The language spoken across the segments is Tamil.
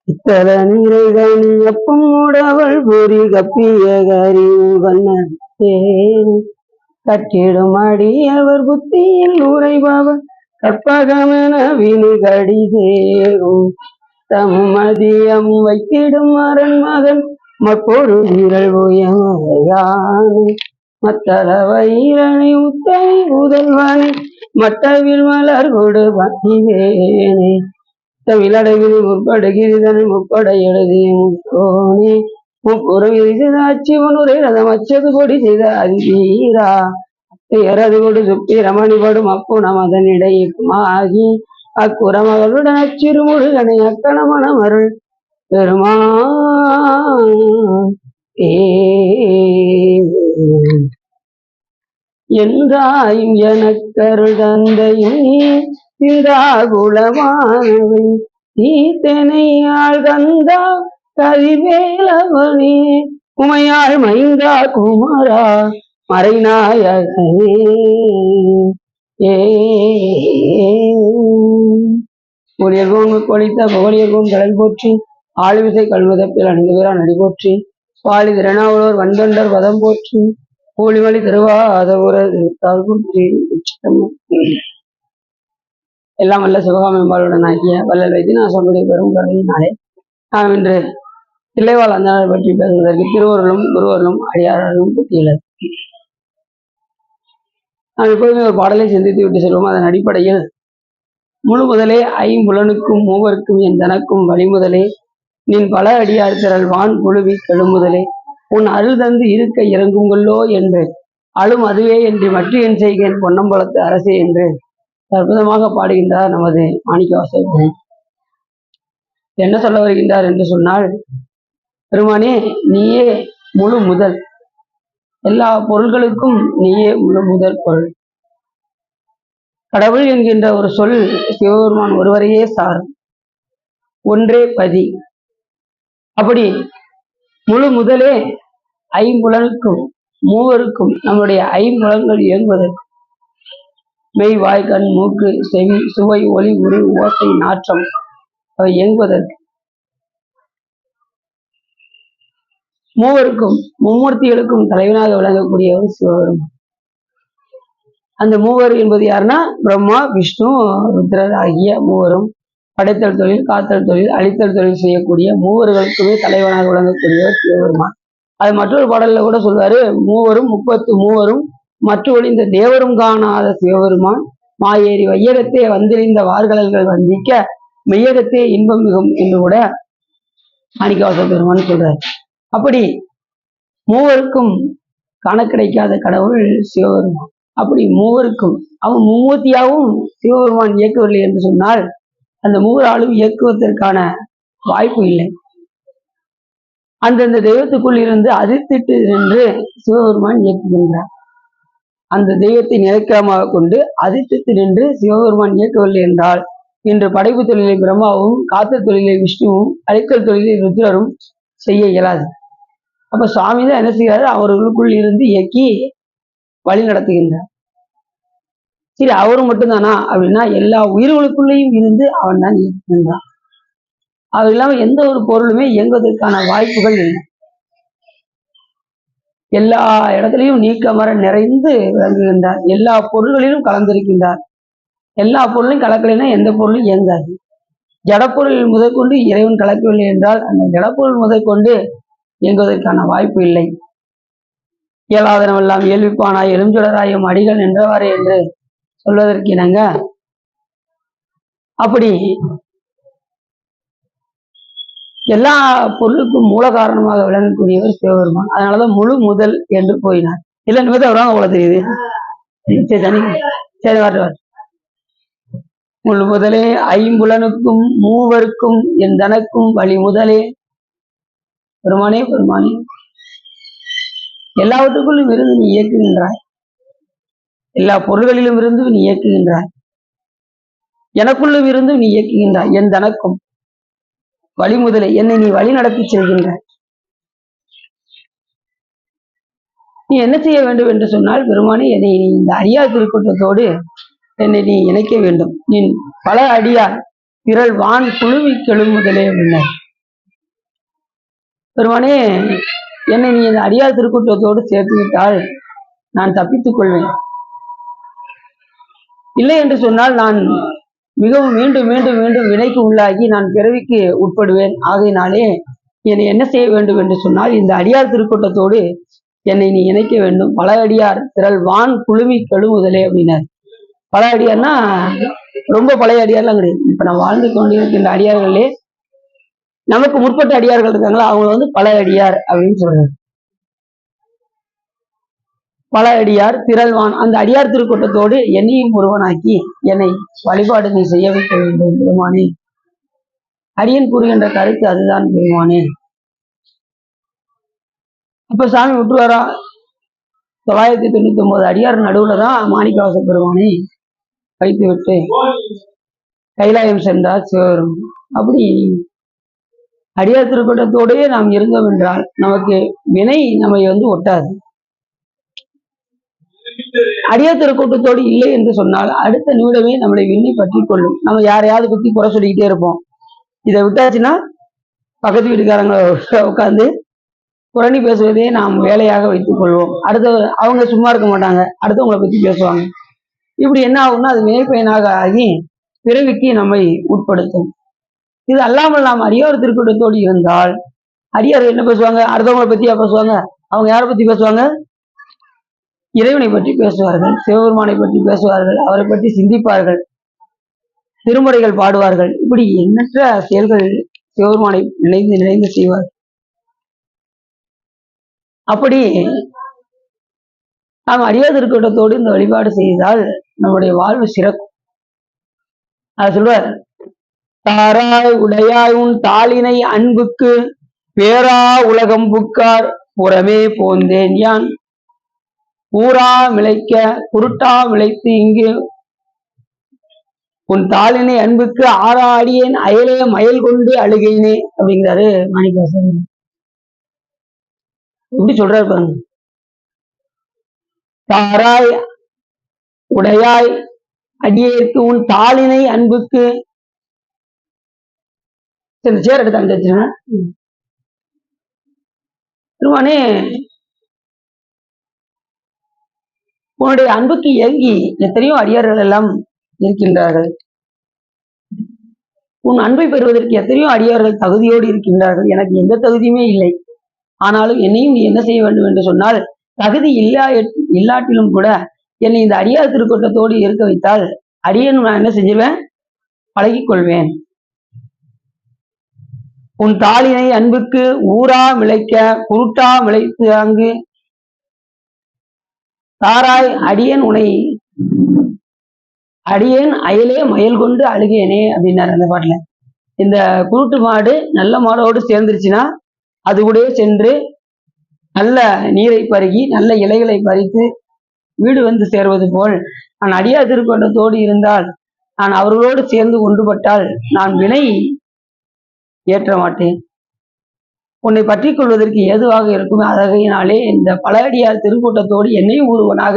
இத்தல நீரை கணி அப்பம் மூடவள் பொறி கப்பிய கரிவண்ண கட்டிடும் அடி அவர் புத்தியில் உரைபவர் கற்பகமென வினு கடிதேரும் தம்மதியம் வைத்திடும் அரண் மகன் மற்றொரு வீரல் உயமையானே மத்தள வைரணி உத்தமி முதல்வனை மட்டவில் மலர் கொடு பணிவேனே விளடகிரி முற்படுகிரிதன் முப்படை எழுதி முக்கோணி முப்புறம் எரிசதாட்சி முன்னுரை ரதம் அச்சது கொடி செய்த அதிதீரா எரது கொடு சுப்பி ரமணிபடும் அப்புணம் அதனிடையுமாகி அக்குறமகளுடன் அச்சிறு முருகனை அக்கணமணம் அருள் பெருமா என்றாயும் எனக்கருள் தந்தையும் குலமானவை தீத்தனையாள் கந்தா கதிவேலவனே உமையாள் மைந்தா குமரா மறைநாயகனே ஊழியர்கோன் கொளித்த புகழியர்கோன் கடல் போற்றி ஆளுவிசை கல்முதப்பில் அணிந்து வீரா நடி போற்றி பாலி திறனாவளோர் வந்தொண்டர் பதம் போற்றி கூலிமலி திருவாதபுர போற்றி. எல்லாம் வல்ல சிவகாமம்பாளுடன் ஆகிய வல்லல் வைத்தியநாசனுடைய பெரும் கருணையினாலே நாம் இன்று தில்லைவாழ் அந்தனர் பற்றி பேசுவதற்கு திருவருளும் குருவருளும் அடியார்களும் பற்றியுள்ளது. நாம் எப்போதுமே ஒரு பாடலை சிந்தித்து விட்டு செல்வோம். அதன் அடிப்படையில் முழு முதலே ஐம்புலனுக்கும் மூவருக்கும் என் தனக்கும் வழிமுதலே நின் பல அடியார் திரள் வான் குழுவி கெழுமுதலே உன் அருள் தந்து இருக்க இறங்கும் கொள்ளோ என்று அழும் அதுவே என்று மற்ற என் செய்கேன் பொன்னம்பலத்து அரசே என்று அற்புதமாக பாடுகின்றார் நமது மாணிக்கவாசகர். என்ன சொல்ல வருகின்றார் என்று சொன்னால், பெருமானே நீயே முழு முதல், எல்லா பொருள்களுக்கும் நீயே முழு முதல் பொருள். கடவுள் என்கின்ற ஒரு சொல் சிவபெருமான் ஒருவரையே சாரும், ஒன்றே பதி. அப்படி முழு முதலே ஐம்புலனுக்கும் மூவருக்கும் நம்முடைய ஐம்புலன்கள் இயங்குவதற்கு மெய் வாய் கண் மூக்கு செவி சுவை ஒளி உரு ஓசை நாற்றம் அவை இயங்குவதற்கு மூவருக்கும் மும்மூர்த்திகளுக்கும் தலைவனாக விளங்கக்கூடியவர் சிவபெருமான். அந்த மூவர் என்பது யாருன்னா பிரம்மா விஷ்ணு ருத்ரர் ஆகிய மூவரும் படைத்தல் தொழில் காத்தல் தொழில் அழித்தல் தொழில் செய்யக்கூடிய மூவர்களுக்குமே தலைவனாக விளங்கக்கூடியவர் சிவபெருமான். அது மற்றொரு பாடல்ல கூட சொல்வாரு, மூவரும் 33 மற்றொரு இந்த தேவரும் காணாத சிவபெருமான் மாயேறி வையகத்தே வந்திருந்த வார்கடல்கள் வந்திக்க மெய்யகத்தே இன்பம் மிகும் என்று கூட மாணிக்கவாசக பெருமான் சொல்றாரு. அப்படி மூவருக்கும் காண கிடைக்காத கடவுள் சிவபெருமான். அப்படி மூவருக்கும் அவன் மும்மூர்த்தியாகவும் சிவபெருமான் இயக்கவில்லை என்று சொன்னால் அந்த மூவராலும் இயக்குவதற்கான வாய்ப்பு இல்லை. அந்தந்த தெய்வத்துக்குள் இருந்து அதிர்த்திட்டு நின்று சிவபெருமான் இயக்குகின்றார். அந்த தெய்வத்தை நிலைக்கிரமாக கொண்டு அதிர்த்திட்டு நின்று சிவபெருமான் இயக்கவில்லை என்றால் இன்று படைப்பு தொழிலை பிரம்மாவும் காத்தல் தொழிலை விஷ்ணுவும் அழித்தல் தொழிலை ருத்ரரும் செய்ய இயலாது. அப்ப சுவாமி தான் என்ன செய்கிறாரு, அவர்களுக்குள் இருந்து இயக்கி வழி நடத்துகின்றார். சரி, அவரு மட்டும்தானா அப்படின்னா எல்லா உயிர்களுக்குள்ளேயும் இருந்து அவன் தான் இயக்குகின்றான். அவர் இல்லாம எந்த ஒரு பொருளுமே இயங்குவதற்கான வாய்ப்புகள் இல்லை. எல்லா இடத்துலையும் நீக்கமர நிறைந்து விளங்குகின்றார். எல்லா பொருள்களிலும் கலந்திருக்கின்றார். எல்லா பொருளையும் கலக்கலைன்னா எந்த பொருளும் இயங்காது. ஜடப்பொருள் முதற்கொண்டு இறைவன் கலக்கவில்லை என்றால் அந்த ஜடப்பொருள் முதற்கொண்டு இயங்குவதற்கான வாய்ப்பு இல்லை. இயலாதனவெல்லாம் இயல்பிப்பானாய் எலுஞ்சுடராயும் அடிகள் நின்றவாறு என்று சொல்வதற்கு இணங்க அப்படி எல்லா பொருளுக்கும் மூல காரணமாக விளங்கக்கூடியவர் சிவபெருமான். அதனாலதான் முழு முதல் என்று போயினார். இல்லை நிமிடம் வருவாங்க போல தெரியுது. சரி தனி சரி வார் முழு முதலே ஐம்புலனுக்கும் மூவருக்கும் என் தனக்கும் வழி முதலே பெருமானே பெருமானே எல்லாவற்றுக்குள்ளும் இருந்து நீ இயக்குகின்றாய். எல்லா பொருள்களிலும் இருந்து நீ இயக்குகின்றாய். எனக்குள்ளும் இருந்து நீ இயக்குகின்றாய். என் தனக்கும் வழிமுதலை என்னை நீ வழி நடத்தி செல்கின்றாய். நீ என்ன செய்ய வேண்டும் என்று சொன்னால், பெருமானே என்னை நீ இந்த அடியார் திருக்கூட்டத்தோடு என்னை நீ இணைக்க வேண்டும். நீ பல அடியார் திரள் வான் குழுவி கெழுமுதலே அப்படின்னார். பெருமானே, என்னை நீ இந்த அடியார் திருக்கூட்டத்தோடு சேர்த்து விட்டால் நான் தப்பித்துக் கொள்வேன். இல்லை என்று சொன்னால் நான் மிகவும் மீண்டும் மீண்டும் மீண்டும் வினைக்கு உள்ளாகி நான் பிறவிக்கு உட்படுவேன். ஆகையினாலே என்னை என்ன செய்ய வேண்டும் என்று சொன்னால் இந்த அடியார் திருக்கூட்டத்தோடு என்னை நீ இணைக்க வேண்டும். பல அடியார் திரள் வான் குழுமி கெழுமுதலே அப்படின்னார். பல அடியார்னா ரொம்ப பழைய அடியார்லாம் கிடையாது. இப்ப நான் வாழ்ந்து கொண்டிருக்கின்ற அடியார்களே நமக்கு முற்பட்ட அடியார்கள் இருக்காங்களா, அவங்க பல அடியார் அப்படின்னு சொல்றாரு. பல அடியார் திரள்வான், அந்த அடியார் திருக்கூட்டத்தோடு என்னையும் ஒருவனாக்கி என்னை வழிபாடு நீ செய்ய வைக்க வேண்டும் பெருமானே. அடியன் கூறுகின்ற கருத்து அதுதான் பெருமானே. அப்ப சாமி விட்டுவாரா? 999 அடியார் நடுவுல தான் மாணிக்கவாச பெருமானை வைத்து விட்டு கைலாயம் சென்றார் சிவரும். அப்படி அடியார் திருக்கூட்டத்தோடயே நாம் இருந்தோம் என்றால் நமக்கு வினை நம்மை ஒட்டாது. அடியார் திருக்கூட்டத்தோடு இல்லை என்று சொன்னால் அடுத்த நிமிடமே நம்மளை விண்ணை பற்றி கொள்ளும். நம்ம யாரையாவது பத்தி குறை சொல்லிக்கிட்டே இருப்போம். இதை விட்டாச்சுன்னா பக்கத்து வீட்டுக்காரங்களை உட்காந்து புரணி பேசுவதே நாம் வேலையாக வைத்துக் கொள்வோம். அடுத்த அவங்க சும்மா இருக்க மாட்டாங்க, அடுத்தவங்களை பத்தி பேசுவாங்க. இப்படி என்ன ஆகும்னா அது வினைப்பயனாக ஆகி பிறவிக்கு நம்மை உட்படுத்தும். இது அல்லாமல் நாம் அடியார் திருக்கூட்டத்தோடு இருந்தால் அடியார் என்ன பேசுவாங்க? அடுத்தவங்களை பத்தியா பேசுவாங்க? அவங்க யாரை பத்தி பேசுவாங்க? இறைவனை பற்றி பேசுவார்கள், சிவபெருமானை பற்றி பேசுவார்கள், அவரை பற்றி சிந்திப்பார்கள், திருமுறைகள் பாடுவார்கள். இப்படி எண்ணற்ற செயல்கள் சிவபெருமானை நினைந்து நினைந்து செய்வார். அப்படி நாம் அடியார் திருக்கூட்டத்தோடு இந்த வழிபாடு செய்தால் நம்முடைய வாழ்வு சிறக்கும். அது சொல்வார், தாராய் உடையாய் உன் தாளினை அன்புக்கு பேரா உலகம் புக்கார் புறமே போந்தேன் யான் ஊரா விளைக்க குருட்டா விளைத்து இங்கு உன் தாளினை அன்புக்கு ஆறாடியேன் அயலே மயல் கொண்டு அழுகைனே அப்படிங்கிறாரு மாணிக்கவாசகர். எப்படி சொல்றாரு பாருங்க. தாராய் உடையாய் அடியேற்கு உன் தாளினை அன்புக்கு சேர் எடுத்தாங்க திருவானே, உன்னுடைய அன்புக்கு ஏங்கி எத்தனையோ அடியார்கள் எல்லாம் இருக்கின்றார்கள். உன் அன்பை பெறுவதற்கு எத்தனையோ அடியார்கள் தகுதியோடு இருக்கின்றார்கள். எனக்கு எந்த தகுதியுமே இல்லை. ஆனாலும் என்னையும் நீ என்ன செய்ய வேண்டும் என்று சொன்னால், தகுதி இல்லாட்டிலும் கூட என்னை இந்த அடியார் திருக்கூட்டத்தோடு இருக்க வைத்தால் அடியேன் நான் என்ன செஞ்சிருவேன்? பழகிக் கொள்வேன். உன் தாளினை அன்புக்கு ஊரா விளைக்க குருட்டா விளைத்து அங்கு தாராய் அடியேன் உனை அடியேன் அயலே மயல் கொண்டு அழுகேனே அப்படின்னாரு அந்த பாட்டுல. இந்த குருட்டு மாடு நல்ல மாடோடு சேர்ந்துருச்சுன்னா அது கூட சென்று நல்ல நீரை பருகி நல்ல இலைகளை பறித்து வீடு வந்து சேர்வது போல் நான் அடியார் திருக்கூட்டத்தோடு இருந்தால், நான் அவர்களோடு சேர்ந்து ஒன்றுபட்டால் நான் வினை ஏற்ற மாட்டேன். உன்னை பற்றி கொள்வதற்கு ஏதுவாக இருக்கும். அதகையினாலே இந்த பல அடியார் திருக்கூட்டத்தோடு என்னையும் ஒருவனாக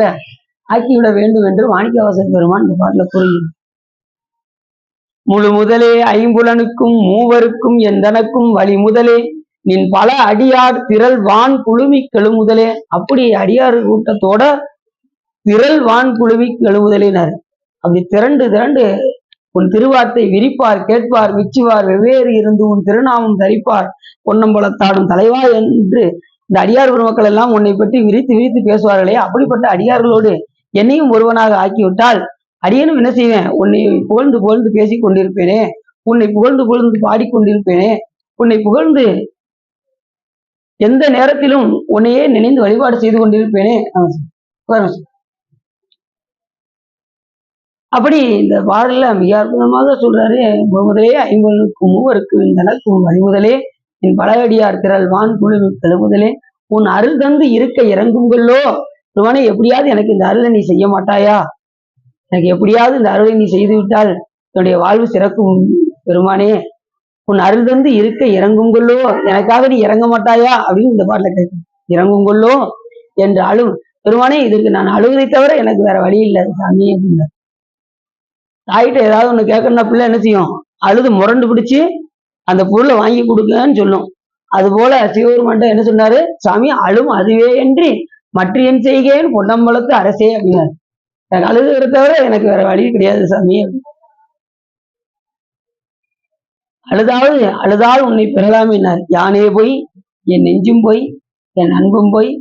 ஆக்கிவிட வேண்டும் என்று மாணிக்கவாசக பெருமான் இந்த பாட்டுல கூறுகிறார். முழு முதலே ஐம்புலனுக்கும் மூவருக்கும் எந்தனக்கும் வழி முதலே நின் பல அடியார் திரள் வான் குழுமி கெழுமுதலே. அப்படி அடியார் கூட்டத்தோட திரள் வான் குழுமி கெழுமுதலேனார். அப்படி திரண்டு திரண்டு உன் திருவார்த்தை விரிப்பார் கேட்பார் விச்சுவார் வெவ்வேறு இருந்து உன் திருநாமம் தரிப்பார் பொன்னம்பலத்தாடும் தலைவா என்று இந்த அடியார் பெருமக்கள் எல்லாம் உன்னை பற்றி விரித்து விரித்து பேசுவார்களே, அப்படிப்பட்ட அடியார்களோடு என்னையும் ஒருவனாக ஆக்கிவிட்டால் அடியனும் என்ன செய்வேன்? உன்னை புகழ்ந்து புகழ்ந்து பேசிக் கொண்டிருப்பேனே, உன்னை புகழ்ந்து புகழ்ந்து பாடிக்கொண்டிருப்பேனே, உன்னை புகழ்ந்து எந்த நேரத்திலும் உன்னையே நினைந்து வழிபாடு செய்து கொண்டிருப்பேனே. அப்படி இந்த பாடல்ல மிக அற்புதமாக சொல்றாரு. முதலே ஐம்பதுக்கும் மூவருக்கு தனக்கும் வழிமுதலே என் பழகடியார் திரள் வான் குழுமி கெழுமுதலே உன் அருள் தந்து இருக்க இறங்குங்களோ. பெருமானே, எப்படியாவது எனக்கு இந்த அருளை நீ செய்ய மாட்டாயா? எனக்கு எப்படியாவது இந்த அருளை நீ செய்து விட்டால் என்னுடைய வாழ்வு சிறக்கும். பெருமானே, உன் அருள் தந்து இருக்க இறங்குங்கொள்ளோ, எனக்காக நீ இறங்க மாட்டாயா அப்படின்னு இந்த பாட்டில கேட்க. இறங்குங்கொள்ளோ என்று அழும். பெருமானே, இதற்கு நான் அழுவதை தவிர எனக்கு வேற வழி இல்லை சாமி அப்படின்னார். தாயிட்ட ஏதாவது ஒண்ணு கேட்கணும்னா பிள்ளை என்ன செய்யும்? அழுது முரண்டு பிடிச்சு அந்த பொருளை வாங்கி கொடுங்கன்னு சொல்லும். அது போல சிவபெருமான்ட்ட என்ன சொன்னாரு, சாமி அழும் அதுவே என்று மற்ற என் செய்கேன் பொன்னம்பலத்து அரசே அப்படின்னாரு. எனக்கு அழுதுகிற தவிர எனக்கு வேற வழி கிடையாது சாமி. அழுதால் உன்னை பெறலாமின்னார். யானே போய் என் நெஞ்சும் போய் என் அன்பும் போய்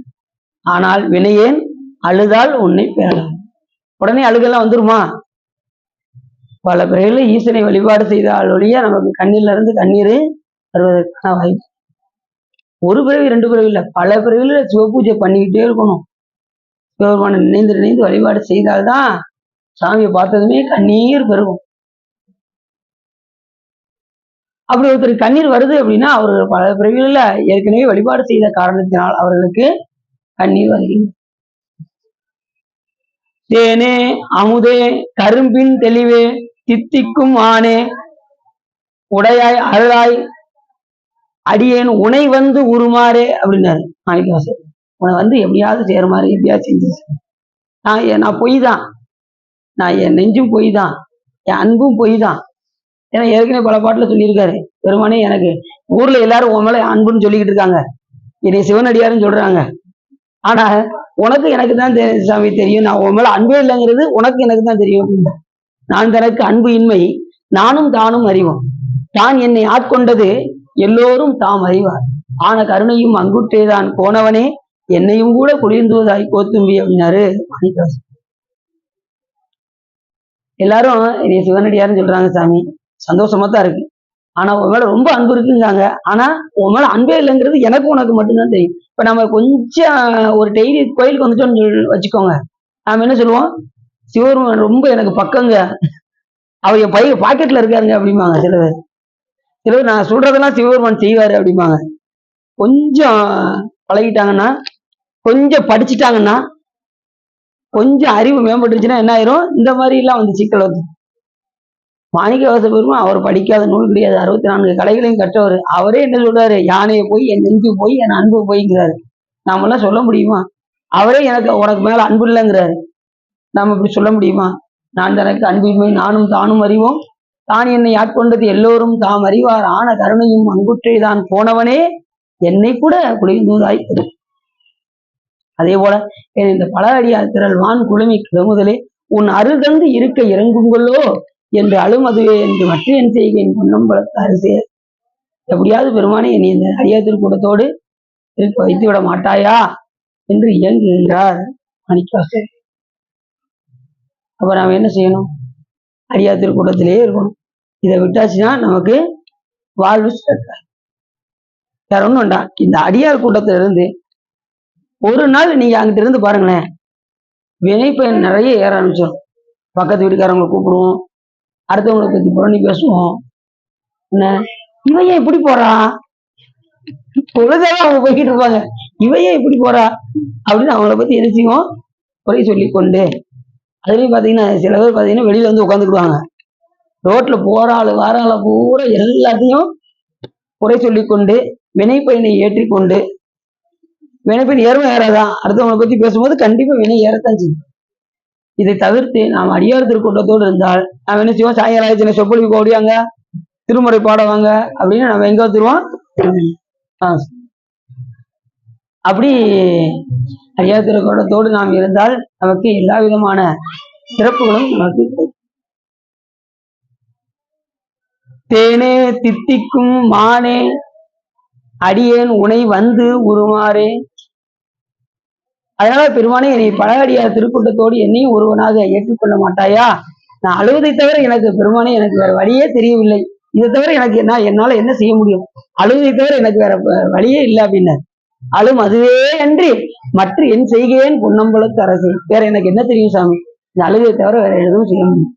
ஆனால் வினையேன் அழுதால் உன்னை பெறலாம். உடனே அழுகெல்லாம் வந்துருமா? பல பிறகு ஈசனை வழிபாடு செய்தால் ஒழிய நமக்கு கண்ணில இருந்து கண்ணீர் வருவதற்கான வாய்ப்பு. ஒரு பிறவி 2 பிறவி இல்லை, பல பிறவில சிவபூஜை பண்ணிக்கிட்டே இருக்கணும். சிவபெருமானை நினைந்து நினைந்து வழிபாடு செய்தால்தான் சாமியை பார்த்ததுமே கண்ணீர் பெருகும். அப்படி ஒருத்தர் கண்ணீர் வருது அப்படின்னா அவர்கள் பல பிறவிகளில் ஏற்கனவே வழிபாடு செய்த காரணத்தினால் அவர்களுக்கு கண்ணீர் வருகிறது. தேனே அமுதே கரும்பின் தெளிவே தித்திக்கும் ஆனே உடையாய் அருளாய் அடியேன் உனை வந்து உருமாறே அப்படின்னாரு மாணிக்கவாசகர். உன்னை வந்து எப்படியாவது சேருமாறு எப்படியாவது செஞ்சு. நான் பொய் தான், நான் என் நெஞ்சும் பொய் தான், என் அன்பும் பொய் தான். ஏன்னா ஏற்கனவே பல பாட்டுல சொல்லியிருக்காரு பெருமானே, எனக்கு ஊர்ல எல்லாரும் உன் மேல அன்புன்னு சொல்லிக்கிட்டு இருக்காங்க, என்னை சிவனடியாருன்னு சொல்றாங்க. ஆனா உனக்கு எனக்கு தான் சாமி தெரியும், நான் உன் மேல அன்பே இல்லைங்கிறது உனக்கு எனக்கு தான் தெரியும் அப்படின்னு. நான் தனக்கு அன்பு இன்மை நானும் தானும் அறிவோம், தான் என்னை ஆட்கொண்டது எல்லோரும் தாம் அறிவார், ஆன கருணையும் அங்குற்றேதான் போனவனே என்னையும் கூட குளிர்ந்துவதாய் கோத்தும்பி அப்படின்னாரு மாணிக்கவாசகர். எல்லாரும் என்னை சிவனடியாருன்னு சொல்றாங்க சாமி, சந்தோஷமா தான் இருக்கு. ஆனா உன் மேல ரொம்ப அன்பு இருக்குங்காங்க, ஆனா உன் மேல அன்பே இல்லைங்கிறது எனக்கு உனக்கு மட்டும்தான் தெரியும். இப்ப நம்ம கொஞ்சம் ஒரு டெய்லி கோயிலுக்கு வந்துட்டோம்னு வச்சுக்கோங்க, நாம என்ன சொல்லுவோம், சிவபெருமான் ரொம்ப எனக்கு பக்கங்க, அவர் என் பாக்கெட்ல இருக்காருங்க அப்படிம்பாங்க சிலர். சிலர் நான் சொல்றதெல்லாம் சிவபெருமான் செய்வாரு அப்படிம்பாங்க. கொஞ்சம் பழகிட்டாங்கன்னா, கொஞ்சம் படிச்சுட்டாங்கன்னா, கொஞ்சம் அறிவு மேம்பட்டுருச்சுன்னா என்ன ஆயிரும், இந்த மாதிரி எல்லாம் வந்து சிக்கல் வந்து. மாணிக்கவாசகர் பெருமான் அவர் படிக்காத நூல் கிடையாது, 64 கலைகளையும் கற்றவர். அவரே என்ன சொல்றாரு, யானையை போய் என் நெஞ்சு போய் என் அன்பு போய்ங்கிறாரு. நாமெல்லாம் சொல்ல முடியுமா? அவரே எனக்கு உனக்கு மேல அன்பு இல்லைங்கிறாரு, நாம இப்படி சொல்ல முடியுமா? நான் தனக்கு அன்பின்மை நானும் தானும் அறிவோம், தான் என்னை ஆட்கொண்டது எல்லோரும் தாம் அறிவார், ஆன கருணையும் அங்குற்றே தான் போனவனே என்னை கூட குளிர்ந்தூதாய் பெரு. அதே போல இந்த பல அடியார் திரள் வான் குழுமி கிளமுதலே உன் அருள் தந்து இருக்க இறங்குங்கொள்ளோ என்று அழுமதுவே என்று மற்ற என் செய்கேன் பொன்னம்பலத்து அரசே. எப்படியாவது பெருமானே என்னை இந்த அடியார் திருக்கூட்டத்தோடு இருக்க வைத்து விட மாட்டாயா என்று இயங்குகின்றார் மாணிக்கவாசகர். அப்ப நாம என்ன செய்யணும், அடியார் திருக்கூட்டத்திலேயே இருக்கணும். இதை விட்டாச்சுன்னா நமக்கு வாழ்வு சிறக்காது. வேற ஒண்ணும் வேண்டாம், இந்த அடியார் கூட்டத்தில இருந்து ஒரு நாள் நீங்க அங்கிட்ட இருந்து பாருங்களேன், வினைப்பயன் நிறைய ஏற ஆரம்பிச்சிடும். பக்கத்து வீட்டுக்காரங்களை கூப்பிடுவோம், அடுத்தவங்களை பத்தி புரணி பேசுவோம். என்ன இவையே இப்படி போறா, பொழுதெல்லாம் அவங்க போய்கிட்டு இருப்பாங்க, இவையே இப்படி போறா அப்படின்னு அவங்கள பத்தி என்ன செய்வோம், குறை சொல்லி கொண்டு. அதுலயும் பாத்தீங்கன்னா சில பேர் பாத்தீங்கன்னா வெளியில வந்து உட்காந்துக்கிடுவாங்க, ரோட்ல போறாள் வாராள பூரா எல்லாத்தையும் குறை சொல்லி கொண்டு வினைப்பயனை ஏற்றி கொண்டு. வினைப்பயன் ஏறும் ஏறாதான், அடுத்தவங்களை பத்தி பேசும்போது கண்டிப்பா வினை ஏறத்தான் செய்யும். இதை தவிர்த்து நாம் அடியார் திருக்கூட்டத்தோடு இருந்தால் நாம் என்ன செய்வோம், சாயங்காலம் சொப்பொழிவு ஓடியாங்க, திருமுறை பாடுவாங்க அப்படின்னு நம்ம எங்க வந்துருவோம். அப்படி அடியார் திருக்கூட்டத்தோடு நாம் இருந்தால் நமக்கு எல்லா விதமான சிறப்புகளும் நமக்கு கிடைக்கும். தேனே தித்திக்கும் மானே அடியேன் உனை வந்து உருமாறே. அதனால பெருமானே என்னை பல அடியார் திருக்கூட்டத்தோடு என்னையும் ஒருவனாக ஏற்றுக்கொள்ள மாட்டாயா? நான் அழுவதை தவிர எனக்கு பெருமானே எனக்கு வேற வழியே தெரியவில்லை, இதை தவிர எனக்கு என்னால என்ன செய்ய முடியும், அழுவதை தவிர எனக்கு வேற வழியே இல்லை அப்படின்னு. அழும் அதுவே அன்றி மற்ற என் செய்கேன் பொன்னம்பலத்து அரசே. வேற எனக்கு என்ன தெரியும் சாமி, இந்த அழுவதை தவிர வேற எதுவும் செய்ய முடியும்.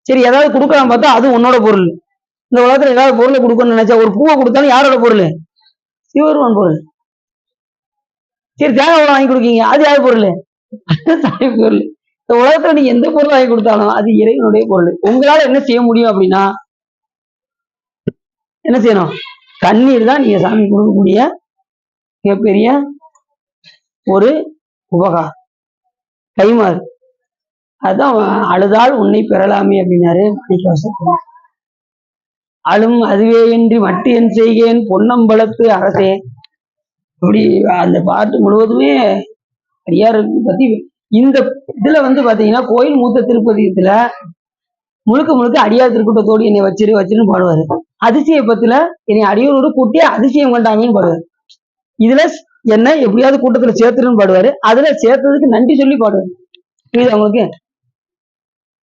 சரி ஏதாவது கொடுக்கலாம் பார்த்தா அது உன்னோட பொருள். இந்த உலகத்துல ஏதாவது பொருளை கொடுக்கணும்னு நினைச்சா ஒரு பூவை கொடுத்தாலும் யாரோட பொருள், சிவபெருமான் பொருள். சரி தேங்காய் பழம் வாங்கி கொடுக்கீங்க, அது யார் பொருள், சாமி பொருள். இந்த உலகத்துல நீங்க எந்த பொருள் வாங்கி கொடுத்தாலும் அது இறைவனுடைய பொருள். உங்களால என்ன செய்ய முடியும் அப்படின்னா என்ன செய்யணும், கண்ணீர் தான் நீங்க சாமி கொடுக்கக்கூடிய மிகப்பெரிய ஒரு உபகாரம், கைமாறு. அதுதான் அழுதால் உன்னை பெறலாமே அப்படின்னாரு மாணிக்கவாசகர். அழும் அதுவே என்று மட்டு என் செய்கேன் பொன்னம்பலத்து அரசே. இப்படி அந்த பாட்டு முழுவதுமே அடியார் பத்தி. இந்த இதுல பாத்தீங்கன்னா கோயில் மூத்த திருப்பதியத்துல முழுக்க முழுக்க அடியார் திருக்கூட்டத்தோடு என்னை வச்சிருன்னு பாடுவாரு. அதிசய பத்துல என்னை அடியோரோடு கூட்டி அதிசயம் கொண்டாங்கன்னு பாடுவாரு. இதுல என்ன எப்படியாவது கூட்டத்துல சேர்த்துருன்னு பாடுவாரு. அதுல சேர்த்ததுக்கு நன்றி சொல்லி பாடுவாரு. புரியுது அவங்களுக்கு?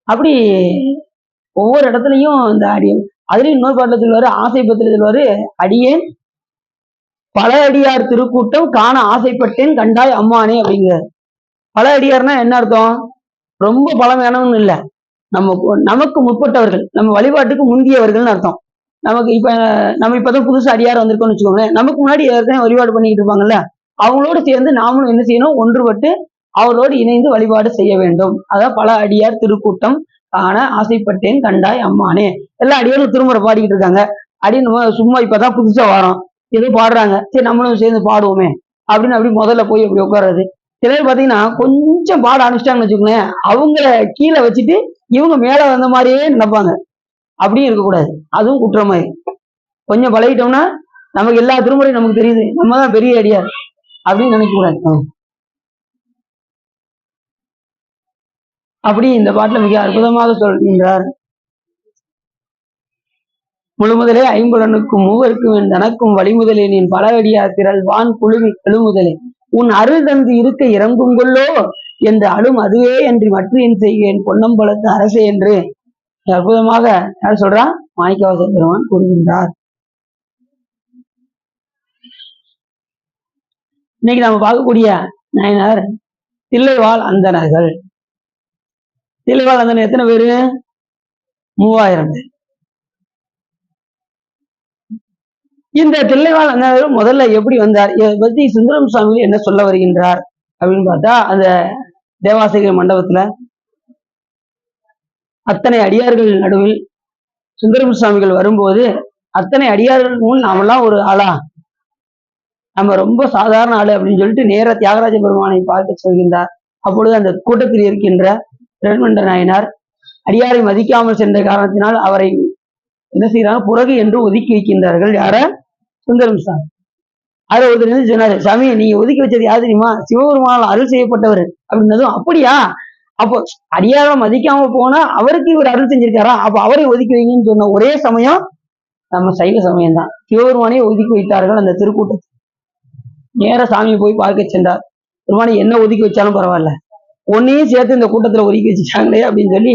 அப்படி ஒவ்வொரு இடத்துலயும் இந்த அடியன் அதுலயும் இன்னொரு பாட்டுல சொல்லுவாரு, ஆசை பத்திர சொல்லுவாரு, அடியேன் பல அடியார் திருக்கூட்டம் காண ஆசைப்பட்டேன் கண்டாய் அம்மானே அப்படிங்கிறார். பல அடியார்னா என்ன அர்த்தம்? ரொம்ப பழமையானவன்னு இல்லை, நமக்கு முற்பட்டவர்கள், நம்ம வழிபாட்டுக்கு முந்தியவர்கள்னு அர்த்தம். நமக்கு நம்ம இப்பதான் புதுசு அடியார் வந்திருக்கோம்னு வச்சுக்கோங்களேன். நமக்கு முன்னாடி ஏற்கனவே வழிபாடு பண்ணிக்கிட்டு இருப்பாங்கல்ல, அவங்களோடு சேர்ந்து நாமளும் என்ன செய்யணும்? ஒன்றுபட்டு அவரோடு இணைந்து வழிபாடு செய்ய வேண்டும். அதான் பல அடியார் திருக்கூட்டம் காண ஆசைப்பட்டேன் கண்டாய் அம்மானே. எல்லா அடியாரும் திருமுறை பாடிக்கிட்டு இருக்காங்க. அப்படின்னு சும்மா இப்பதான் புதுசா வரோம், ஏதோ பாடுறாங்க, சரி நம்மளும் சேர்ந்து பாடுவோமே அப்படின்னு அப்படி முதல்ல போய் அப்படி உட்கார்றது. சிலர் பாத்தீங்கன்னா கொஞ்சம் பாட ஆரம்பிச்சிட்டாங்கன்னு வச்சுக்கோங்களேன், அவங்கள கீழே வச்சுட்டு இவங்க மேல வந்த மாதிரியே நினைப்பாங்க. அப்படியும் இருக்கக்கூடாது, அதுவும் குற்றமாயி. கொஞ்சம் பழகிட்டோம்னா நமக்கு எல்லா திருமுறையும் நமக்கு தெரியுது, நம்ம தான் பெரிய அடியார் அப்படின்னு நினைக்க கூடாது. அப்படி இந்த பாட்டுல மிக அற்புதமாக சொல்கின்றார். முழுமுதலே ஐம்புலனுக்கும் மூவருக்கும் என் தனக்கும் வழிமுதலே நீ பல அடியார் திரள் வான் குழுவி எழுமுதலே உன் அருள் தந்து இருக்க இறங்கும் கொள்ளோ என்று அழும் அதுவே என்று மற்ற என் செய்வேன் பொன்னம்பலத்து அரசே என்று அற்புதமாக யார் சொல்றா? மாணிக்கவாசக பெருமான் கூறுகின்றார். இன்னைக்கு நாம பார்க்கக்கூடிய நாயனார் தில்லைவாழ் அந்தணர்கள். தில்லைவாழ் அந்தனர் எத்தனை பேரு? 3000 பேர். இந்த தில்லைவாழ் அந்தனர் முதல்ல எப்படி வந்தார், இதை பத்தி சுந்தரம் சுவாமி என்ன சொல்ல வருகின்றார் அப்படின்னு பார்த்தா, அந்த தேவாசிரியர் மண்டபத்துல அத்தனை அடியார்கள் நடுவில் சுந்தரம் சுவாமிகள் வரும்போது, அத்தனை அடியார்கள் முன் நாமெல்லாம் ஒரு ஆளா, நம்ம ரொம்ப சாதாரண ஆளு அப்படின்னு சொல்லிட்டு நேர தியாகராஜ பெருமானை பார்க்க சொல்கின்றார். அப்பொழுது அந்த கூட்டத்தில் இருக்கின்ற ரெண்மண்ட நாயனார் அடியாரை மதிக்காமல் சென்ற காரணத்தினால் அவரை என்ன செய்யறாங்க? புறகு என்று ஒதுக்கி வைக்கின்றார்கள். யார? சுந்தரம் சாமி. அதை ஒருத்தர் சொன்னாரு, சாமி நீங்க ஒதுக்கி வச்சது யாரு தெரியுமா? சிவபெருமானால் அருள் செய்யப்பட்டவர் அப்படின்னதும், அப்படியா? அப்போ அடியாரை மதிக்காம போனா அவருக்கு இவர் அருள் செஞ்சிருக்காரா, அப்ப அவரை ஒதுக்கி வைங்கன்னு சொன்ன ஒரே சமயம் நம்ம சைவ சமயம் தான். சிவபெருமானே ஒதுக்கி வைத்தார்கள் அந்த திருக்கூட்டத்தை. நேர சாமியை போய் பார்க்க சென்றார். பெருமானே என்ன ஒதுக்கி வச்சாலும் பரவாயில்ல, ஒன்னையும் சேர்த்து இந்த கூட்டத்துல ஒதுக்கி வச்சுட்டாங்களே அப்படின்னு சொல்லி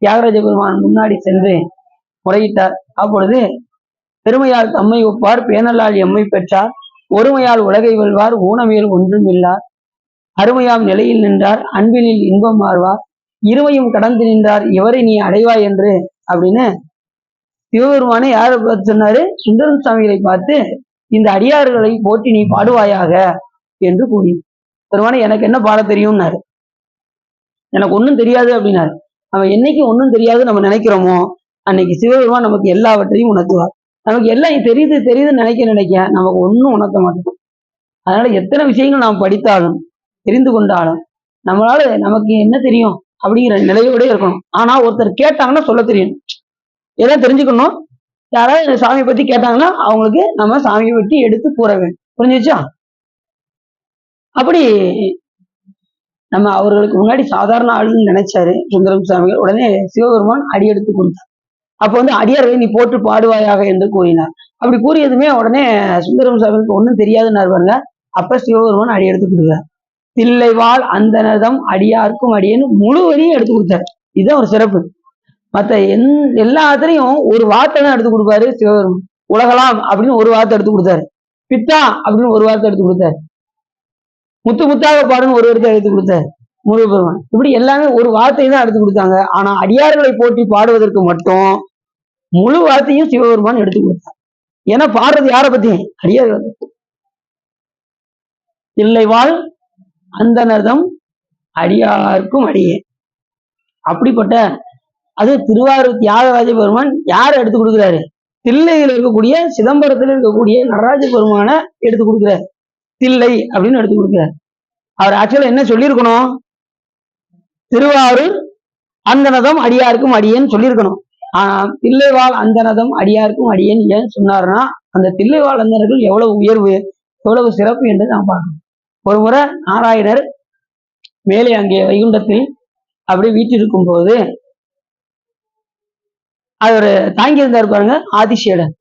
தியாகராஜ பெருமான் முன்னாடி சென்று முறையிட்டார். அப்பொழுது பெருமையால் தம்மை ஒப்பார் பேனலால் எம்மை பெற்றார் ஒருமையால் உலகை வெல்வார் ஊனமேல் ஒன்றும் இல்லார் அருமையாம் நிலையில் நின்றார் அன்பினில் இன்பம் மாறுவார் இருமையும் கடந்து நின்றார் இவரை நீ அடைவாய் என்று அப்படின்னு சிவபெருமானே யாரை பார்த்து சொன்னாரு? சுந்தரம் சுவாமிகளை பார்த்து இந்த அடியார்களை போற்றி நீ பாடுவாயாக என்று கூறி, பெருமானே எனக்கு என்ன பாட தெரியும்னாரு. எனக்கு ஒன்றும் தெரியாது அப்படின்னாரு. நம்ம என்னைக்கு ஒன்றும் தெரியாது நம்ம நினைக்கிறோமோ அன்னைக்கு சிவபெருமான் நமக்கு எல்லாவற்றையும் உணர்த்துவார். நமக்கு எல்லாம் தெரியுது தெரியுதுன்னு நினைக்க நமக்கு ஒன்றும் உணர்த்த மாட்டோம். அதனால எத்தனை விஷயங்கள் நாம் படித்தாலும் தெரிந்து கொண்டாலும் நம்மளால நமக்கு என்ன தெரியும் அப்படிங்கிற நிலையோட இருக்கணும். ஆனா ஒருத்தர் கேட்டாங்கன்னா சொல்ல தெரியும், எதாவது தெரிஞ்சுக்கணும். யாராவது சாமியை பத்தி கேட்டாங்கன்னா அவங்களுக்கு நம்ம சாமியை பற்றி எடுத்து கூற வேண்டும். புரிஞ்சுச்சா? அப்படி நம்ம அவர்களுக்கு முன்னாடி சாதாரண ஆளுன்னு நினைச்சாரு சுந்தரம் சுவாமிகள். உடனே சிவபெருமான் அடி எடுத்து கொடுத்தார். அப்ப அடியார்களை நீ போட்டு பாடுவாயாக என்று கூறினார். அப்படி கூறியதுமே உடனே சுந்தரம் சுவாமிகளுக்கு ஒன்றும் தெரியாதுன்னு பாருங்க. அப்ப சிவபெருமான் அடி எடுத்து கொடுத்தார். தில்லைவாழ் அந்தனதம் அடியாருக்கும் அடியேன்னு முழு வரியும் எடுத்து கொடுத்தாரு. இதுதான் ஒரு சிறப்பு. மற்ற எல்லாத்திலையும் ஒரு வார்த்தை தான் எடுத்து கொடுப்பாரு சிவபெருமான். உலகலாம் அப்படின்னு ஒரு வார்த்தை எடுத்து கொடுத்தாரு, பித்தா அப்படின்னு ஒரு வார்த்தை எடுத்து கொடுத்தாரு, முத்து முத்தாக பாடுன்னு ஒரு வார்த்தை எடுத்து கொடுத்தாரு முருகப்பெருமான். இப்படி எல்லாமே ஒரு வார்த்தை தான் எடுத்து கொடுத்தாங்க. ஆனா அடியார்களை போற்றி பாடுவதற்கு மட்டும் முழு வார்த்தையும் சிவபெருமான் எடுத்து கொடுத்தார். ஏன்னா பாடுறது யாரை பத்தி? அடியார்கள். தில்லைவாழ் அந்தனர்தம் அடியாருக்கும் அடியே. அப்படிப்பட்ட அது திருவாரூர் தியாகராஜ பெருமான் யாரை எடுத்து கொடுக்குறாரு? தில்லையில் இருக்கக்கூடிய சிதம்பரத்தில் இருக்கக்கூடிய நடராஜ பெருமான எடுத்து கொடுக்குறாரு. தில்லை அப்படின்னு எடுத்து கொடுக்குறாரு. அவர் ஆக்சுவலா என்ன சொல்லியிருக்கணும்? திருவாரூர் அந்தனதம் அடியாருக்கும் அடியேன்னு சொல்லியிருக்கணும். தில்லைவாழ் அந்தனதும் அடியாருக்கும் அடியேன் ஏன் சொன்னார்னா, அந்த தில்லைவாழ் அந்தனர்கள் எவ்வளவு உயர்வு, எவ்வளவு சிறப்பு என்று நான் பார்க்கணும். ஒரு முறை நாராயணர் மேலே அங்கே வைகுண்டத்தில் அப்படியே வீட்டிருக்கும் போது அவர் தாங்கியிருந்தார் பாருங்க ஆதிசேடன்.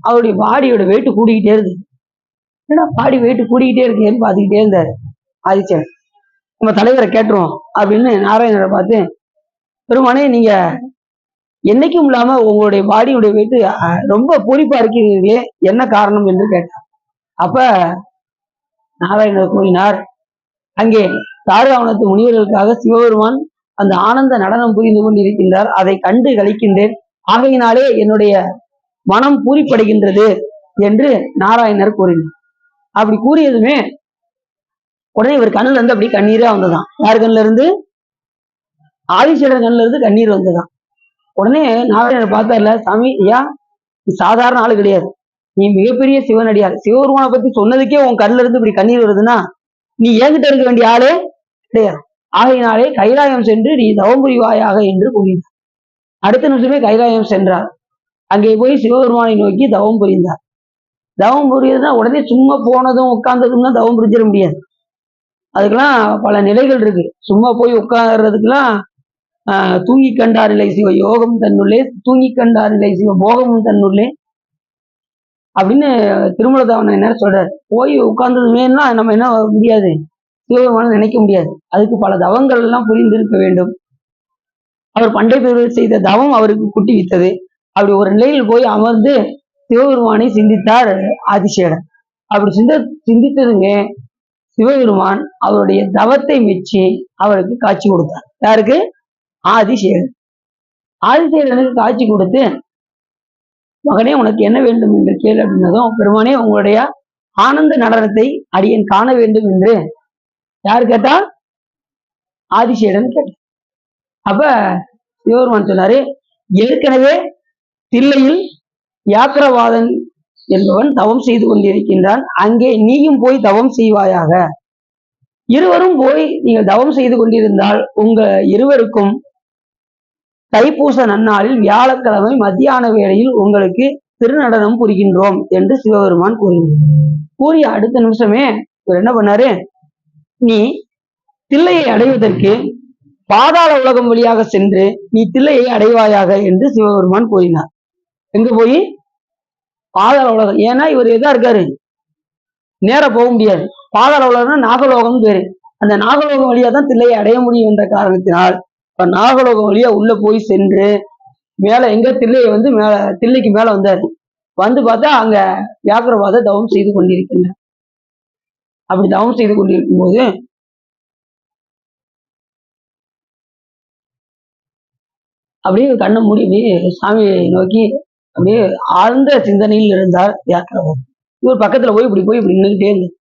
அவருடைய பாடியோட வெயிட் கூடிக்கிட்டே இருக்கு. ஏன்னா பாடி வெயிட் கூடிக்கிட்டே இருக்கேன்னு பார்த்துக்கிட்டே இருந்தாரு ஆதிசேடன். நம்ம தலைவரை கேட்டுருவோம் அப்படின்னு நாராயணரை பார்த்து, பெருமானே நீங்க என்னைக்கும் இல்லாம உங்களுடைய பாடியுடைய வெயிட் ரொம்ப பூரிப்பா இருக்கிறீர்களே, என்ன காரணம் என்று கேட்டார். அப்ப நாராயணர் கூறினார், அங்கே தாருகாவனத்து முனிவர்களுக்காக சிவபெருமான் அந்த ஆனந்த நடனம் புரிந்து கொண்டிருக்கின்றார், அதை கண்டு கழிக்கின்றேன், ஆகையினாலே என்னுடைய மனம் பூரிப்படைகின்றது என்று நாராயணர் கூறினார். அப்படி கூறியதுமே உடனே இவர் கண்ணுல இருந்து அப்படி கண்ணீரா வந்ததான். யார் கண்ணுல இருந்து? ஆதிசேடன் கண்ணுல இருந்து கண்ணீர் வந்ததான். உடனே நாராயணர் பார்த்தார்ல, சாமி ஐயா நீ சாதாரண ஆளு கிடையாது, நீ மிகப்பெரிய சிவனடியார், சிவபெருமானை பத்தி சொன்னதுக்கே உன் கண்ணுல இருந்து இப்படி கண்ணீர் வருதுன்னா நீ ஏங்கிட்ட இருக்க வேண்டிய ஆளே கிடையாது. ஆகையினாலே கைலாயம் சென்று நீ தவம் புரிவாயாக என்று கூறினார். அடுத்த நிமிஷமே கைலாயம் சென்றார். அங்கே போய் சிவபெருமானை நோக்கி தவம் புரிந்தார். தவம் புரியுதுன்னா உடனே சும்மா போனதும் உட்கார்ந்ததும் தான் தவம் புரிஞ்சிட முடியாது. அதுக்கெல்லாம் பல நிலைகள் இருக்கு. சும்மா போய் உட்கார்றதுக்கெல்லாம் தூங்கி கண்டார் நிலை சிவ யோகம் தன்னுள்ளே, தூங்கி கண்டார் நிலை சிவ போகமும் தன்னுள்ளே அப்படின்னு திருமலதாவன் என்ன சொல்றாரு. போய் உட்கார்ந்ததுமேனா நம்ம என்ன முடியாது, சிவபெருமானை நினைக்க முடியாது. அதுக்கு பல தவங்கள் எல்லாம் புரிந்திருக்க வேண்டும். அவர் பண்டை பெருவர் செய்த தவம் அவருக்கு குட்டி வித்தது. அப்படி ஒரு நிலையில் போய் அமர்ந்து சிவபெருமானை சிந்தித்தார் ஆதிசேடன். அப்படி சிந்தித்ததுமே சிவபெருமான் அவருடைய தவத்தை மெச்சி அவருக்கு காட்சி கொடுத்தார். யாருக்கு? ஆதிசேடன். ஆதிசேடனுக்கு காட்சி கொடுத்து, மகனே உனக்கு என்ன வேண்டும் என்று கேள் அப்படின்னதும், பெருமானே உங்களுடைய ஆனந்த நடனத்தை அடியேன் காண வேண்டும் என்று யார் கேட்டா? ஆதிசேடன் கேட்டார். அப்ப சிவபெருமான் சொன்னாரு, ஏற்கனவே தில்லையில் வியாக்கிரவாதன் என்பவன் தவம் செய்து கொண்டிருக்கின்றான், அங்கே நீயும் போய் தவம் செய்வாயாக. இருவரும் போய் நீங்கள் தவம் செய்து கொண்டிருந்தால் உங்க இருவருக்கும் தைப்பூச நன்னாளில் வியாழக்கிழமை மத்தியான வேளையில் உங்களுக்கு திருநடனம் புரிகின்றோம் என்று சிவபெருமான் கூறினார். கூறிய அடுத்த நிமிஷமே இவர் என்ன பண்ணாரு, நீ தில்லையை அடைவதற்கு பாதாள உலகம் வழியாக சென்று நீ தில்லையை அடைவாயாக என்று சிவபெருமான் கூறினார். எங்க போய்? பாதாள உலகம். ஏன்னா இவர் எதா இருக்காரு, நேர போக முடியாது. பாதாள உலகம்னா நாகலோகம் பேரு. அந்த நாகலோகம் வழியா தான் தில்லையை அடைய முடியும் என்ற காரணத்தினால் இப்ப நாகலோகம் வழியா உள்ள போய் சென்று மேல எங்க தில்லையை வந்து மேல தில்லைக்கு மேல வந்தாரு. வந்து பார்த்தா அங்க வியாக்கிரவாத தவம் செய்து கொண்டிருக்கின்றார். அப்படி தவம் செய்து கொண்டிருக்கும் போது அப்படியே கண்ணை மூடி அப்படியே சாமியை நோக்கி அப்படியே ஆழ்ந்த சிந்தனையில் இருந்தார் வியாக்கிரவாதம். இவர் பக்கத்துல போய் இப்படி நின்றுகிட்டே இருந்தார்.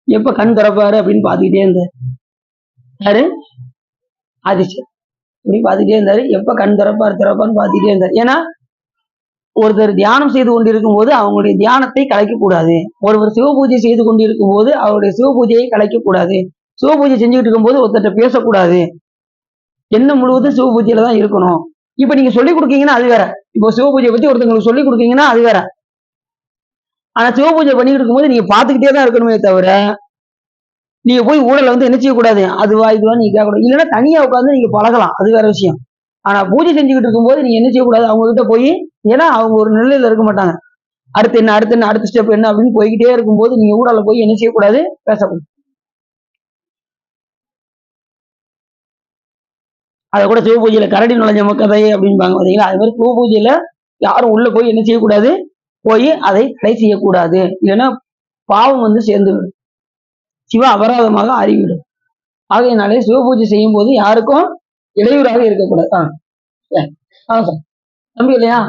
எப்ப கண் திறப்பாரு அப்படின்னு பாத்துக்கிட்டே இருந்தார். யாரு? ஆதிசேடன். இப்படி பாத்துக்கிட்டே இருந்தாரு. எப்ப கண் திறப்பாருன்னு பாத்துக்கிட்டே இருந்தார். ஏன்னா ஒருத்தர் தியானம் செய்து கொண்டிருக்கும் போது அவங்களுடைய தியானத்தை கலைக்கக்கூடாது. ஒருவர் சிவபூஜை செய்து கொண்டிருக்கும் போது அவருடைய சிவபூஜையை கலைக்கக்கூடாது. சிவபூஜை செஞ்சுக்கிட்டு இருக்கும் போது ஒருத்தர்கிட்ட பேசக்கூடாது. எண்ணம் முழுவதும் சிவபூஜையில தான் இருக்கணும். இப்ப நீங்க சொல்லிக் கொடுக்கீங்கன்னா அது வேற. இப்போ சிவபூஜையை பத்தி ஒருத்தவங்களுக்கு சொல்லிக் கொடுக்கீங்கன்னா அது வேற. ஆனா சிவபூஜை பண்ணிட்டு இருக்கும்போது நீங்க பாத்துக்கிட்டே தான் இருக்கணுமே தவிர நீங்க போய் ஊழல வந்து என்ன செய்யக்கூடாது, அதுவா இதுவா நீங்க கேட்கக்கூடாது. இல்லைன்னா தனியா உட்காந்து நீங்க பழகலாம், அது வேற விஷயம். ஆனா பூஜை செஞ்சுக்கிட்டு இருக்கும்போது நீங்க என்ன செய்யக்கூடாது, அவங்க கிட்ட போய், ஏன்னா அவங்க ஒரு நிலையில இருக்க மாட்டாங்க. அடுத்து என்ன அடுத்த ஸ்டெப் என்ன அப்படின்னு போய்கிட்டே இருக்கும்போது நீங்க ஊழல போய் என்ன செய்யக்கூடாது, பேசக்கூடாது. அதை கூட சிவபூஜையில கரடி நுழைஞ்ச கதை அப்படின்பாங்க பாத்தீங்களா, அது மாதிரி சிவபூஜையில யாரும் உள்ள போய் என்ன செய்யக்கூடாது, போய் அதை தடை செய்யக்கூடாது. இல்லைன்னா பாவம் வந்து சேர்ந்து விடும், சிவ அபராதமாக அறிவிடும். ஆகையினாலே சிவபூஜை செய்யும் போது யாருக்கும் இடையூறாக இருக்கக்கூடாது. சார் தம்பி இல்லையா?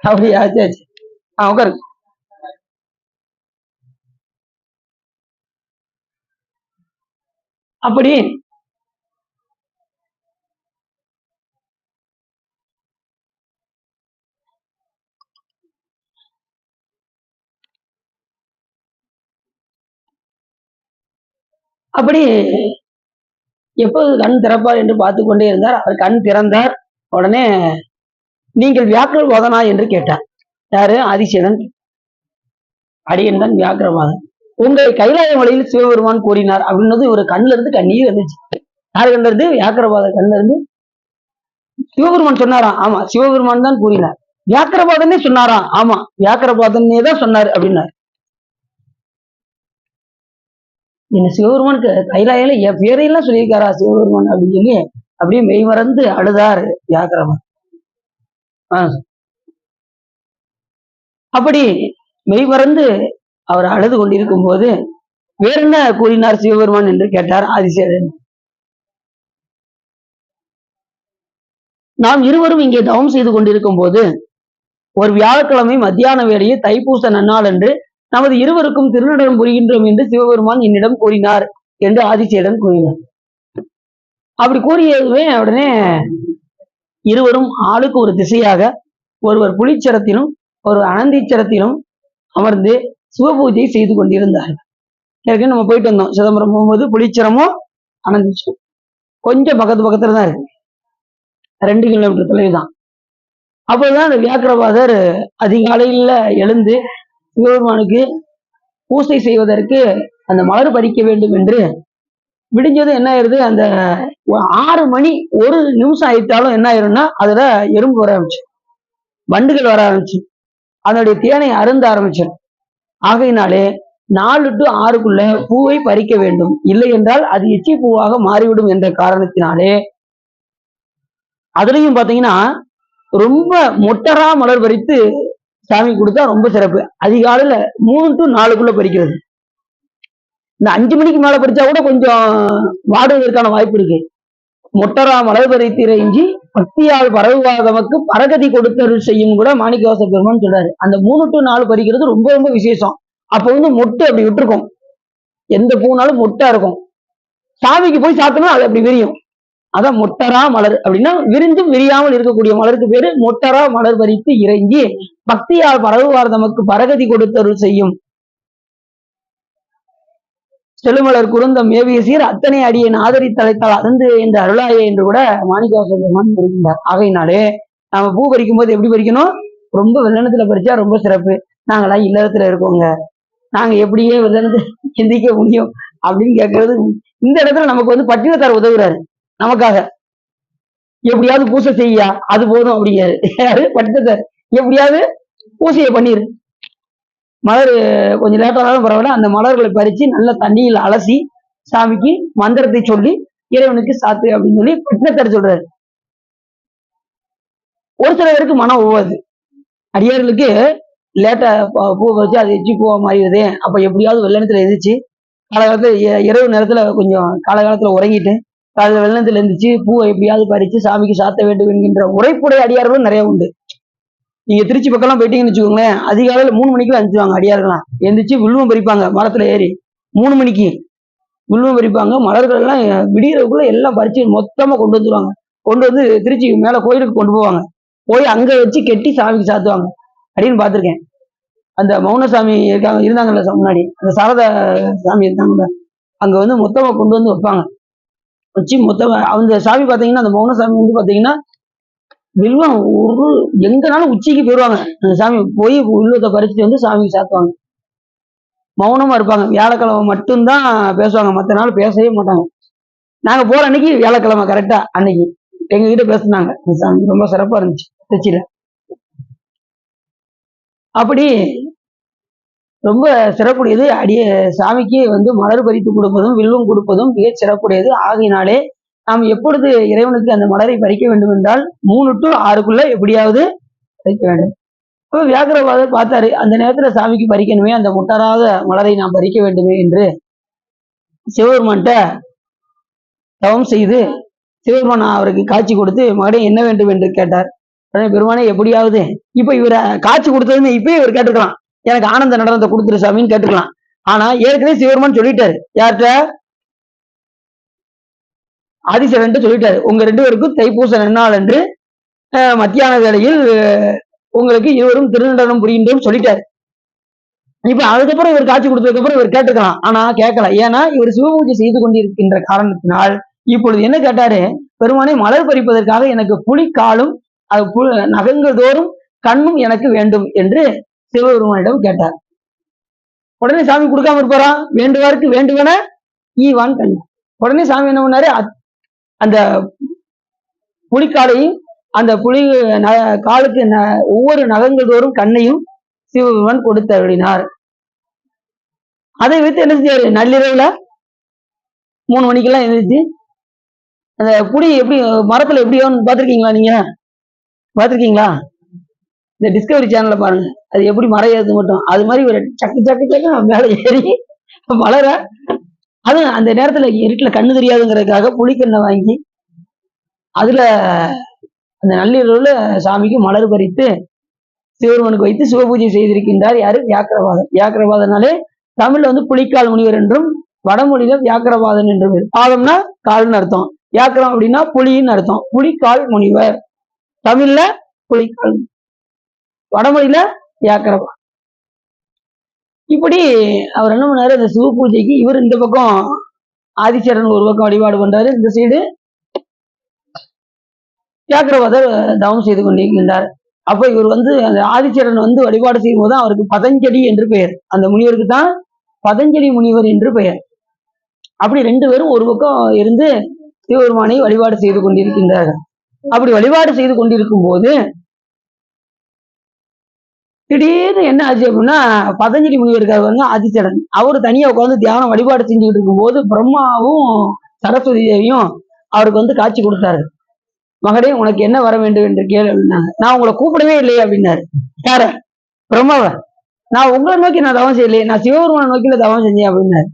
அப்படியா? சரி உட்காரு. அப்படி அப்படி எப்போது கண் திறப்பார் என்று பார்த்து கொண்டே இருந்தார். அவர் கண் திறந்தார். உடனே நீங்கள் வியாக்கிரவாதனா என்று கேட்டார். யாரு? ஆதிசேடன். அடியன் தான் வியாக்கிரவாதன். உங்களை கைலாய மலையில் சிவபெருமான் கூறினார் அப்படின்னது ஒரு கண்ணுல இருந்து கண்ணீர் வந்துச்சு. யாரு கண்ணுல இருந்து? வியாக்கிரவாத கண்ணுல இருந்து சிவபெருமான் சொன்னாராம். ஆமா, சிவபெருமான் தான் கூறினார். வியாக்கிரபாதனே சொன்னாராம். ஆமா, வியாக்கிரபாதனே தான் சொன்னார் அப்படின்னார். என்ன சிவபெருமானுக்கு கைலாயில என் பேரையெல்லாம் சொல்லியிருக்காரா சிவபெருமான் அப்படின்னு சொல்லி அப்படியே மெய் மறந்து அழுதார் வியாக்கிரபாதன். அப்படி மெய் மறந்து அவர் அழுது கொண்டிருக்கும் போது வேற என்ன கூறினார் சிவபெருமான் என்று கேட்டார் ஆதிசேடன். நாம் இருவரும் இங்கே தவம் செய்து கொண்டிருக்கும் போது ஒரு வியாழக்கிழமை மத்தியான வேளையே தைப்பூச நன்னாள் என்று நமது இருவருக்கும் திருநடனம் புரிகின்றோம் என்று சிவபெருமான் என்னிடம் கூறினார் என்று ஆதிசேடன் கூறினார். அப்படி கூறியதுமே உடனே இருவரும் ஆளுக்கு ஒரு திசையாக, ஒருவர் புலிச்சரத்திலும் ஒரு அனந்தீச்சரத்திலும் அமர்ந்து சிவபூஜை செய்து கொண்டிருந்தார்கள். ஏற்கனவே நம்ம போயிட்டு வந்தோம். சிதம்பரம் போகும்போது புலிச்சரமும் அனந்தீச்சரம் கொஞ்சம் பக்கத்துல தான் இருக்கு, 2 கிலோமீட்டர் தொலைவு தான். அப்போதுதான் அந்த வியாக்கிரபாதர் அதிகாலையில எழுந்து சிவபெருமானுக்கு பூசை செய்வதற்கு அந்த மலர் பறிக்க வேண்டும் என்று விடிஞ்சதும் என்ன ஆயிருது, அந்த 6 மணி 1 நிமிஷம் ஆயிட்டாலும் என்ன ஆயிரும்னா அதுல எறும்பு வர ஆரம்பிச்சு, வண்டுகள் வர ஆரம்பிச்சு, அதனுடைய தேனை அருந்த ஆரம்பிச்சிடும். ஆகையினாலே 4 to 6க்குள்ள பூவை பறிக்க வேண்டும், இல்லை என்றால் அது எச்சி பூவாக மாறிவிடும் என்ற காரணத்தினாலே அதுலயும் பாத்தீங்கன்னா ரொம்ப மொட்டரா மலர் பறித்து சாமி கொடுத்தா ரொம்ப சிறப்பு. அதிகாலையில 3 to 4க்குள்ள பறிக்கிறது. இந்த 5 மணிக்கு மேல பறிச்சா கூட கொஞ்சம் வாடுவதற்கான வாய்ப்பு இருக்கு. மொட்டரா மலர் பறித்து இறைஞ்சி பக்தியால் பரவுவாதமக்கு பரகதி கொடுத்தருள் செய்யும் கூட மாணிக்கவாச பெருமான் சொல்றாரு. அந்த 3 to 4 பறிக்கிறது ரொம்ப ரொம்ப விசேஷம். அப்ப மொட்டு அப்படி விட்டுருக்கும், எந்த பூனாலும் மொட்டா இருக்கும். சாமிக்கு போய் சாத்தணும், அது அப்படி விரியும். அதான் மொட்டரா மலர் அப்படின்னா விரிஞ்சும் விரியாமல் இருக்கக்கூடிய மலருக்கு பேரு மொட்டரா மலர் பறித்து இறைஞ்சி பக்தியால் பரவுவார் நமக்கு பரகதி கொடுத்தருள் செய்யும் செழுமலர் குருந்தம் மேவிய சீர் அத்தனை அடியின் ஆதரித்தழைத்தால் அருந்து என்ற அருளாயே என்று கூட மாணிக்கவாச பெருமான் இருக்கின்றார். ஆகையினாலே நாம பூ பறிக்கும் போது எப்படி பறிக்கணும்? ரொம்ப வெள்ளனத்துல பறிச்சா ரொம்ப சிறப்பு. நாங்களாம் இல்லறத்துல இருக்கோங்க, நாங்க எப்படியே வெள்ளனத்தை சிந்திக்க முடியும் அப்படின்னு கேட்கறது. இந்த இடத்துல நமக்கு பட்டினத்தார் உதவுறாரு நமக்காக. எப்படியாவது பூசை செய்யா, அது போதும் அப்படிங்கிறாரு. யாரு? பட்டினத்தார். எப்படியாவது பூசையை பண்ணிரு, மலர் கொஞ்சம் லேட்டானாலும் பரவாயில்ல, அந்த மலர்களை பறிச்சு நல்ல தண்ணியில் அலசி சாமிக்கு மந்திரத்தை சொல்லி இறைவனுக்கு சாத்து அப்படின்னு சொல்லி பட்டினத்தார் சொல்றாரு. ஒரு சில பேருக்கு மனம் ஒவ்வாது. அடியார்களுக்கு லேட்டா பூ வச்சு அது எச்சி பூவா மாறிடுது, அப்ப எப்படியாவது வெள்ளனத்துல எந்திரிச்சு காலகாலத்துல இரவு நேரத்துல கொஞ்சம் காலகாலத்துல உறங்கிட்டு காலையில் வெள்ளத்துல இருந்துச்சு பூவை எப்படியாவது பறிச்சு சாமிக்கு சாத்த வேண்டும் என்கின்ற உரைப்புடைய அடியார்களும் நிறைய உண்டு. நீங்க திருச்சி பக்கம்லாம் போயிட்டீங்கன்னு வச்சுக்கோங்களேன், அதிகாலையில 3 மணிக்கு அனுப்பிச்சுவாங்க அடியார்கள்லாம். எந்திரிச்சு வில்வம் பறிப்பாங்க, மரத்துல ஏறி 3 மணிக்கு வில்வம் பறிப்பாங்க. மலர்கள் எல்லாம் விடியறதுக்குள்ள எல்லாம் பறிச்சு மொத்தமா கொண்டு வந்துருவாங்க. கொண்டு வந்து திருச்சி மேல கோயிலுக்கு கொண்டு போவாங்க. போய் அங்க வச்சு கெட்டி சாமிக்கு சாத்துவாங்க அப்படின்னு பார்த்திருக்கேன். அந்த மௌனசாமி இருந்தாங்கல்ல முன்னாடி, அந்த சாரதா சாமி இருந்தாங்கல்ல, அங்க மொத்தமா கொண்டு வந்து வைப்பாங்க. வச்சு மொத்தமா அந்த சாமி பாத்தீங்கன்னா, அந்த மௌனசாமி பாத்தீங்கன்னா வில்வம் எங்கனாலும் உச்சிக்கு போயிடுவாங்க. அந்த சாமி போய் வில்வத்தை பறிச்சுட்டு சாமிக்கு சாத்துவாங்க. மௌனமா இருப்பாங்க. வியாழக்கிழமை மட்டும்தான் பேசுவாங்க, மற்ற நாள் பேசவே மாட்டாங்க. நாங்க போற அன்னைக்கு வியாழக்கிழமை கரெக்டா அன்னைக்கு எங்க கிட்ட பேசினாங்க. சாமி ரொம்ப சிறப்பா இருந்துச்சு திருச்சியில. அப்படி ரொம்ப சிறப்புடையது. சாமிக்கு மலர் பறித்து கொடுப்பதும் வில்வம் கொடுப்பதும் மிக சிறப்புடையது. ஆகையினாலே நாம் எப்பொழுது இறைவனுக்கு அந்த மலரை பறிக்க வேண்டும் என்றால் 3 to 6க்குள்ள எப்படியாவது பறிக்க வேண்டும். அப்ப வியாக்கிரபாதர் பார்த்தாரு, அந்த நேரத்துல சாமிக்கு பறிக்கணுமே, அந்த முட்டராத மலரை நாம் பறிக்க வேண்டுமே என்று சிவபெருமான்கிட்ட தவம் செய்து சிவபெருமான் அவருக்கு காட்சி கொடுத்து, மகனே என்ன வேண்டும் என்று கேட்டார். பெருமானே எப்படியாவது இப்ப இவரை காட்சி கொடுத்ததுன்னு இப்பயே இவர் கேட்டுக்கலாம், எனக்கு ஆனந்த நடனத்தை கொடுத்துரு சாமின்னு கேட்டுக்கலாம். ஆனா ஏற்கனவே சிவபெருமான் சொல்லிட்டாரு. யார்கிட்ட? ஆதிசேடன் சொல்லிட்டாரு, உங்க 2 பேருக்கும் தைப்பூச நன்னாள் என்று மத்தியான வேளையில் உங்களுக்கு இருவரும் திருநடனம் புரிகின்றோம் சொல்லிட்டாரு. இப்ப அதுக்கப்புறம் இவர் காட்சி கொடுத்ததுக்கு அப்புறம் இவர் கேட்டுக்கலாம். ஆனா கேட்கல. ஏன்னா இவர் சிவபூஜை செய்து கொண்டிருக்கின்ற காரணத்தினால் இப்பொழுது என்ன கேட்டாரு, பெருமானே மலர் பறிப்பதற்காக எனக்கு புலிக்காலும் நகங்கள் தோறும் கண்ணும் எனக்கு வேண்டும் என்று சிவபெருமானிடம் கேட்டார். உடனே சாமி கொடுக்காம இருப்பாரா? வேண்டுவாருக்கு வேண்டுவன ஈவான் கண். உடனே சாமி என்ன பண்ணாரு, அந்த புலிக்காலையும் அந்த புலி காலுக்கு ஒவ்வொரு நகங்கள் தோறும் கண்ணையும் சிவபெருமான் கொடுத்து அருளினார். அதை வைத்து என்ன செஞ்சாரு, நள்ளிரவுல 3 மணிக்கெல்லாம் எழுந்திரிச்சு அந்த புலி எப்படி மரத்துல எப்படி பாத்திருக்கீங்களா? நீங்க பாத்திருக்கீங்களா? இந்த டிஸ்கவரி சேனல்ல பாருங்க, அது எப்படி மரம் ஏறுது மட்டும் அது மாதிரி ஒரு சக்கு சக்கு சக்கு மேல ஏறி மலர. அது அந்த நேரத்துல இருட்டுல கண்ணு தெரியாதுங்கிறதுக்காக புலிக்கண்ணை வாங்கி அதுல அந்த நள்ளிரவுல சாமிக்கு மலர் பறித்து சிவபெருமனுக்கு வைத்து சிவபூஜை செய்திருக்கின்றார். யாரு? வியாக்கிரபாதன். வியாக்கிரபாதனாலே தமிழ்ல புலிக்கால் முனிவர் என்றும், வடமொழியில வியாக்கிரபாதன் என்றும். பாதம்னா கால்னு அர்த்தம், வியாக்கிரம் அப்படின்னா புலின்னு அர்த்தம். புலிக்கால் முனிவர் தமிழ்ல புலிக்கால், வடமொழியில வியாக்கிரபாதன். இப்படி அவர் என்ன பண்ணாரு, அந்த சிவ பூஜைக்கு இவர் இந்த பக்கம் ஆதிச்சரன் ஒரு பக்கம் வழிபாடு பண்றாரு, இந்த சைடு வியாக்கிரபாதர் தவம் செய்து கொண்டிருக்கின்றார். அப்ப இவர் அந்த ஆதிச்சரன் வழிபாடு செய்யும் போது அவருக்கு பதஞ்சலி என்று பெயர். அந்த முனிவருக்கு தான் பதஞ்சலி முனிவர் என்று பெயர். அப்படி 2 பேரும் ஒரு பக்கம் இருந்து சிவபெருமானை வழிபாடு செய்து கொண்டிருக்கின்றார்கள். அப்படி வழிபாடு செய்து கொண்டிருக்கும் போது திடீர்னு என்ன ஆச்சு அப்படின்னா, பதஞ்சலி முனிவருக்காக ஆதிச்சரன் அவரு தனியா உட்காந்து தியானம் வழிபாடு செஞ்சுக்கிட்டு இருக்கும் போது பிரம்மாவும் சரஸ்வதி தேவியும் அவருக்கு காட்சி கொடுத்தாரு. மகனே, உனக்கு என்ன வர வேண்டும் என்று கேளு அப்படின்னாங்க. நான் உங்களை கூப்பிடவே இல்லையே அப்படின்னாரு. யார? பிரம்மாவ. நான் உங்களை நோக்கி நான் தவம் செய்யலையே, நான் சிவபெருமானை நோக்கில தவம் செஞ்சேன் அப்படின்னாரு.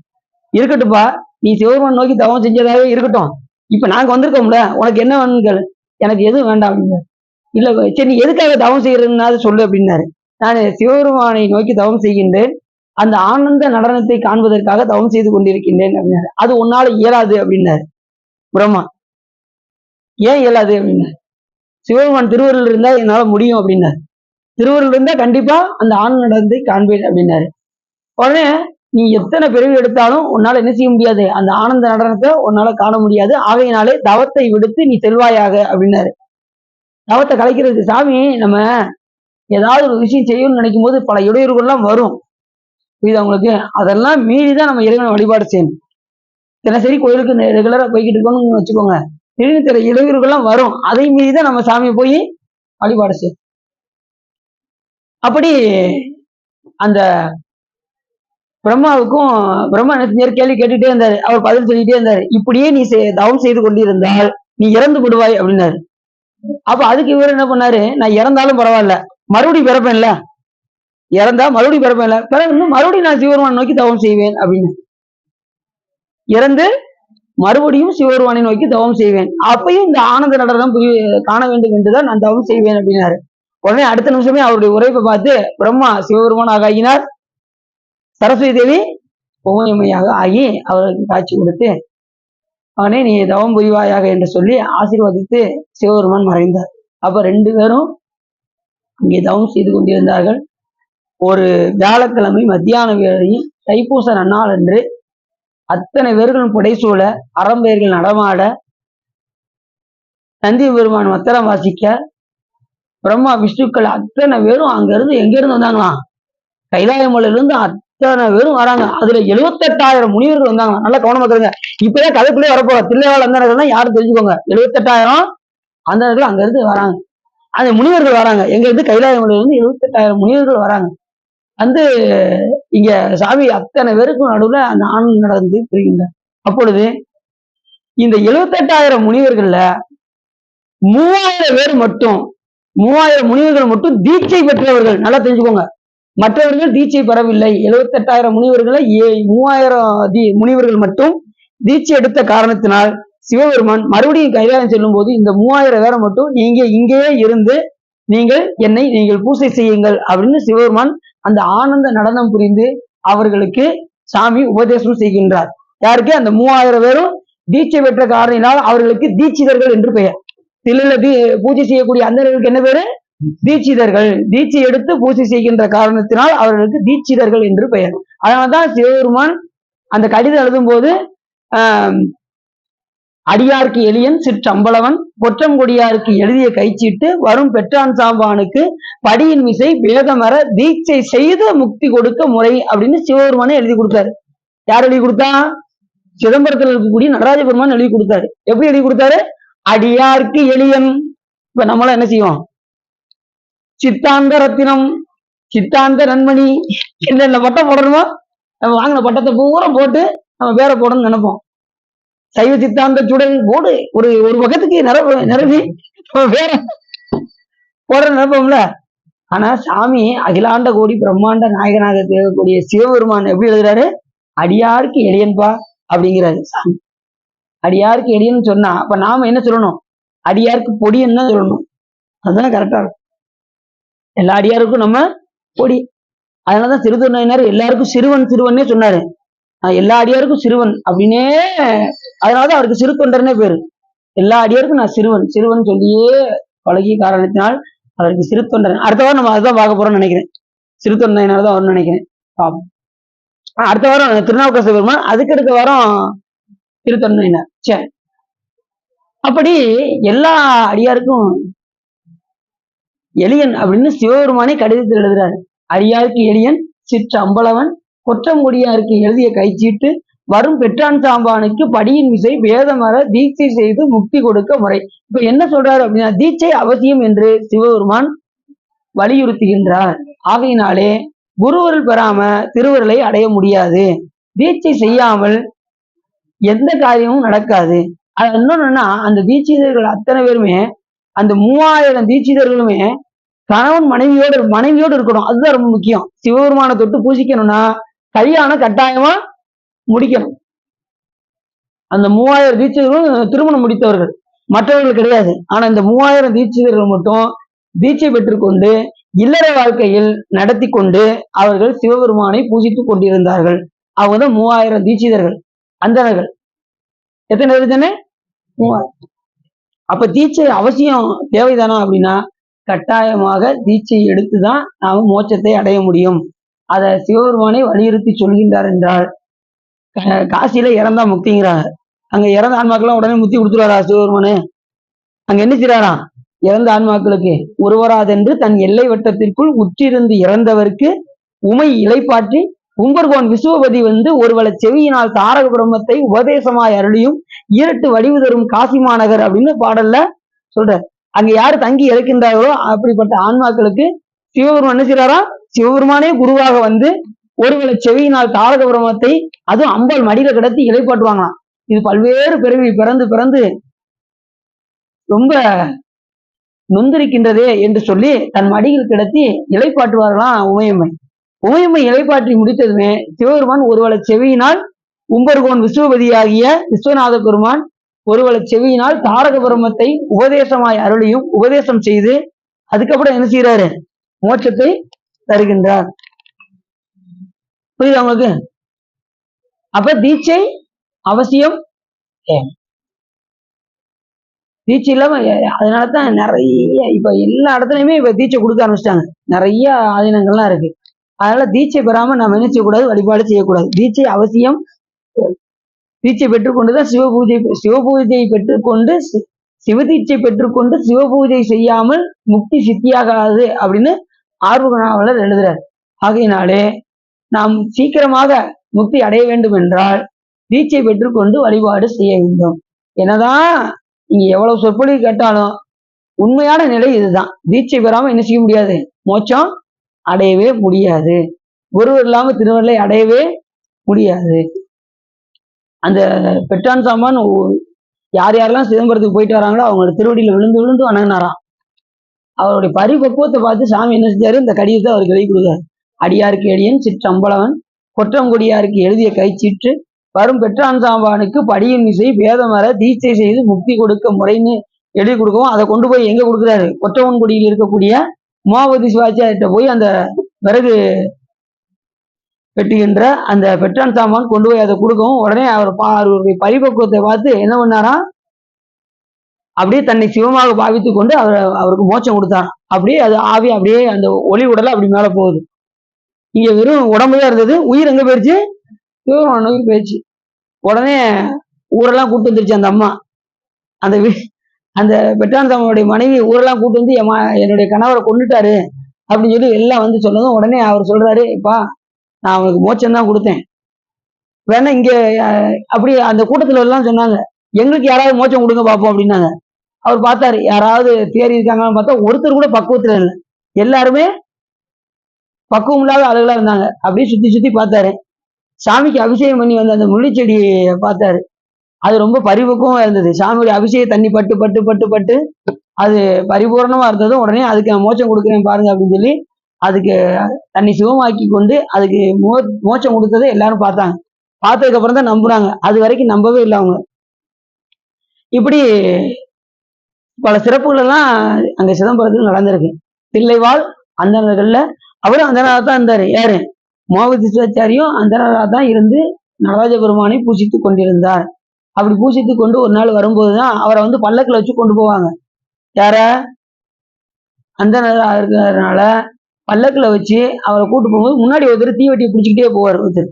இருக்கட்டும்பா, நீ சிவபெருமான் நோக்கி தவம் செஞ்சதாவே இருக்கட்டும், இப்ப நாங்க வந்திருக்கோம்ல, உனக்கு என்ன வேணும்னு கேளு. எனக்கு எதுவும் வேண்டாம் அப்படின்னாரு. இல்ல சரி, நீ எதுக்காக தவம் செய்யறதுனால சொல்லு அப்படின்னாரு. நான் சிவபெருமானை நோக்கி தவம் செய்கின்றேன், அந்த ஆனந்த நடனத்தை காண்பதற்காக தவம் செய்து கொண்டிருக்கின்றேன் அப்படின்னாரு. அது உன்னால இயலாது அப்படின்னாரு பிரம்மா. ஏன் இயலாது அப்படின்னா, சிவபெருமான் திருவருள் இருந்தா என்னால முடியும் அப்படின்னாரு. திருவருள் இருந்தா கண்டிப்பா அந்த ஆனந்த நடனத்தை காண்பேன் அப்படின்னாரு. உடனே நீ எத்தனை பிறவி எடுத்தாலும் உன்னால என்ன செய்ய முடியாது, அந்த ஆனந்த நடனத்தை உன்னால காண முடியாது, ஆகையினாலே தவத்தை விடுத்து நீ செல்வாயாக அப்படின்னாரு. தவத்தை கலைக்கிறதுக்கு சாமி நம்ம ஏதாவது ஒரு விஷயம் செய்யணும்னு நினைக்கும் போது பல இடையூறுகள்லாம் வரும், புரியுதா உங்களுக்கு? அதெல்லாம் மீறிதான் நம்ம இறைவனை வழிபாடு செய்யணும். தினசரி கோயிலுக்கு ரெகுலரா போய்கிட்டு இருக்கணும்னு வச்சுக்கோங்க, திடீர்னு சில இடையூறுகள்லாம் வரும், அதை மீறிதான் நம்ம சாமியை போய் வழிபாடு செய்யணும். அப்படி அந்த பிரம்மாவுக்கும் பிரம்மா கேள்வி கேட்டுட்டே இருந்தாரு, அவர் பதில் சொல்லிட்டே இருந்தாரு. இப்படியே நீ தவம் செய்து கொண்டிருந்தால் நீ இறந்து விடுவாய் அப்படின்னாரு. அப்ப அதுக்கு இவர் என்ன பண்ணாரு, நான் இறந்தாலும் பரவாயில்ல, மறுபடியும் பிறப்பேன்ல, இறந்தா மறுபடியும் பிறப்பேன்ல, பிறகு மறுபடியும் நான் சிவபெருமான் நோக்கி தவம் செய்வேன் அப்படின்னு. இறந்து மறுபடியும் சிவபெருமானை நோக்கி தவம் செய்வேன், அப்பயும் இந்த ஆனந்த நடனம் காண வேண்டும் என்றுதான் நான் தவம் செய்வேன் அப்படின்னாரு. உடனே அடுத்த நிமிஷமே அவருடைய உரைப்பை பார்த்து பிரம்மா சிவபெருமானாக ஆகினார், சரஸ்வதி தேவி உமையம்மையாக ஆகி அவர்களுக்கு காட்சி கொடுத்து, அவனே நீ தவம் புரிவாயாக என்று சொல்லி ஆசீர்வதித்து சிவபெருமான் மறைந்தார். அப்ப 2 பேரும் அங்கே தவம் செய்து கொண்டிருந்தார்கள். ஒரு வியாழக்கிழமை மத்தியான வேளையில் தைப்பூச நன்னாள் என்று அத்தனை பேர்களும் புடைசூழ, அறம்பெயர்கள் நடமாட, நந்தி பெருமான் மத்தரம் வாசிக்க, பிரம்மா விஷ்ணுக்கள் அத்தனை பேரும் அங்க இருந்து எங்க இருந்து வந்தாங்களாம், கைலாயமலையிலிருந்து அத்தனை பேரும் வராங்க. அதுல 78,000 முனிவர்கள் வந்தாங்க. நல்லா கவனமா இருங்க, இப்பதான் கதைக்குள்ளே வரப்போற தில்லைவாழ் அந்தனர்கள் யாரும் தெரிஞ்சுக்கோங்க. 78,000 அந்தனர்கள் அங்க இருந்து வராங்க, அந்த முனிவர்கள் வராங்க. எங்க இருந்து? கைலாயமலையிலிருந்து 78,000 முனிவர்கள் வராங்க. இங்க சாமி அத்தனை பேருக்கும் நடுவுல அந்த ஆனந்த நடந்து புரிகின்றார். அப்பொழுது இந்த 78,000 முனிவர்கள்ல 3000 பேர் மட்டும், 3000 முனிவர்கள் மட்டும் தீட்சை பெற்றவர்கள். நல்லா தெரிஞ்சுக்கோங்க, மற்றவர்கள் தீட்சை பெறவில்லை. 78,000 முனிவர்களை 3000 முனிவர்கள் மட்டும் தீட்சை எடுத்த காரணத்தினால் சிவபெருமான் மறுபடியும் கைலாயம் செல்லும் போது இந்த 3000 பேரை மட்டும் நீங்க இங்கேயே இருந்து நீங்கள் பூசை செய்யுங்கள் அப்படின்னு சிவபெருமான் அந்த ஆனந்த நடனம் புரிந்து அவர்களுக்கு சாமி உபதேசம் செய்கின்றார். யாருக்கு? அந்த 3000 பேரும் தீட்சை பெற்ற காரணத்தினால் அவர்களுக்கு தீட்சிதர்கள் என்று பெயர். சில பூஜை செய்யக்கூடிய அந்தர்களுக்கு என்ன பேரு? தீட்சிதர்கள். தீட்சை எடுத்து பூஜை செய்கின்ற காரணத்தினால் அவர்களுக்கு தீட்சிதர்கள் என்று பெயர். அதனால்தான் சிவபெருமான் அந்த கடிதம் எழுதும் போது அடியார்க்கு எளியன் சிற்றம்பளவன் பொற்றம் கொடியாருக்கு எழுதிய கைச்சீட்டு வரும் பெற்றான் சாம்பானுக்கு படியின் விசை வேதமர தீட்சை செய்து முக்தி கொடுக்க முறை அப்படின்னு சிவபெருமானே எழுதி கொடுத்தாரு. யார் எழுதி கொடுத்தா? சிதம்பரத்தில் இருக்கக்கூடிய நடராஜ பெருமான் எழுதி கொடுத்தாரு. எப்படி எழுதி கொடுத்தாரு? அடியார்க்கு எளியன். இப்ப நம்மளாம் என்ன செய்வோம்? சித்தாந்த ரத்தினம், சித்தாந்த நன்மணி, என்னென்ன பட்டம் போடணுமோ நம்ம வாங்கின பட்டத்தை பூரா போட்டு நம்ம பேரை போடணும்னு நினைப்போம். சைவ சித்தாந்த சுடல் போடு, ஒரு ஒரு பக்கத்துக்கு நிரம்பி வேற போட நினைப்போம்ல. ஆனா சாமி அகிலாண்ட கோடி பிரம்மாண்ட நாயகனாக தேவைக்கூடிய சிவபெருமான் எப்படி எழுதுறாரு? அடியாருக்கு எளியன்பா அப்படிங்கிறாரு சாமி. அடியாருக்கு எளியன்னு சொன்னா அப்ப நாம என்ன சொல்லணும்? அடியாருக்கு பொடியன்னு தான் சொல்லணும். அதுதான் கரெக்டா இருக்கும். எல்லா அடியாருக்கும் நம்ம பொடி. அதனாலதான் திருத்தொண்டையினர் எல்லாருக்கும் சிறுவன் சிறுவன்னே சொன்னாரு. எல்லா அடியாருக்கும் சிறுவன் அப்படின்னே, அதனாலதான் அவருக்கு சிறு தொண்டர்னே பேரு. எல்லா அடியாருக்கும் நான் சிறுவன் சிறுவன் சொல்லியே பழகிய காரணத்தினால் அவருக்கு சிறு தொண்டர். அடுத்த வாரம் நம்ம அதுதான் பார்க்க போறோம்னு நினைக்கிறேன். சிறு தொண்டையினர் தான் வரும்னு நினைக்கிறேன். பாப்போம். அடுத்த வாரம் திருநாவுக்கரசு பெருமான், அதுக்கு அடுத்த வாரம் திருத்தொண்டையினர். சரி, அப்படி எல்லா அடியாருக்கும் எளியன் அப்படின்னு சிவபெருமானே கடிதத்தில் எழுதுறாரு. அடியாருக்கு எளியன் சிற்றம்பளவன் கொற்றம் கொடியாருக்கு எழுதிய கைச்சீட்டு வரும் பெற்றான் சாம்பானுக்கு படியின் விசை வேதமர தீட்சை செய்து முக்தி கொடுக்க முறை. இப்ப என்ன சொல்றாரு அப்படின்னா, தீட்சை அவசியம் என்று சிவபெருமான் வலியுறுத்துகின்றார். ஆகையினாலே குருவருள் பெறாம திருவருளை அடைய முடியாது. தீட்சை செய்யாமல் எந்த காரியமும் நடக்காது. அது இன்னொன்னா, அந்த தீட்சிதர்கள் அத்தனை பேருமே, அந்த 3000 தீட்சிதர்களுமே கணவன் மனைவியோடு இருக்கணும். அதுதான் ரொம்ப முக்கியம். சிவபெருமான தொட்டு பூசிக்கணும்னா கல்யாணம் கட்டாயமா முடிக்கணும். அந்த 3000 தீட்சிதர்களும் திருமணம் முடித்தவர்கள், மற்றவர்கள் கிடையாது. ஆனா இந்த 3000 தீட்சிதர்கள் மட்டும் தீட்சை பெற்றுக்கொண்டு இல்லற வாழ்க்கையில் நடத்தி கொண்டு அவர்கள் சிவபெருமானை பூஜித்துக் கொண்டிருந்தார்கள். அவங்கதான் 3000 தீட்சிதர்கள், அந்தணர்கள். எத்தனை இருக்குன்னு? 3000. அப்ப தீட்சை அவசியம் தேவைதானா அப்படின்னா, கட்டாயமாக தீட்சை எடுத்துதான் நாம மோட்சத்தை அடைய முடியும். அத சிவபெருமானை வலியுறுத்தி சொல்கின்றார் என்றால், காசியில இறந்தா முக்திங்கிறாங்க. அங்க இறந்த ஆன்மாக்கெல்லாம் உடனே முக்தி கொடுத்துருவாரா சிவபெருமானு? அங்க என்ன செய்றாராம்? இறந்த ஆன்மாக்களுக்கு ஒருவராதென்று தன் எல்லை வட்டத்திற்குள் உற்றிருந்து இறந்தவர்க்கு உமை இலைப்பாற்றி உம்பர்கோன் விசுவபதி வந்து ஒருவளை செவியினால் தாரக பிரம்மத்தை உபதேசமாய் அருளியும் ஈரட்டு வடிவு தரும் காசி மாநகர் அப்படின்னு பாடல்ல சொல்ற. அங்க யாரு தங்கி இறக்கின்றார்களோ அப்படிப்பட்ட ஆன்மாக்களுக்கு சிவபெருமான் என்ன செய்றாரா? சிவபெருமானே குருவாக வந்து ஒருவளை செவியினால் தாரக பிரம்மத்தை, அதுவும் அம்பாள் மடியில கிடத்தி இலைப்பாட்டுவாங்களாம். இது பல்வேறு பிறவி பிறந்து பிறந்து ரொம்ப நொந்திருக்கின்றதே என்று சொல்லி தன் மடியில் கிடத்தி இலைப்பாட்டுவார்களாம் உமையம்மை. உமையம்மை இலைப்பாற்றி முடித்ததுமே சிவபெருமான் ஒருவளை செவியினால் உம்பர்கோன் விசுவபதியாகிய விஸ்வநாத பெருமான் ஒருவளை செவியினால் தாரக பிரம்மத்தை உபதேசமாய் அருளியும் உபதேசம் செய்து அதுக்கப்புறம் என்ன செய்யறாரு? மோட்சத்தை தருகின்றார். புரியுது உங்களுக்கு? அப்ப தீட்சை அவசியம். தீட்சை இல்லாம, அதனாலதான் நிறைய இப்ப எல்லா இடத்துலயுமே இப்ப தீட்சை கொடுக்க ஆரம்பிச்சிட்டாங்க. நிறைய ஆதீனங்கள்லாம் இருக்கு. அதனால தீட்சை பெறாம நம்ம என்ன செய்யக்கூடாது? வழிபாடு செய்யக்கூடாது. தீட்சை அவசியம். தீட்சை பெற்றுக்கொண்டுதான் சிவபூஜை பெற்றுக்கொண்டு சிவதீட்சை பெற்றுக்கொண்டு சிவபூஜை செய்யாமல் முக்தி சித்தியாகாது அப்படின்னு ஆர்வலர் எழுதுறார். ஆகையினாலே நாம் சீக்கிரமாக முக்தி அடைய வேண்டும் என்றால் தீட்சை பெற்றுக்கொண்டு வழிபாடு செய்ய வேண்டும். என்னதான் நீங்க எவ்வளவு சொற்பொழிவு கேட்டாலும் உண்மையான நிலை இதுதான். தீட்சை பெறாம என்ன செய்ய முடியாது? மோட்சம் அடையவே முடியாது. ஒருவர் இல்லாம திருவருளை அடையவே முடியாது. அந்த பெற்றான் சாம்பான் யார் யாரெல்லாம் சிதம்பரத்துக்கு போயிட்டு வராங்களோ அவங்களோட திருவடியில விழுந்து விழுந்து வணங்கினாராம். அவருடைய பரிபக்குவத்தை பார்த்து சாமி என்ன செஞ்சாரு? இந்த கடிதத்தை அவருக்கு எழுதி கொடுத்தாரு. அடியாருக்கு எளியன் சிற்றம்பளவன் கொற்றங்குடியாருக்கு எழுதிய கைச்சீற்று வரும் பெற்றான் சாம்பானுக்கு படியின் விசை வேதமர தீட்சை செய்து முக்தி கொடுக்க முறைன்னு எழுதி கொடுக்கவும், அதை கொண்டு போய் எங்க கொடுக்குறாரு? கொற்றவன்குடியில் இருக்கக்கூடிய உமாபதி சிவாச்சாரிட்ட போய் அந்த விறகு வெட்டுகின்ற அந்த பெற்றான் சாமான் கொண்டு போய் அதை கொடுக்கவும், உடனே அவருடைய பரிபக்குவத்தை பார்த்து என்ன பண்ணாரா? அப்படியே தன்னை சிவமாக பாவித்து கொண்டு அவருக்கு மோட்சம் கொடுத்தாராம். அப்படியே அது ஆவி அப்படியே அந்த ஒளி உடல அப்படி மேல போகுது. இங்க வெறும் உடம்புதான் இருந்தது, உயிர் எங்க போயிடுச்சு? சிவபெருமான் உயிர் போயிடுச்சு. உடனே ஊரெல்லாம் கூட்டு வந்துருச்சு அந்த அம்மா. அந்த அந்த பெட்டான் சாமியோடைய மனைவி ஊரெல்லாம் கூட்டு வந்து என்னுடைய கணவரை கொண்டுட்டாரு அப்படின்னு சொல்லி எல்லாம் வந்து சொன்னதும் உடனே அவர் சொல்றாரு, இப்பா நான் அவனுக்கு மோட்சம் தான் கொடுத்தேன், வேணா இங்க அப்படி அந்த கூட்டத்துல எல்லாம் சொன்னாங்க, எங்களுக்கு யாராவது மோட்சம் கொடுங்க பார்ப்போம் அப்படின்னாங்க. அவர் பார்த்தாரு யாராவது தேறி இருக்காங்கன்னு பார்த்தா ஒருத்தர் கூட பக்குவத்துல இல்லை, எல்லாருமே பக்குவம் இல்லாத ஆளுகளா இருந்தாங்க. அப்படியே சுத்தி சுத்தி பார்த்தாரு. சாமிக்கு அபிஷேகம் பண்ணி வந்த அந்த முள்ளிச்செடியை பார்த்தாரு. அது ரொம்ப பரிபக்குவமா இருந்தது. சாமியுடைய அபிஷேக தண்ணி பட்டு பட்டு பட்டு பட்டு அது பரிபூர்ணமா இருந்ததும் உடனே அதுக்கு நான் மோட்சம் கொடுக்குறேன் பாருங்க அப்படின்னு சொல்லி அதுக்கு தண்ணி சிவமாக்கி கொண்டு அதுக்கு மோட்சம் கொடுத்ததை எல்லாரும் பார்த்தாங்க. பார்த்ததுக்கு அப்புறம் தான் நம்புறாங்க. அது வரைக்கும் நம்பவே இல்லை அவங்க. இப்படி பல சிறப்புகள் எல்லாம் அங்க சிதம்பரத்தில் நடந்திருக்கு. தில்லைவாழ் அந்தணர்கள்ல அவரும் அந்தணராக தான் இருந்தாரு. யாரு? மோகதி சிவாச்சாரியும் அந்தணராக தான் இருந்து நடராஜ பெருமானை பூசித்து கொண்டிருந்தார். அப்படி பூசித்து கொண்டு ஒரு நாள் வரும்போதுதான் அவரை வந்து பல்லக்கில் வச்சு கொண்டு போவாங்க. யார? அந்தணராக இருக்கிறதுனால பல்லக்கில் வச்சு அவரை கூட்டு போகும்போது முன்னாடி ஒருத்தர் தீவெட்டியை பிடிச்சிக்கிட்டே போவார். ஒருத்தர்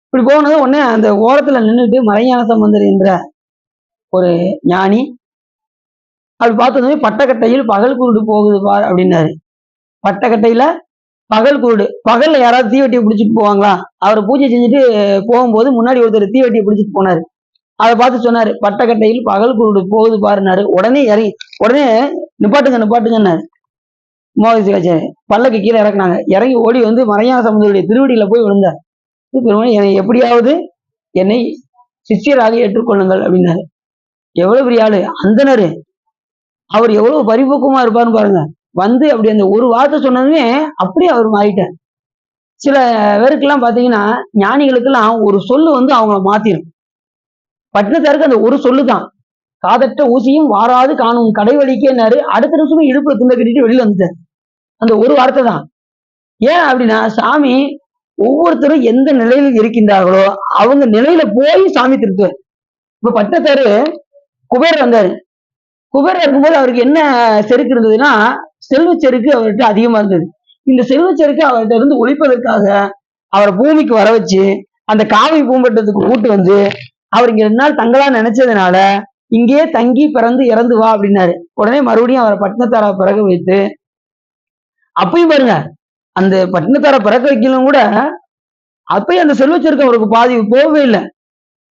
இப்படி போனதும் உடனே அந்த ஓரத்துல நின்றுட்டு மறைஞான சம்பந்தர் என்ற ஒரு ஞானி அப்படி பார்த்ததுமே பட்டக்கட்டையில் பகல் குருடு போகுது பார் அப்படின்னாரு. பட்டக்கட்டையில பகல் குருடு, பகல்ல யாராவது தீவெட்டியை பிடிச்சிட்டு போவாங்களா? அவரை பூஜை செஞ்சுட்டு போகும்போது முன்னாடி ஒருத்தர் தீவெட்டியை பிடிச்சிட்டு போனாரு. அதை பார்த்து சொன்னாரு, பட்டக்கட்டையில் பகல் குருடு போகுது பாருனாரு. உடனே உடனே நிப்பாட்டுங்க நிப்பாட்டுங்கன்னாரு. மோகதி சிவாச்சாரி பல்லக்கு கீழே இறக்குனாங்க. இறங்கி ஓடி வந்து மறைஞான சம்பந்தருடைய திருவடியில போய் விழுந்தார். என்னை எப்படியாவது என்னை சிஷ்யராக ஏற்றுக்கொள்ளுங்கள் அப்படின்னாரு. எவ்வளவு பெரிய ஆளு அந்தனரு, அவர் எவ்வளவு பரிபக்குவமா இருப்பாருன்னு பாருங்க. வந்து அப்படி அந்த ஒரு வார்த்தை சொன்னதுமே அப்படியே அவர் மாறிட்டார். சில பேருக்கெல்லாம் பாத்தீங்கன்னா ஞானிகளுக்கெல்லாம் ஒரு சொல்லு வந்து அவங்கள மாத்திரும். பட்டினத்தாருக்கு அந்த ஒரு சொல்லுதான், காதற்ற ஊசியும் வாராது காணும் கடைவழிக்கேன்னாரு. அடுத்த நிமிஷமே இடுப்புல துண்டை கட்டிட்டு வெளியில வந்துட்டார். அந்த ஒரு வார்த்தை தான். ஏன் அப்படின்னா சாமி ஒவ்வொருத்தரும் எந்த நிலையில் இருக்கின்றார்களோ அவங்க நிலையில போய் சாமி திருத்துவார். இப்ப பட்டத்தாரு குபேரர் வந்தாரு. குபேரர் இருக்கும்போது அவருக்கு என்ன செருக்கு இருந்ததுன்னா செல்வ செருக்கு அவர்கிட்ட அதிகமா இருந்தது. இந்த செல்வ செருக்கு அவர்கிட்ட இருந்து ஒழிப்பதற்காக அவரை பூமிக்கு வர வச்சு அந்த காவி பூம்பட்டத்துக்கு கூட்டு வந்து அவர் இங்க 2 நாள் தங்கலாம் நினைச்சதுனால இங்கேயே தங்கி பிறந்து இறந்து வா அப்படின்னாரு. உடனே மறுபடியும் அவரை பட்டினத்தாரா பிறகு வைத்து, அப்பயும் பாருங்க அந்த பட்டினத்தார பிறக்க வைக்கலும் கூட அப்பயும் அந்த செல்வச்செருக்கு அவருக்கு பாதி போகவே இல்லை.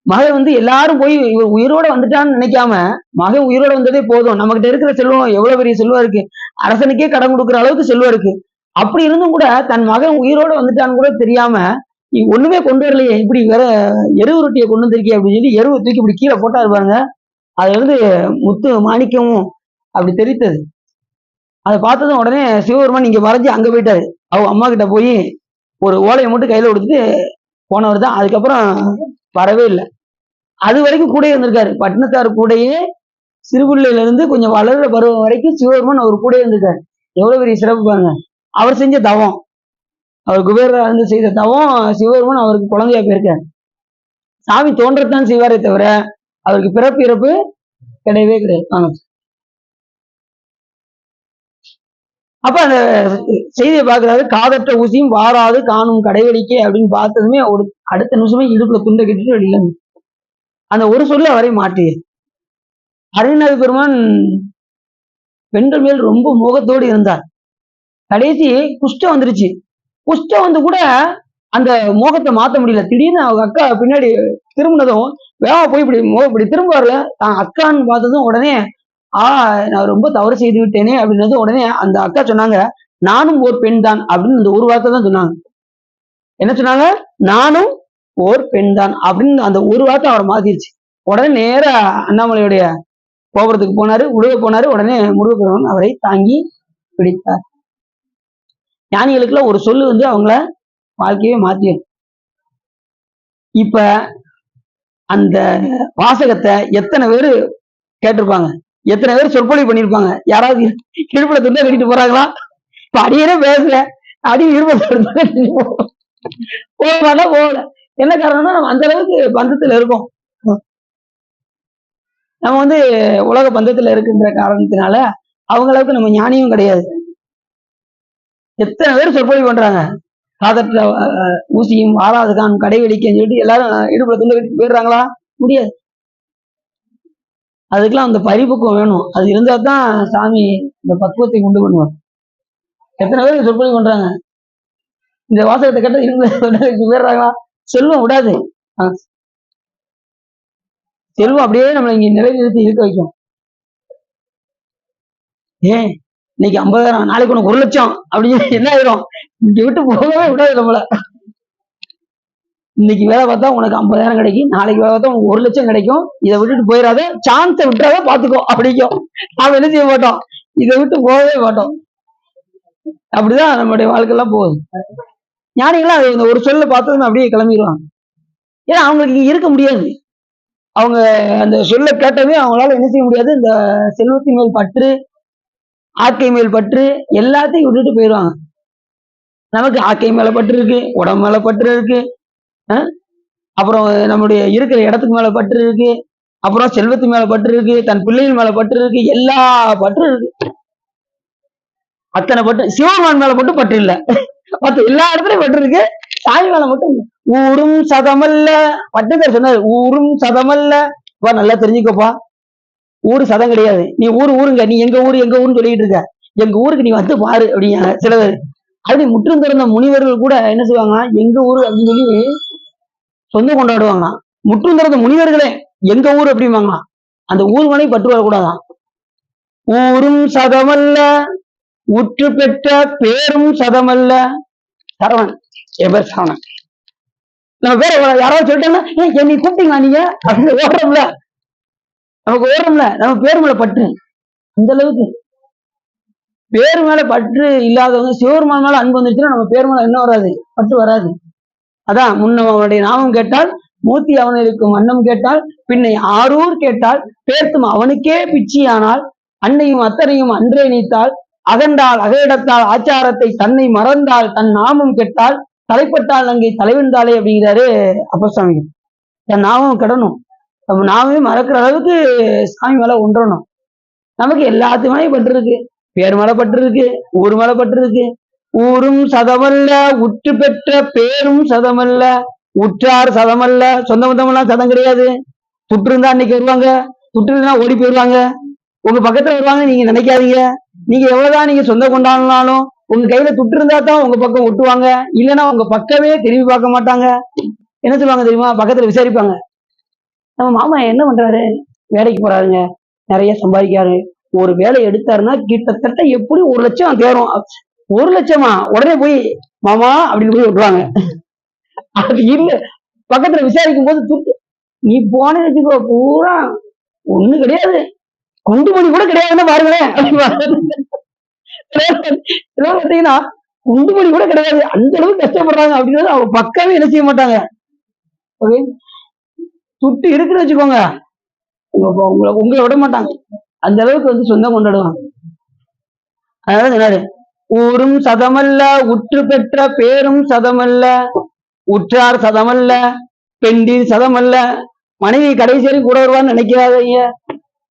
மகன் வந்து எல்லாரும் போய் இவர் உயிரோட வந்துட்டான்னு நினைக்காம மகன் உயிரோட வந்ததே போதும், நம்மகிட்ட இருக்கிற செல்வம் எவ்வளவு பெரிய செல்வம் இருக்கு, அரசனுக்கே கடன் கொடுக்குற அளவுக்கு செல்வம் இருக்கு, அப்படி இருந்தும் கூட தன் மகன் உயிரோட வந்துட்டான்னு கூட தெரியாம நீ ஒண்ணுமே கொண்டு வரலையே, இப்படி வேற எருவு ரொட்டியை கொண்டு வந்திருக்கே அப்படின்னு சொல்லி எருவை தூக்கி இப்படி கீழே போட்டா இருப்பாங்க. அதுல இருந்து முத்து மாணிக்கமும் அப்படி தெரித்தது. அதை பார்த்ததும் உடனே சிவபெருமான் இங்க மறைஞ்சு அங்க போயிட்டாரு. அவங்க அம்மா கிட்ட போய் ஒரு ஓலையை மட்டும் கையில கொடுத்துட்டு போனவர் தான். அதுக்கப்புறம் வரவே இல்லை. அது வரைக்கும் கூட இருந்திருக்காரு. பட்டினத்தார் கூடயே சிறுபிள்ளையில இருந்து கொஞ்சம் வளர்ற பருவம் வரைக்கும் சிவபெருமான் அவர் கூட இருந்திருக்காரு. எவ்வளவு பெரிய சிறப்பு பாருங்க. அவர் செஞ்ச தவம், அவர் குபேரா இருந்து செய்த தவம் சிவபெருமான் அவருக்கு குழந்தையா போயிருக்காரு. சாமி தோன்றத்தான் செய்வாரே தவிர அவருக்கு பிறப்பு இறப்பு கிடையவே கிடையாது. அப்ப அந்த செய்தியை பாக்குறாரு, காதற்ற ஊசியும் வாராது காணும் கடைவெளிக்கே அப்படின்னு பார்த்ததுமே ஒரு அடுத்த நிமிஷமே இடுப்புல துண்டை கட்டிட்டு வெளியில அந்த ஒரு சொல்ல அவரை மாற்றி. அருணாதி பெருமான் பெண்கள் மேல் ரொம்ப மோகத்தோடு இருந்தார். கடைசி குஷ்டம் வந்துருச்சு. குஷ்டம் வந்து கூட அந்த மோகத்தை மாத்த முடியல. திடீர்னு அவங்க அக்கா பின்னாடி திரும்பினதும் வேகமா போய் இப்படி திரும்ப வரல, தான் அக்கான்னு பார்த்ததும் உடனே நான் ரொம்ப தவறு செய்து விட்டேனே அப்படின்னது. உடனே அந்த அக்கா சொன்னாங்க, நானும் ஒரு பெண் தான் அப்படின்னு இந்த ஒரு வார்த்தை தான் சொன்னாங்க. என்ன சொன்னாங்க? நானும் ஓர் பெண் தான் அப்படின்னு அந்த ஒரு வார்த்தை அவரை மாத்திருச்சு. உடனே நேர அண்ணாமலையுடைய கோபுரத்துக்கு போனாரு, உழுக போனாரு. உடனே முருகப்பெருமான் அவரை தாங்கி பிடித்தார். ஞானிகளுக்குள்ள ஒரு சொல்லு வந்து அவங்கள வாழ்க்கையே மாத்திடும். இப்ப அந்த வாசகத்தை எத்தனை பேரு கேட்டிருப்பாங்க, எத்தனை பேர் சொற்பொழி பண்ணிருப்பாங்க? யாராவது இடுப்புல துண்டை கட்டிட்டு போறாங்களா? இப்ப அடியே பேசல, அடி போக மாட்டா போகல. என்ன காரணம்னா நம்ம அந்த அளவுக்கு பந்தத்துல இருக்கோம். நம்ம வந்து உலக பந்தத்துல இருக்குன்ற காரணத்தினால அவங்க அளவுக்கு நம்ம ஞானியும் கிடையாது. எத்தனை பேர் சொற்பொழி பண்றாங்க, காதற்ற ஊசியும் வாராது கான் கடைவெளிக்குன்னு சொல்லிட்டு எல்லாரும் இடுப்புல துண்டை கட்டிட்டு போயிடுறாங்களா? முடியாது. அதுக்கெல்லாம் அந்த பரிபக்குவம் வேணும். அது இருந்தா தான் சாமி இந்த பக்குவத்தை உண்டு பண்ணுவார். எத்தனை பேர் சொற்பொழி பண்றாங்க, இந்த வாசகத்தை கேட்ட இருந்து போயிடுறாங்களா? செல்வம் விடாது. செல்வம் அப்படியே நம்மளை இங்க நிலைநிறுத்தி இருக்க வைக்கும். ஏன் இன்னைக்கு 50,000, நாளைக்கு உனக்கு 1,00,000 அப்படின்னு என்ன ஆயிரும்? இங்க விட்டு போகவே விடாது நம்மள. இன்னைக்கு வேலை பார்த்தா உனக்கு 50,000 கிடைக்கும், நாளைக்கு வேலை பார்த்தா உனக்கு 1,00,000 கிடைக்கும். இதை விட்டுட்டு போயிடாத, சான்ஸை விட்டுறாத, பாத்துக்கோ அப்படிக்கும். நாம என்ன செய்ய மாட்டோம், இதை விட்டு போகவே மாட்டோம். அப்படிதான் நம்மளுடைய வாழ்க்கையெல்லாம் போகுது. ஞானிகளா அது ஒரு சொல்ல பார்த்ததுன்னு அப்படியே கிளம்பிடுவாங்க. ஏன்னா அவங்களுக்கு இங்க இருக்க முடியாது. அவங்க அந்த சொல்ல கேட்டவே அவங்களால என்ன செய்ய முடியாது, இந்த செல்வத்தின் மேல் பற்று, ஆக்கை மேல் பற்று எல்லாத்தையும் விட்டுட்டு போயிடுவாங்க. நமக்கு ஆக்கை மேல பற்று இருக்கு, உடம்பு மேல பற்று இருக்கு, அப்புறம் நம்முடைய இருக்கிற இடத்துக்கு மேல பற்று இருக்கு, அப்புறம் செல்வத்து மேல பற்று இருக்கு, தன் பிள்ளைகள் மேல பற்று இருக்கு, எல்லா பற்று இருக்கு. அத்தனை பற்று சிவபெருமான் மேல மட்டும் பற்று இல்ல, மத்த எல்லா இடத்துலயும் பற்று இருக்கு, சாமி மேல மட்டும் ஊரும் சதமல்ல. பட்டுக்கார் சொன்னாரு, ஊரும் சதமல்ல. நல்லா தெரிஞ்சுக்கப்பா, ஊரு சதம் கிடையாது. நீ ஊருங்க, நீ எங்க ஊருன்னு சொல்லிட்டு இருக்க, எங்க ஊருக்கு நீ வந்து பாரு அப்படிங்க சில பேர். அப்படி முற்றும் திறந்த முனிவர்கள் கூட என்ன செய்வாங்க, எங்க ஊரு அப்படின்னு சொல்லி சொந்தம் கொண்டாடுவாங்க. முற்றும் திறந்த முனிவர்களே எங்க ஊர் அப்படிம்பாங்க. அந்த ஊர் மனை பற்று வரக்கூடாதான். ஊரும் சதமல்ல, உற்று பெற்ற பேரும் சதமல்ல. சரவணன், என் பேர் சரவணன். நம்ம பேர் யாராவது சொல்லிட்டோம்னா, என்னை கூப்பிட்டீங்களா நீங்க அப்படின்னு ஓடுறோம்ல, நமக்கு ஓடுறோம்ல, நம்ம பேர் மேல பற்று. இந்த அளவுக்கு பேர் மேல பற்று இல்லாதவங்க, சிவபெருமான் மேல அன்பு வந்துச்சுன்னா நம்ம பேர் மேல என்ன வராது, பற்று வராது. அதான் முன்னம் அவனுடைய நாமம் கேட்டால், மூர்த்தி அவனுக்கும் அன்னம் கேட்டால், பின்னை ஆரூர் கேட்டால், பேர்த்தும் அவனுக்கே பிச்சியானால், அன்னையும் அத்தனையும் அன்றே நீத்தால், அகண்டால் அகையிடத்தால் ஆச்சாரத்தை தன்னை மறந்தால், தன் நாமம் கெட்டால், தலைப்பட்டால் அங்கே தலைவன்தாலே அப்படிங்கிறாரு அப்பசாமி. தன் நாமம் கெடணும், நம்ம நாமே மறக்கிற அளவுக்கு சாமி மேல ஒன்றணும். நமக்கு எல்லாத்துக்குமே பற்று இருக்கு, பேர் மேல பற்று இருக்கு, ஊர் மேல பற்று இருக்கு. ஊரும் சதமல்ல, உற்று பெற்ற பேரும் சதமல்ல, உற்றார் சதமல்ல. சொந்த பந்தமெல்லாம் சதம் கிடையாது. துட்டு இருந்தா அன்னைக்கு வருவாங்க, துட்டு இருந்தா ஓடி போயிடுவாங்க, உங்க பக்கத்துல வருவாங்க நீங்க நினைக்காதீங்க. நீங்க எவ்வளவுதான் நீங்க சொந்த கொண்டாடினாலும் உங்க கையில துட்டு இருந்தா தான் உங்க பக்கம் ஒட்டுவாங்க, இல்லைன்னா உங்க பக்கமே திரும்பி பார்க்க மாட்டாங்க. என்ன சொல்லுவாங்க தெரியுமா, பக்கத்துல விசாரிப்பாங்க, நம்ம மாமா என்ன பண்றாரு, வேலைக்கு போறாருங்க, நிறைய சம்பாதிக்காரு, ஒரு வேலை எடுத்தாருன்னா கிட்டத்தட்ட எப்படி 1,00,000 தேரும். 1,00,000மா, உடனே போய் மாமா அப்படின்னு போய் விட்டுருவாங்க. அது இல்ல, பக்கத்துல விசாரிக்கும் போது துட்டு நீ போன வச்சுக்கோ, பூரா ஒண்ணு கிடையாது, குண்டுமணி கூட கிடையாதுன்னு பாருங்களேன். பார்த்தீங்கன்னா குண்டுமணி கூட கிடையாது, அந்த அளவுக்கு கஷ்டப்படுறாங்க அப்படின்றது அவங்க பக்கமே என்ன செய்ய மாட்டாங்க. துட்டு இருக்குன்னு வச்சுக்கோங்க, உங்களை விட மாட்டாங்க, அந்த அளவுக்கு வந்து சொந்தம் கொண்டாடுவாங்க. அதனால சொன்னாரு, ஊரும் சதமல்ல, உற்று பெற்ற பேரும் சதமல்ல, உற்றார் சதமல்ல, பெண்டில் சதமல்ல. மனைவி கடைசி வரைக்கும் கூட வருவான்னு நினைக்காதீங்க,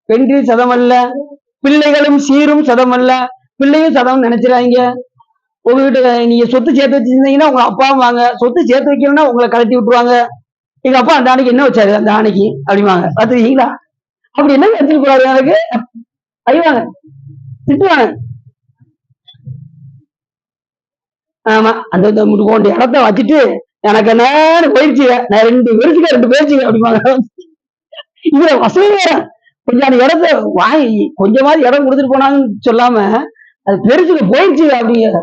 பெண்டில் சதமல்ல. பிள்ளைகளும் சீரும் சதமல்ல, பிள்ளையும் சதம் நினைச்சிடாதீங்க. உங்ககிட்ட நீங்க சொத்து சேர்த்து வச்சிருந்தீங்கன்னா உங்க அப்பாவும் வாங்க, சொத்து சேர்த்து வைக்கணும்னா உங்களை கழட்டி விட்டுருவாங்க. எங்க அப்பா அந்த ஆணைக்கு என்ன வச்சாரு அந்த ஆணைக்கு அப்படிவாங்க, பாத்துருக்கீங்களா? அப்படி என்ன எடுத்துட்டு போறாரு, எனக்கு அறிவாங்க, திட்டுவாங்க. ஆமா, அந்த இடத்த வச்சுட்டு எனக்கு என்ன போயிடுச்சு, நான் 2 பேருக்கு அப்படிப்பாங்க. இதுல வசதி வேற, கொஞ்சம் அந்த இடத்த வாங்கி கொஞ்சமாவது இடம் கொடுத்துட்டு போனாங்கன்னு சொல்லாம அது பெருசுக்கு போயிடுச்சு அப்படிங்கிற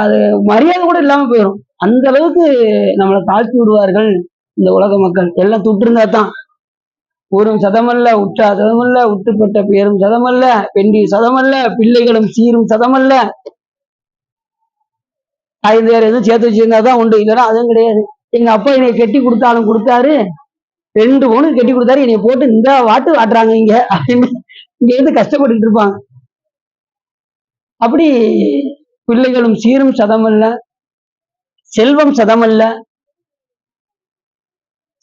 அது மரியாதை கூட இல்லாம போயிடும். அந்த அளவுக்கு நம்மளை தாழ்த்தி விடுவார்கள் இந்த உலக மக்கள். எல்லாம் துட்டு இருந்தா தான். ஊரும் சதமல்ல, உற்றா சதமல்ல, உற்றுப்பட்ட பேரும் சதமல்ல, பெண்டி சதமல்ல, பிள்ளைகளும் சீரும் சதமல்ல. ஐந்து பேர் எதுவும் சேர்த்து வச்சிருந்தாதான் உண்டு, இல்லைன்னா அதுவும் கிடையாது. எங்க அப்பா என்னை கட்டி கொடுத்தாலும் கொடுத்தாரு, 2 பவுனு கட்டி கொடுத்தாரு, என்னை போட்டு இந்த வாட்டு வாட்டுறாங்க இங்க அப்படின்னு இங்க இருந்து கஷ்டப்பட்டுட்டு இருப்பாங்க. அப்படி பிள்ளைகளும் சீரும் சதமல்ல, செல்வம் சதமல்ல.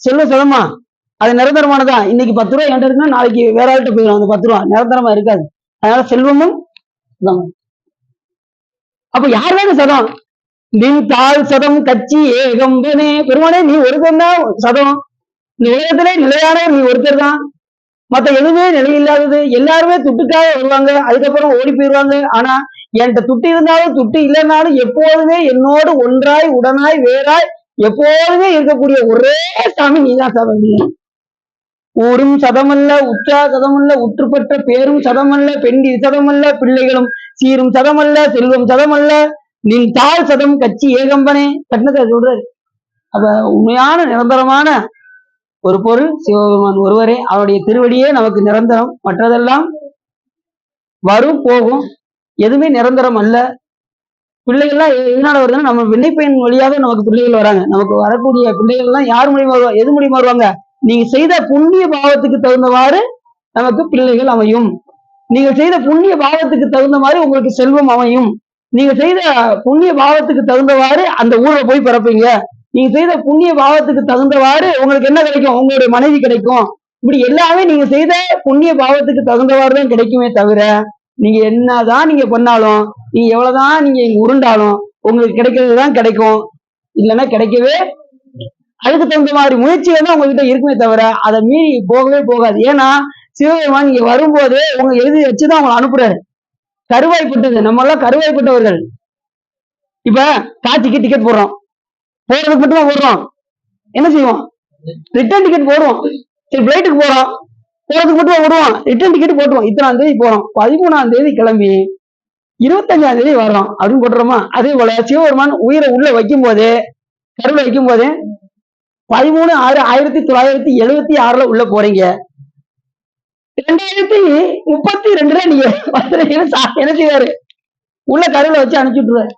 செல்வம் சதமா, அது நிரந்தரமானதான். இன்னைக்கு 10 ரூபாய் என்கிட்ட இருக்குன்னா நாளைக்கு வேற ஆள்கிட்ட போயிடும், அந்த 10 ரூபாய் நிரந்தரமா இருக்காது. அதனால செல்வமும் சதம். அப்ப யார் வேணும் சதம்? நின் தாழ் சதம் கட்சி ஏகம்பனே, பெருமானே நீ ஒருத்தன் தான் சதம், இந்த உலகத்திலே நிலையான நீ ஒருத்தர் தான். மத்த எதுவுமே நிலையில்லாதது. எல்லாருமே துட்டுக்காக வருவாங்க, அதுக்கப்புறம் ஓடி போயிடுவாங்க. ஆனா என்கிட்ட துட்டு இருந்தாலும் துட்டு இல்லைன்னாலும் எப்போதுமே என்னோடு ஒன்றாய் உடனாய் வேறாய் எப்போதுமே இருக்கக்கூடிய ஒரே சாமி நீதான் சாமி. ஊரும் சதமல்ல உற்றா சதமல்ல உற்றுப்பட்ட பேரும் சதமல்ல பெண்டி சதமல்ல பிள்ளைகளும் சீரும் சதமல்ல செல்வம் சதமல்ல நின் தாழ் சதம் கட்சி ஏகம்பனே கட்டினத்தை சொல்றாரு. அப்ப உண்மையான நிரந்தரமான ஒரு பொருள் சிவபெருமான் ஒருவரே. அவருடைய திருவடியே நமக்கு நிரந்தரம், மற்றதெல்லாம் வரும் போகும், எதுவுமே நிரந்தரம் அல்ல. பிள்ளைகள்லாம் எதனால வருதுன்னா நம்ம வினைப்பயன் வழியாக நமக்கு பிள்ளைகள் வராங்க. நமக்கு வரக்கூடிய பிள்ளைகள் எல்லாம் யார் மூலியமா வருவாங்க, எது மூலியமா வருவாங்க? நீங்க செய்த புண்ணிய பாவத்துக்கு தகுந்தவாறு நமக்கு பிள்ளைகள் அமையும். நீங்க செய்த புண்ணிய பாவத்துக்கு தகுந்த மாதிரி உங்களுக்கு செல்வம் அமையும். நீங்க செய்த புண்ணிய பாவத்துக்கு தகுந்தவாறு அந்த ஊர்ல போய் பிறப்பீங்க. நீங்க செய்த புண்ணிய பாவத்துக்கு தகுந்தவாறு உங்களுக்கு என்ன கிடைக்கும்? உங்களுடைய மனைவி கிடைக்கும். இப்படி எல்லாமே நீங்க செய்த புண்ணிய பாவத்துக்கு தகுந்தவாறு தான் கிடைக்குமே தவிர, நீங்க என்னதான் நீங்க பண்ணாலும், நீங்க எவ்வளவுதான் நீங்க உருண்டாலும் உங்களுக்கு கிடைக்கிறது தான் கிடைக்கும், இல்லைன்னா கிடைக்கவே. அதுக்கு தகுந்த மாதிரி முயற்சி வந்து உங்ககிட்ட இருக்குமே தவிர அதை மீறி போகவே போகாது. ஏன்னா சிவபெருமான் நீங்க வரும்போது உங்க எழுதி வச்சுதான் உங்களை அனுப்புறாரு. கருவாய்ப்பட்டது, நம்ம எல்லாம் கருவாய்ப்பட்டவர்கள். இப்ப காட்சிக்கு டிக்கெட் போடுறோம், போறதுக்கு மட்டும் போடுறோம், என்ன செய்வோம்? ரிட்டர்ன் டிக்கெட் போடுவோம். சரி பிளைட்டுக்கு போறோம், போறதுக்கு மட்டும் விடுவோம், ரிட்டர்ன் டிக்கெட் போட்டுவோம். இத்தனாம் தேதி போறோம், 13ஆம் தேதி கிளம்பி 25ஆம் தேதி வர்றோம் அப்படின்னு போட்டுறோமா? அதே போல சிவபெருமான் உயிரை உள்ள வைக்கும் போது, கருவில் வைக்கும் போது 13/6/1976 உள்ள போறீங்க. 2032 நீங்க என்ன செய்வாரு? உள்ள கருவில வச்சு அனுப்பிச்சுட்டுருவாரு.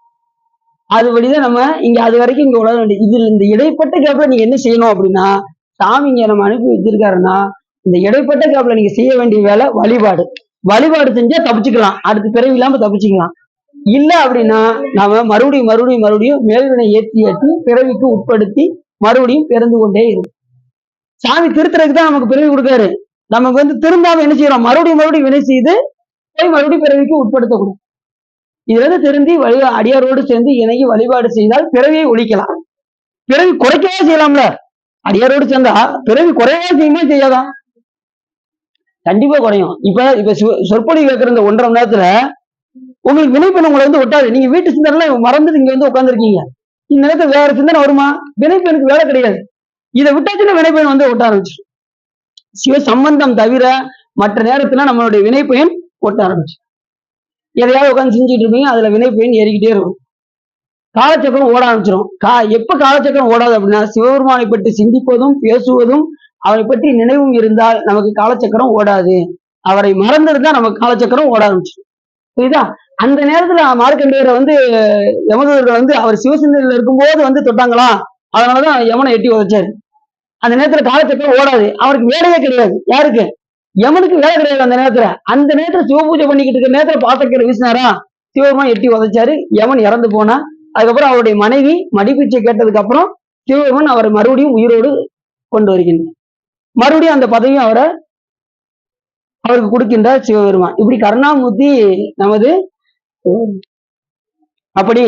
அதுபடிதான் நம்ம இங்க அது வரைக்கும் இங்க உலக வேண்டிய. இதுல இந்த இடைப்பட்ட கேப்ல நீங்க என்ன செய்யணும் அப்படின்னா, சாமி இங்க நம்ம அனுப்பி வச்சிருக்காருன்னா இந்த இடைப்பட்ட கேப்ல நீங்க செய்ய வேண்டிய வேலை வழிபாடு. வழிபாடு செஞ்சா தப்பிச்சுக்கலாம், அடுத்து பிறவி இல்லாம தப்பிச்சுக்கலாம். இல்ல அப்படின்னா நாம மறுபடியும் மேல்வினை ஏற்றி பிறவிக்கு உட்படுத்தி மறுபடியும் பிறந்து கொண்டே இருக்கும். சாமி திருத்துறதுக்கு தான் நமக்கு பிறவி கொடுக்காரு. நமக்கு வந்து திருந்தாம என்ன செய்யறோம்? மறுபடியும் வினை செய்து போய் மறுபடியும் பிறவிக்கு உட்படுத்தக்கூடும். இதுல இருந்து திருந்தி அடியாரோடு சேர்ந்து இணங்கி வழிபாடு செய்தால் பிறவியை ஒழிக்கலாம். பிறவி குறைக்கவே செய்யலாம்ல. அடியாரோடு சேர்ந்தா பிறவி குறையவே செய்யுமே செய்யாதான்? கண்டிப்பா குறையும். இப்ப சொற்பொழி கேட்கிற இந்த 1.5 மணி நேரத்துல உங்களுக்கு வினைப்பெண் உங்களை வந்து ஒட்டாது. நீங்க வீட்டு சிந்தனை மறந்துட்டு இங்க வந்து உட்காந்துருக்கீங்க. இந்த நேரத்துல வேற சிந்தனை வருமா? வினைப்பெண்ணுக்கு வேலை கிடையாது. இதை விட்டாச்சுன்னா வினைப்பெண் வந்து ஒட்ட ஆரம்பிச்சு. சிவ சம்பந்தம் தவிர மற்ற நேரத்துல நம்மளுடைய வினைப்பயன் ஒட்ட ஆரம்பிச்சு. எதையாவது உட்காந்து செஞ்சுட்டு இருப்பீங்க, அதுல வினைப்பயன் ஏறிக்கிட்டே இருக்கும். காலச்சக்கரம் ஓட ஆரம்பிச்சிடும். எப்ப காலச்சக்கரம் ஓடாது அப்படின்னா, சிவபெருமானை பற்றி சிந்திப்பதும் பேசுவதும் அவரை பற்றி நினைவும் இருந்தால் நமக்கு காலச்சக்கரம் ஓடாது. அவரை மறந்துருந்தா நமக்கு காலச்சக்கரம் ஓட ஆரம்பிச்சிடும். புரியுதா? அந்த நேரத்துல மார்க்கண்டேயரை வந்து யமதூதர்கள் வந்து அவர் சிவசிந்தனையில இருக்கும்போது வந்து தொட்டாங்களா, அதனாலதான் யமனை எட்டி உதைச்சாரு. அந்த நேரத்துல காலச்சக்கரம் ஓடாது, அவருக்கு வேலையே கிடையாது. யாருக்கு? யமனுக்கு வேலை கிடையாது அந்த நேரத்துல. அந்த நேரத்துல சிவபூஜை பண்ணிக்கிட்டு இருக்கிற நேரத்துல பாசக்கரை வீசினாரா, சிவபெருமான் எட்டி உதைச்சாரு, யமன் இறந்து போனா. அதுக்கப்புறம் அவருடைய மனைவி மடிப்பிச்சை கேட்டதுக்கு அப்புறம் சிவபெருமான் அவரை மறுபடியும் உயிரோடு கொண்டு வருகின்றார். மறுபடியும் அந்த பதவியும் அவருக்கு கொடுக்கின்றார் சிவபெருமான். இப்படி கருணாமூர்த்தி நமது. அப்படி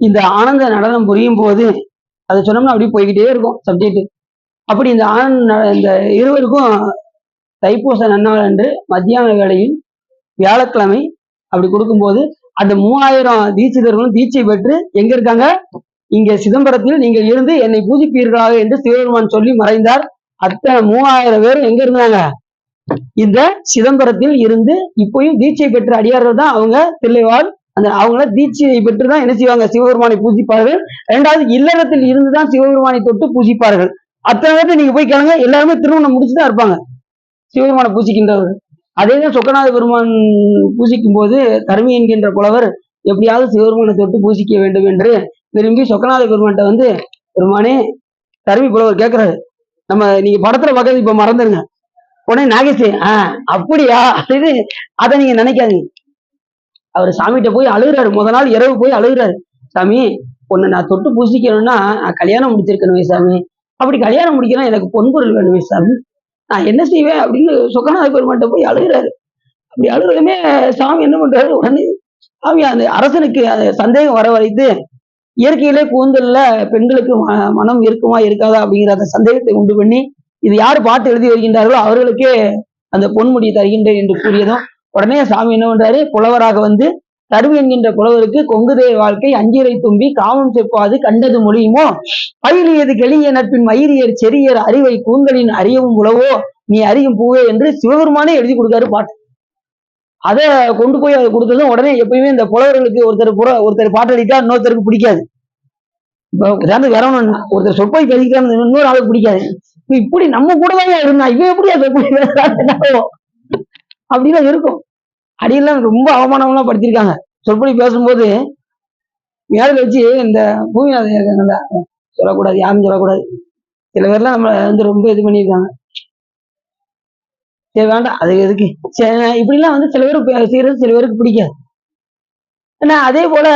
இந்த ஆனந்த நடனம் புரியும் போது அதை சொன்னோம்னா அப்படி போய்கிட்டே இருக்கும் சப்ஜெக்ட். அப்படி இந்த இருவருக்கும் தைப்பூச நன்னாள் என்று மத்தியான வேளையில் வியாழக்கிழமை அப்படி கொடுக்கும்போது அந்த 3000 தீட்சிதர்களும் தீட்சை பெற்று எங்க இருக்காங்க? இங்க சிதம்பரத்தில் நீங்கள் இருந்து என்னை பூஜிப்பீர்களாக என்று சிவபெருமான் சொல்லி மறைந்தார். அத்தனை 3000 பேரும் எங்க இருந்தாங்க? இந்த சிதம்பரத்தில் இருந்து இப்பயும் தீட்சை பெற்ற அடியார்கள் தான் அவங்க. தில்லைவாழ் அவங்கள தீட்சையை பெற்றுதான் என்ன செய்வாங்க? சிவபெருமானை பூஜிப்பார்கள். 2வது இல்லறத்தில் இருந்துதான் சிவபெருமானை தொட்டு பூஜிப்பார்கள். அத்தனை பேர்த்து நீங்க போய் கேளுங்க, எல்லாருமே திருமணம் முடிச்சுதான் இருப்பாங்க சிவபெருமானை பூஜிக்கின்றவர்கள். அதேதான் சொக்கநாத பெருமான் பூஜிக்கும் போது தருமி என்கின்ற புலவர் எப்படியாவது சிவபெருமானை தொட்டு பூஜிக்க வேண்டும் என்று விரும்பி சொக்கநாத பெருமான்கிட்ட வந்து, பெருமானே, தருமி புலவர் கேட்கிறாரு, நீங்க படத்துல பார்க்கறது இப்ப மறந்துருங்க. உடனே நாகேஷ் அப்படியா, அதை நீங்க நினைக்காதீங்க. அவர் சாமிகிட்ட போய் அழுகுறாரு. முதல் இரவு போய் அழுகுறாரு. சாமி, உன்னை நான் தொட்டு பூசிக்கணும்னா நான் கல்யாணம் முடிச்சிருக்கணுமே சாமி. அப்படி கல்யாணம் முடிக்கணும், எனக்கு பொன்பொருள் வேணுமே சாமி. நான் என்ன செய்வேன் அப்படின்னு சொக்கநாத பெருமான்கிட்ட போய் அழுகுறாரு. அப்படி அழுகுறதுமே சாமி என்ன பண்றாரு? உடனே சாமி அந்த அரசனுக்கு சந்தேகம் வர வைத்து, இயற்கையிலே கூந்தல்ல பெண்களுக்கு மனம் இருக்குமா இருக்காதா அப்படிங்கிற அந்த சந்தேகத்தை உண்டு பண்ணி இது யாரு பாட்டு எழுதி வருகின்றார்களோ அவர்களுக்கே அந்த பொன்முடி தருகின்றேன் என்று கூறியதும் உடனே சாமி என்ன பண்றாரு, புலவராக வந்து தருவு என்கின்ற புலவருக்கு கொங்குதே வாழ்க்கை அஞ்சிரை தும்பி காமம் செப்பாது கண்டது மொழியுமோ பயிலியது கெளிய நட்பின் மயிரியர் செரியர் அறிவை கூந்தலின் அறியவும் உளவோ நீ அறியும் பூவே என்று சிவபெருமானே எழுதி கொடுக்காரு பாட்டு. அதை கொண்டு போய் அதை கொடுத்ததும் உடனே எப்பயுமே இந்த புலவர்களுக்கு ஒருத்தர் பாட்டு எழுதிட்டா இன்னொருத்தருக்கு பிடிக்காது. இப்போ உதாரணத்துக்கு வேற ஒண்ணு, ஒருத்தர் சொற்பை பேசிக்கிட்டான்னு இன்னொரு ஆளுக்கு பிடிக்காது. இப்படி நம்ம கூட தான் இருந்தா இவன் எப்படி அப்படின்னு இருக்கும். அடியெல்லாம் ரொம்ப அவமானம்லாம் படுத்திருக்காங்க. சொற்பொழி பேசும்போது மேல வச்சு இந்த பூமிநாதன் இருக்காங்கல்ல, சொல்லக்கூடாது, யாரும் சொல்லக்கூடாது. சில பேர்லாம் நம்ம வந்து ரொம்ப இது பண்ணியிருக்காங்க. சரி வேண்டாம், அது எதுக்கு. இப்படிலாம் வந்து சில பேர் செய்யறது சில பேருக்கு பிடிக்காது. ஏன்னா அதே போல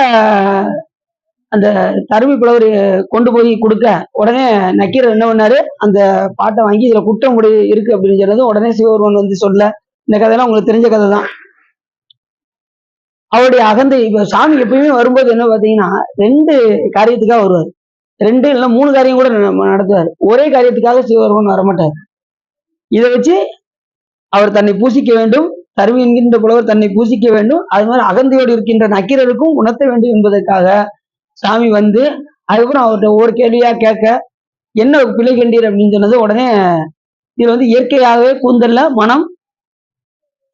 அந்த தருவி புலவர் கொண்டு போய் கொடுக்க உடனே நக்கீரர் என்ன பண்ணாரு, அந்த பாட்டை வாங்கி இதுல குற்றம் இருக்கு அப்படின்னு சொன்னதும் உடனே சிவபெருமான் வந்து சொல்ல, இந்த கதையெல்லாம் உங்களுக்கு தெரிஞ்ச கதை தான். அவருடைய அகந்தை இப்ப சாமி எப்பயுமே வரும்போது என்ன பாத்தீங்கன்னா 2 காரியத்துக்காக வருவார். 2 இல்ல 3 காரியம் கூட நடத்துவார். ஒரே காரியத்துக்காக சிவபெருமான் வரமாட்டார். இதை வச்சு அவர் தன்னை பூசிக்க வேண்டும், தருவி என்கின்ற புலவர் தன்னை பூசிக்க வேண்டும், அது மாதிரி அகந்தையோடு இருக்கின்ற நக்கீரருக்கும் உணர்த்த வேண்டும் என்பதற்காக சாமி வந்து அதுக்கப்புறம் அவர்கிட்ட ஒவ்வொரு கேள்வியா கேட்க என்ன பிழை கண்டீர் அப்படின்னு சொன்னது உடனே இதுல வந்து இயற்கையாகவே கூந்தல்ல மனம்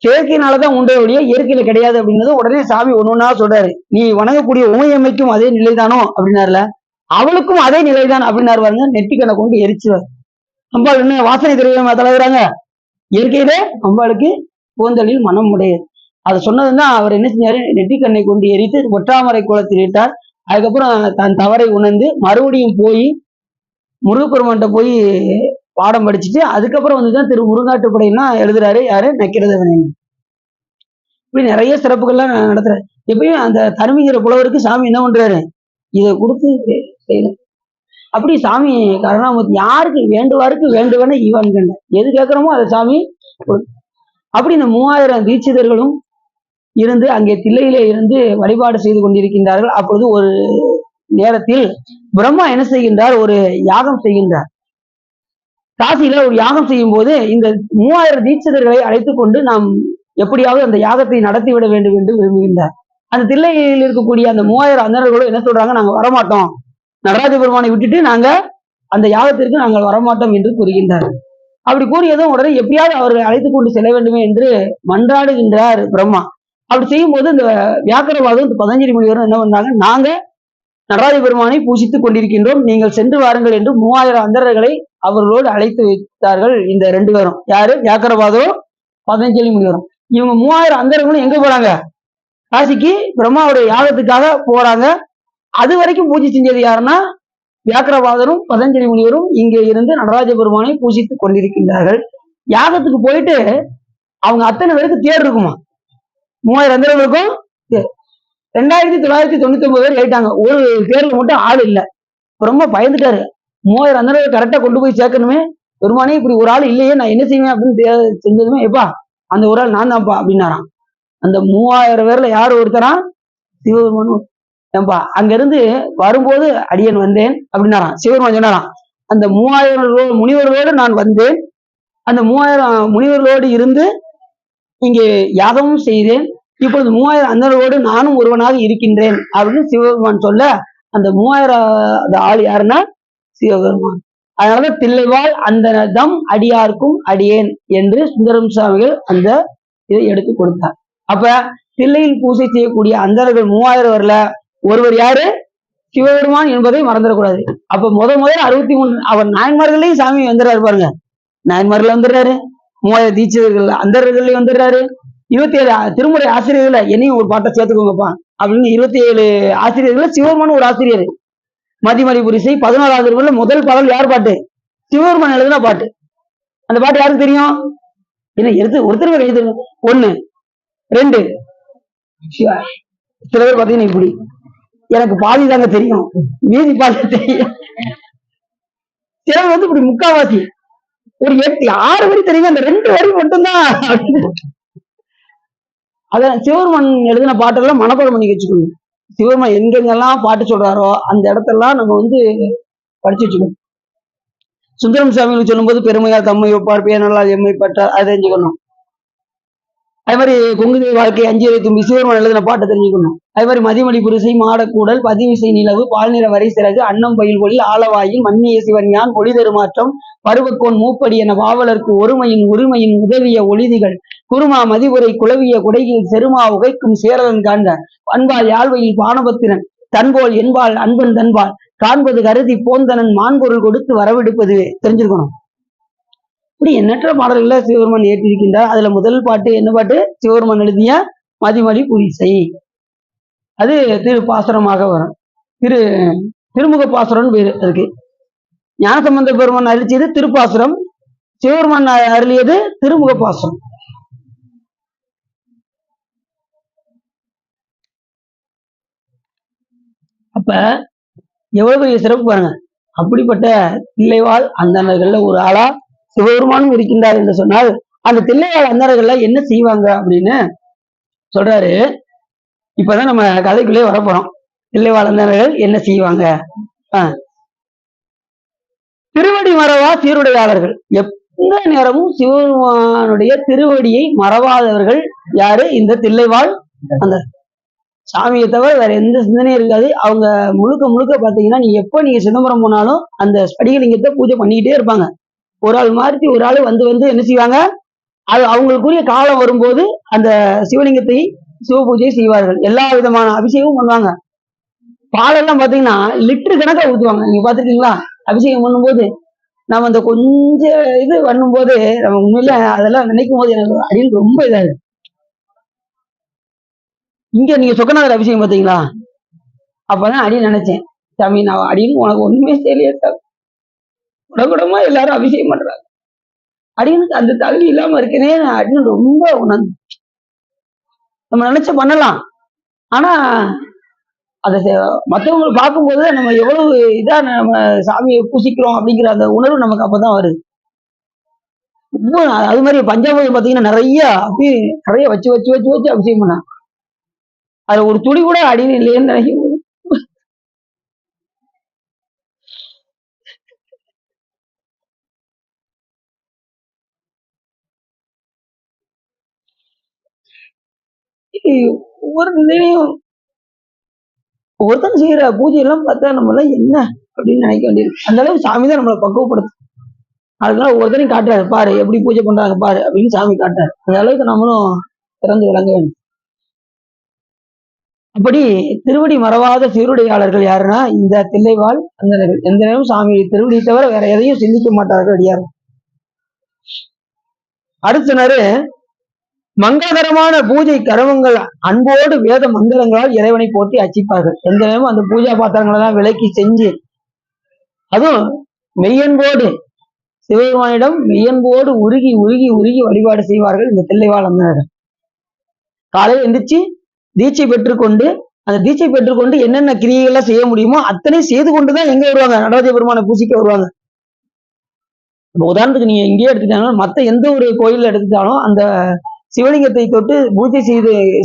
செயற்கையினாலதான் உண்டே ஒழிய இயற்கையில கிடையாது அப்படின்னது உடனே சாமி ஒன்னொன்னா சொல்றாரு. நீ வணங்கக்கூடிய உமையம்மைக்கும் அதே நிலைதானோ அப்படின்னாருல, அவளுக்கும் அதே நிலைதான் அப்படின்னாரு பாருங்க. நெட்டிக்கண்ணை கொண்டு எரிச்சுவார். அம்பாள் என்ன வாசனை திரவியமா தலைவராங்க, இயற்கையிலே அம்பாளுக்கு கூந்தலில் மனம் உடையது. அதை சொன்னதுன்னா அவர் என்ன செஞ்சாரு, நெட்டிக்கண்ணை கொண்டு எரித்து ஒற்றாமரை குளத்தில் இட்டார். அதுக்கப்புறம் தன் தவறை உணர்ந்து மறுபடியும் போய் முருகப்பெருமான்கிட்ட போய் பாடம் படிச்சுட்டு அதுக்கப்புறம் வந்துதான் திரு முருகாட்டுப்படையெல்லாம் எழுதுறாரு. யாரு, நக்கீரதேவன். இப்படி நிறைய சிறப்புகள்லாம் நடத்துறாரு. எப்பயும் அந்த தருமிங்கிற புலவருக்கு சாமி என்ன பண்றாரு, இதை கொடுத்து செய்யல. அப்படி சாமி கருணாமூர்த்தி யாருக்கு வேண்டுவாருக்கு வேண்டுவன ஈவன் கண்ட, எது கேட்கிறோமோ அதை சாமி. அப்படி இந்த 3000 தீட்சிதர்களும் இருந்து அங்கே தில்லையிலே இருந்து வழிபாடு செய்து கொண்டிருக்கின்றார்கள். அப்பொழுது ஒரு நேரத்தில் பிரம்மா என்ன செய்கின்றார், ஒரு யாகம் செய்கின்றார். காசியில ஒரு யாகம் செய்யும் போது இந்த 3000 தீட்சிதர்களை அழைத்துக் கொண்டு நாம் எப்படியாவது அந்த யாகத்தை நடத்திவிட வேண்டும் என்று விரும்புகின்றார். அந்த தில்லையில் இருக்கக்கூடிய அந்த 3000 அந்தணர்களும் என்ன சொல்றாங்க, நாங்க வரமாட்டோம், நடராஜ பெருமானை விட்டுட்டு நாங்க அந்த யாகத்திற்கு நாங்கள் வரமாட்டோம் என்று கூறுகின்றார். அப்படி கூறியதும் உடனே எப்படியாவது அவர்களை அழைத்துக் கொண்டு செல்ல வேண்டுமே என்று மன்றாடுகின்றார் பிரம்மா. அப்படி செய்யும் போது இந்த வியாக்கரவாதம், இந்த பதஞ்சலி முனிவரும் என்ன பண்ணாங்க, நாங்க நடராஜ பெருமானை பூசித்துக் கொண்டிருக்கின்றோம், நீங்கள் சென்று வாருங்கள் என்று 3000 அந்தரர்களை அவர்களோடு அழைத்து வைத்தார்கள். இந்த 2 பேரும் யாரு, வியாக்கரவாதம் பதஞ்சலி முனிவரும். இவங்க 3000 அந்தரர்களும் எங்க போறாங்க, காசிக்கு பிரம்மாவுடைய யாகத்துக்காக போறாங்க. அது வரைக்கும் பூஜை செஞ்சது யாருன்னா வியாக்கரவாதரும் பதஞ்சலி முனிவரும் இங்கே இருந்து நடராஜ பெருமானை பூஜித்துக் கொண்டிருக்கின்றார்கள். யாகத்துக்கு போயிட்டு அவங்க அத்தனை பேருக்கு தேர் இருக்குமா, 3000 அந்தரர்களுக்கும் 2999 பேர் ஏறிட்டாங்க. ஒரு தேர்ல மட்டும் ஆள் இல்லை. ரொம்ப பயந்துட்டாரு. 3000 அந்தரர்கள் கரெக்டா கொண்டு போய் சேர்க்கணுமே, பெருமானே இப்படி ஒரு ஆள் இல்லையே, நான் என்ன செய்வேன் அப்படின்னு செஞ்சதுமே, எப்பா அந்த ஒரு ஆள் நான் தான்ப்பா அப்படின்னாராம். அந்த 3000 பேர்ல யாரு ஒருத்தரா, சிவபெருமான். ஏன்பா அங்க இருந்து வரும்போது அடியன் வந்தேன் அப்படின்னாராம். சிவபெருமான் சொன்னாராம், அந்த 3000 முனிவர்களோடு நான் வந்தேன், அந்த 3000 முனிவர்களோடு இருந்து இங்கே யாகமும் செய்தேன், இப்பொழுது 3000 அந்தனரோடு நானும் ஒருவனாக இருக்கின்றேன் அப்படின்னு சிவபெருமான் சொல்ல, அந்த 3000 ஆள் யாருன்னா சிவபெருமான். அதனாலதான் தில்லைவாழ் அந்த தம் அடியார்க்கும் அடியேன் என்று சுந்தரம் சுவாமிகள் அந்த இதை எடுத்து கொடுத்தார். அப்ப தில்லையில் பூஜை செய்யக்கூடிய அந்தனர்கள் 3000 வரல, ஒருவர் யாரு, சிவபெருமான் என்பதை மறந்துடக்கூடாது. அப்ப முதல் 63 அவர் நாயன்மார்களையும் சாமி வந்துடுறாரு பாருங்க. நாயன்மார்கள் வந்துடுறாரு, 3000 தீட்சிதர்கள் அந்தர்களையும் வந்துடுறாரு, 27 திருமுறை ஆசிரியர்களை என்னையும் ஒரு பாட்டை சேர்த்துக்கோங்கப்பா அப்படின்னு 27 ஆசிரியர்கள். சிவபெருமான் ஒரு ஆசிரியர். மதிமதி புரிசை 11வது திருமுறையில முதல் பாடல் யார் பாட்டு, சிவபெருமான் எழுதின பாட்டு. அந்த பாட்டு யாருக்கு தெரியும், என்ன எடுத்து ஒருத்தர் எழுது. 1 2 சில பேர் பாத்தீங்கன்னா இப்படி, எனக்கு பாதி தாங்க தெரியும், மீதி பாதி தெரியும். சிலர் வந்து இப்படி முக்காவாசி ஒரு 8 6 வரி தெரியும், அந்த 2 வரி மட்டும்தான். அதான் சிவபெருமான் எழுதின பாட்டெல்லாம் மனப்பாடம் பண்ணி வச்சுக்கணும். சிவபெருமான் எங்கெங்கெல்லாம் பாட்டு சொல்றாரோ அந்த இடத்தெல்லாம் நம்ம வந்து படிச்சு வச்சுக்கணும். சுந்தரம் சுவாமிகள் சொல்லும்போது பெருமையால் தம்மை ஒப்பார் பேரனலால் எம்மை பற்றார் அதை தெரிஞ்சுக்கணும். அதே மாதிரி கொங்குதை வாழ்க்கை அஞ்சியரை தும்பி சிவருமன் எழுதின பாட்டை தெரிஞ்சுக்கணும். அதே மாதிரி மதிமொழி புரிசை மாடக்கூடல் பதிவிசை நிலவு பால்நிற வரை சிறகு அன்னம் பயில் ஒளி ஆலவாயில் மன்னிய சிவன்யான் ஒளி தருமாற்றம் பருவக்கோன் மூப்படி என பாவலருக்கு ஒருமையின் உரிமையின் உதவிய ஒளிதிகள் குருமா மதிபுரை குளவிய குடையில் செருமா உகைக்கும் சேரலன் காண்க பண்பால் யாழ்வையில் பானபத்திரன் தன்போல் என்பால் அன்பன் தன்பால் காண்பது கருதி போந்தனன் மான்பொருள் கொடுத்து வரவெடுப்பது தெரிஞ்சிருக்கணும். இப்படி எண்ணற்ற பாடல்களை சிவபெருமான் ஏற்றிருக்கின்றார். அதுல முதல் பாட்டு என்ன பாட்டு? சிவபெருமான் எழுதிய மதிமொழி புரிசை. அது திருப்பாசுரமாக வரும். திருமுக பாசுரம் பேரு அதுக்கு. ஞானசம்பந்த பெருமான் அருளியது திருப்பாசுரம், சிவபெருமான் அருளியது திருமுக பாசுரம். அப்ப எவ்வளவு பெரிய சிறப்பு பாருங்க. அப்படிப்பட்ட தில்லைவாழ் அந்தணர்கள்ல ஒரு ஆளா சிவபெருமானும் இருக்கின்றார் என்று சொன்னால் அந்த தில்லைவாழ் அந்தணர்கள்ல என்ன செய்வாங்க அப்படின்னு சொல்றாரு. இப்பதான் நம்ம கதைக்குள்ளே வரப்போறோம். தில்லைவாழ் அந்தணர்கள் என்ன செய்வாங்க? திருவடி மறவா சீருடையாளர்கள். எந்த நேரமும் சிவபெருமானுடைய திருவடியை மறவாதவர்கள் யாரு? இந்த தில்லைவாழ் அந்த சாமியை தவிர வேற எந்த சிந்தனையும் இருக்காது. அவங்க முழுக்க முழுக்க பாத்தீங்கன்னா நீங்க சிதம்பரம் போனாலும் அந்த ஸ்படிகலிங்கத்தை பூஜை பண்ணிக்கிட்டே இருப்பாங்க. ஒரு ஆள் மாற்றி ஒரு ஆள் வந்து என்ன செய்வாங்க? அது அவங்களுக்குரிய காலம் வரும்போது அந்த சிவலிங்கத்தை சிவ பூஜை செய்வார்கள். எல்லா விதமான அபிஷேகமும் பண்ணுவாங்க. பாலெல்லாம் பாத்தீங்கன்னா லிட்டரு கணக்கா ஊற்றுவாங்க. நீங்க பாத்துருக்கீங்களா? அபிஷேகம் பண்ணும்போது நம்ம அந்த கொஞ்சம் இது பண்ணும்போது நம்ம உண்மையில அதெல்லாம் நினைக்கும் போது எனக்கு அப்படின்னு ரொம்ப இதாது. இங்க நீங்க சொக்கநாதர் அபிஷேகம் பாத்தீங்களா? அப்பதான் அடின்னு நினைச்சேன், சாமி நான் அடின்னு உனக்கு ஒண்ணுமே தெரியலையே சார், உடம்புடமா எல்லாரும் அபிஷேகம் பண்றாங்க, அடின்னு அந்த தகுதி இல்லாம இருக்கனே அப்படின்னு ரொம்ப உணர்ந்து. நம்ம நினைச்ச பண்ணலாம், ஆனா அதை மற்றவங்களை பார்க்கும்போது நம்ம எவ்வளவு இதா நம்ம சாமியை பூசிக்கிறோம் அப்படிங்கிற அந்த உணர்வு நமக்கு அப்பதான் வருது. அது மாதிரி பஞ்சாபம் பாத்தீங்கன்னா நிறைய அப்படியே நிறைய வச்சு வச்சு வச்சு வச்சு அபிஷேகம் பண்ண, அதுல ஒரு துளி கூட அடின்னு இல்லையேன்னு நினைக்கும் போது ஒவ்வொரு நிலையும் ஒருத்தன் செய்யற பூஜை எல்லாம் பார்த்தா நம்ம எல்லாம் என்ன அப்படின்னு நினைக்க வேண்டியிருக்கு. அந்த அளவுக்கு சாமி தான் நம்மளை பக்குவப்படுத்து. அதனால ஒருத்தனையும் காட்டுறாரு, பாரு எப்படி பூஜை பண்றாங்க பாரு அப்படின்னு சாமி காட்டுறாரு. அந்த அளவுக்கு நம்மளும் திறந்து விளங்க வேண்டும். அப்படி திருவடி மறவாத சீருடையாளர்கள் யாருன்னா இந்த தில்லைவாழ் அந்தணர்கள். எந்த நேரம் சாமி திருவடி தவிர வேற எதையும் சிந்திக்க மாட்டார்கள் அடியார். அடுத்தனரு மங்களகரமான பூஜை கரவங்கள் அன்போடு வேத மந்திரங்களால் இறைவனை போற்றி அச்சிப்பார்கள். எந்த நேரமும் அந்த பூஜா பாத்திரங்களை எல்லாம் விலக்கி செஞ்சு, அதுவும் மெய்யன்போடு சிவபெருமானிடம் மெய்யன்போடு உருகி உருகி உருகி வழிபாடு செய்வார்கள் இந்த தில்லைவாழ் அந்தணர்கள். காலையில் எந்திரிச்சு தீட்சை பெற்றுக்கொண்டு அந்த தீட்சை பெற்றுக்கொண்டு என்னென்ன கிரியைகள்லாம் செய்ய முடியுமோ அத்தனை செய்து கொண்டுதான் எங்க வருவாங்க? நடராஜ பெருமானை பூசிக்க வருவாங்க. உதாரணத்துக்கு நீங்க இங்கேயே எடுத்துட்டாலும் மற்ற எந்த ஒரு கோயில எடுத்துட்டாலும் அந்த சிவலிங்கத்தை தொட்டு பூஜை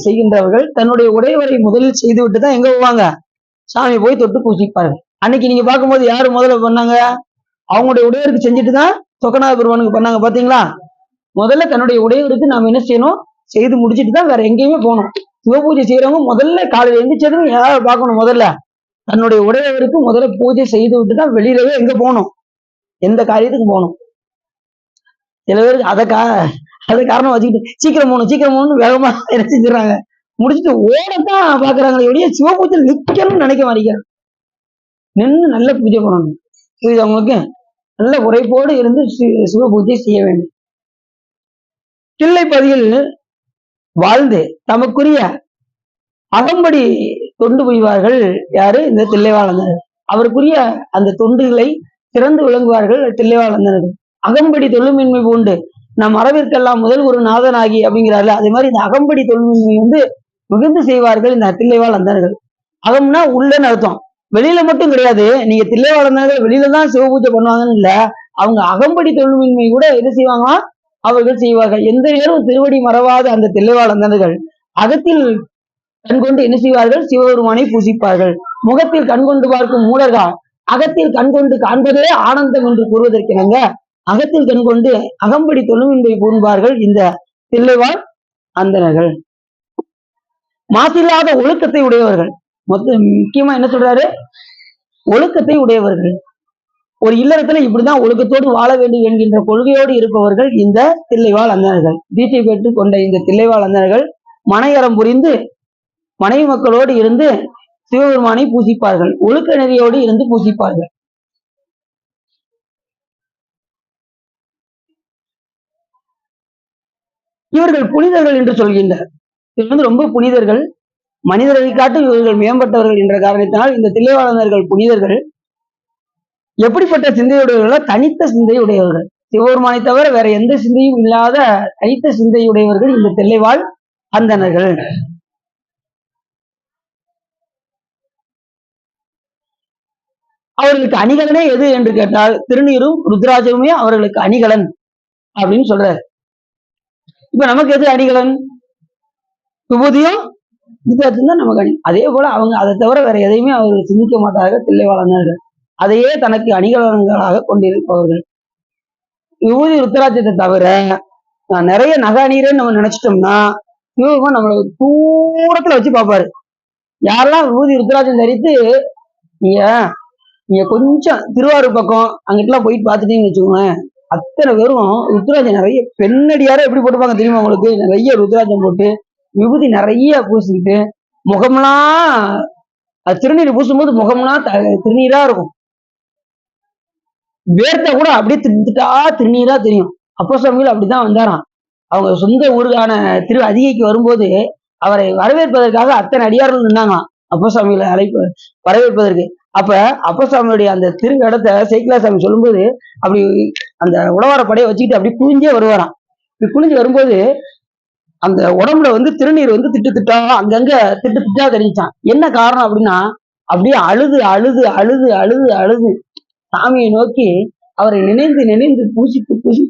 செய்கின்றவர்கள் தன்னுடைய உடையவரை முதலில் செய்து விட்டு தான் எங்க போவாங்க? சாமி போய் தொட்டு பூசிப்பார்கள். அன்னைக்கு நீங்க பார்க்கும்போது யாரு முதல்ல பண்ணாங்க? அவங்களுடைய உடையவருக்கு செஞ்சுட்டு தான் சொக்கநாத பெருமானுக்கு பண்ணாங்க. பாத்தீங்களா? முதல்ல தன்னுடைய உடையவருக்கு நாம என்ன செய்யணும்? செய்து முடிச்சுட்டு தான் வேற எங்கேயுமே போகணும். சிவபூஜை செய்யறவங்க முதல்ல காலையில் எந்திரிச்சதும் யாராவது பார்க்கணும், முதல்ல தன்னுடைய உடையவருக்கு முதல்ல பூஜை செய்து விட்டு தான் வெளியிலவே எங்க போகணும், எந்த காரியத்துக்கு போகணும். சில பேருக்கு அதை காரணம் வச்சுக்கிட்டு சீக்கிரம் போகணும் வேகமா என்ன செஞ்சிடறாங்க, முடிச்சுட்டு ஓடத்தான் பாக்குறாங்க. எப்படியே சிவபூஜை நிக்கணும்னு நினைக்க மாட்டேங்கிறாங்க. நின்று நல்ல பூஜை பண்ணணும். புரியுது அவங்களுக்கு? நல்ல உரைப்போடு இருந்து சிவ பூஜை செய்ய வேண்டும். தில்லைப்பதியில் வாழ்ந்து தமக்குரிய அகம்படி தொண்டு புரிவார்கள் யாரு? இந்த தில்லைவாழந்தனர். அவருக்குரிய அந்த தொண்டுகளை சிறந்து விளங்குவார்கள் தில்லைவாழந்தனர்கள். அகம்படி தொழுமின்மை பூண்டு நம் அறவிற்கெல்லாம் முதல் ஒரு நாதனாகி அப்படிங்கிறார்கள். அதே மாதிரி இந்த அகம்படி தொழுமின்மை மிகுந்து செய்வார்கள் இந்த தில்லைவாழ் அந்தனர்கள். அகம்னா உள்ளன்னு அர்த்தம், வெளியில மட்டும் கிடையாது. நீங்க தில்லைவாழ் அந்தனர்கள் வெளியில தான் சிவபூஜை பண்ணுவாங்கன்னு இல்ல, அவங்க அகம்படி தொழுமின்மை கூட என்ன செய்வாங்களா? அவர்கள் செய்வார்கள். எந்த நேரம் திருவடி மறவாத அந்த தில்லைவாழ் அந்தனர்கள் அகத்தில் கண்கொண்டு என்ன செய்வார்கள்? சிவபெருமானை பூசிப்பார்கள். முகத்தில் கண்கொண்டு பார்க்கும் மூடர்கள் அகத்தில் கண் கொண்டு காண்பதே ஆனந்தம் என்று கூறுவதற்கிணங்க அகத்தில் கண் கொண்டு அகம்படி தொழுமின்பை பூண்பார்கள் இந்த தில்லைவாழ் அந்தணர்கள். மாசில்லாத ஒழுக்கத்தை உடையவர்கள். முக்கியமா என்ன சொல்றாரு? ஒழுக்கத்தை உடையவர்கள். ஒரு இல்லறத்துல இப்படிதான் ஒழுக்கத்தோடு வாழ வேண்டும் என்கின்ற கொள்கையோடு இருப்பவர்கள் இந்த தில்லைவாழ் அந்தணர்கள். தீட்சை பெற்றுக் கொண்ட இந்த தில்லைவாழ் அந்தணர்கள் மனையறம் புரிந்து மனைவி மக்களோடு இருந்து சிவபெருமானை பூசிப்பார்கள். ஒழுக்க நெறியோடு இருந்து பூசிப்பார்கள். இவர்கள் புனிதர்கள் என்று சொல்கின்றார். இவர்கள் ரொம்ப புனிதர்கள், மனிதர்களை காட்டும் இவர்கள் மேம்பட்டவர்கள் என்ற காரணத்தினால் இந்த தில்லைவாழந்தர்கள் புனிதர்கள். எப்படிப்பட்ட சிந்தையுடையவர்கள்? தனித்த சிந்தையுடையவர்கள். சிவபெருமானை தவிர வேற எந்த சிந்தையும் இல்லாத தனித்த சிந்தையுடையவர்கள் இந்த தில்லைவாழ் அந்தணர்கள். அவர்களுக்கு அணிகலனே எது என்று கேட்டால் திருநீரும் ருத்ராஜமுமே அவர்களுக்கு அணிகலன் அப்படின்னு சொல்றாரு. இப்ப நமக்கு எது அணிகலன்? விபூதியும் தான் நமக்கு அணி. அதே போல அவங்க அதை தவிர வேற எதையுமே அவர்கள் சிந்திக்க மாட்டார்கள் தில்லைவாழந்தர்கள். அதையே தனக்கு அணிகலன்களாக கொண்டிருப்பவர்கள். விபூதி ருத்ராஜத்தை தவிர நிறைய நகை அணிகிறேன்னு நம்ம நினைச்சிட்டோம்னா சிவபெருமான் நம்மளை தூரத்துல வச்சு பார்ப்பாரு. யாரெல்லாம் விபூதி ருத்ராஜம் தரித்து நீங்க கொஞ்சம் திருவாரூர் பக்கம் அங்கிட்டலாம் போயிட்டு பார்த்துட்டீங்கன்னு வச்சுக்கோங்க, அத்தனை பேரும் ருத்ராஜம் நிறைய பெண்ணடியாரே எப்படி போட்டுப்பாங்க தெரியுமா உங்களுக்கு? நிறைய ருத்ராஜம் போட்டு விபூதி நிறைய பூசிக்கிட்டு முகம்லாம் திருநீர் பூசும்போது முகம்லாம் திருநீரா இருக்கும். வேர்த்த கூட அப்படியே திட்டா திருநீரா தெரியும். அப்போஸ்தலர்கள் அப்படிதான் வந்தாராம். அவங்க சொந்த ஊருக்கான திரு அதிகைக்கு வரும்போது அவரை வரவேற்பதற்காக அத்தனை அடியார்கள் நின்னாங்களாம் அப்போஸ்தலர்களை அழைப்பு வரவேற்பதற்கு. அப்ப அப்போஸ்தலர்களுடைய அந்த திரு இடத்தை சேக்கிழார் சொல்லும்போது அப்படி அந்த உழவார படையை வச்சுக்கிட்டு அப்படி குனிஞ்சே வருவாராம். இப்படி குனிஞ்சு வரும்போது அந்த உடம்புல திருநீர் திட்டு திட்டா அங்கங்க திட்டு திட்டா தெரிஞ்சான். என்ன காரணம் அப்படின்னா அப்படியே அழுது அழுது அழுது அழுது அழுது சாமியை நோக்கி அவரை நினைந்து நினைந்து பூசித்து பூசி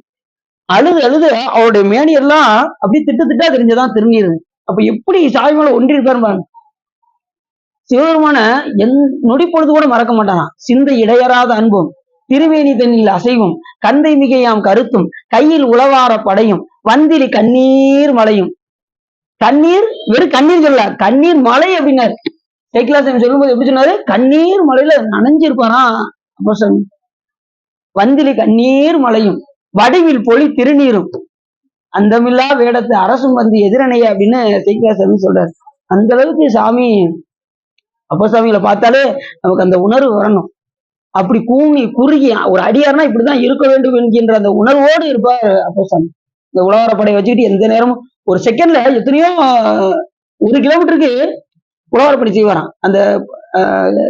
அழுது அழுது அவருடைய மேனியெல்லாம் அப்படியே திட்டு திட்டா தெரிஞ்சதான் திருநீர். அப்ப எப்படி சாமி மேல ஒன்றிருப்பாரு. சிவபெருமான நொடி பொழுது கூட மறக்க மாட்டாராம். சிந்தை இடையறாத அன்பும் திருவேணி தன்னில் அசைவும் கந்தை மிகையாம் கருத்தும் கையில் உளவார படையும் வந்திலி கண்ணீர் மலையும். கண்ணீர் வெறும் கண்ணீர் சொல்ல, கண்ணீர் மலை அப்படின்னாரு. சேக்கிழார் சொல்லும்போது எப்படி சொன்னாரு? கண்ணீர் மலையில நனைஞ்சிருப்பாராம் அப்போ சாமி. வந்திலி கண்ணீர் மலையும் வடிவில் பொலி திருநீரும் அந்தமில்லா வேடத்தை அரசும் எதிரணைய அப்படின்னு சேக்கிழார் சாமி சொல்றாரு. அந்த அளவுக்கு சாமி அப்போ சாமிகளை பார்த்தாலே நமக்கு அந்த உணர்வு வரணும். அப்படி கூங்கி குறுகி ஒரு அடியார்னா இப்படிதான் இருக்க வேண்டும் என்கின்ற அந்த உணர்வோடு இருப்பார் அப்போ சாமி. இந்த உழவாரப்படையை வச்சுக்கிட்டு எந்த நேரமும் ஒரு செகண்ட்ல எத்தனையோ 1 கிலோமீட்டருக்கு உழவாரப்படை செய்வாராம். அந்த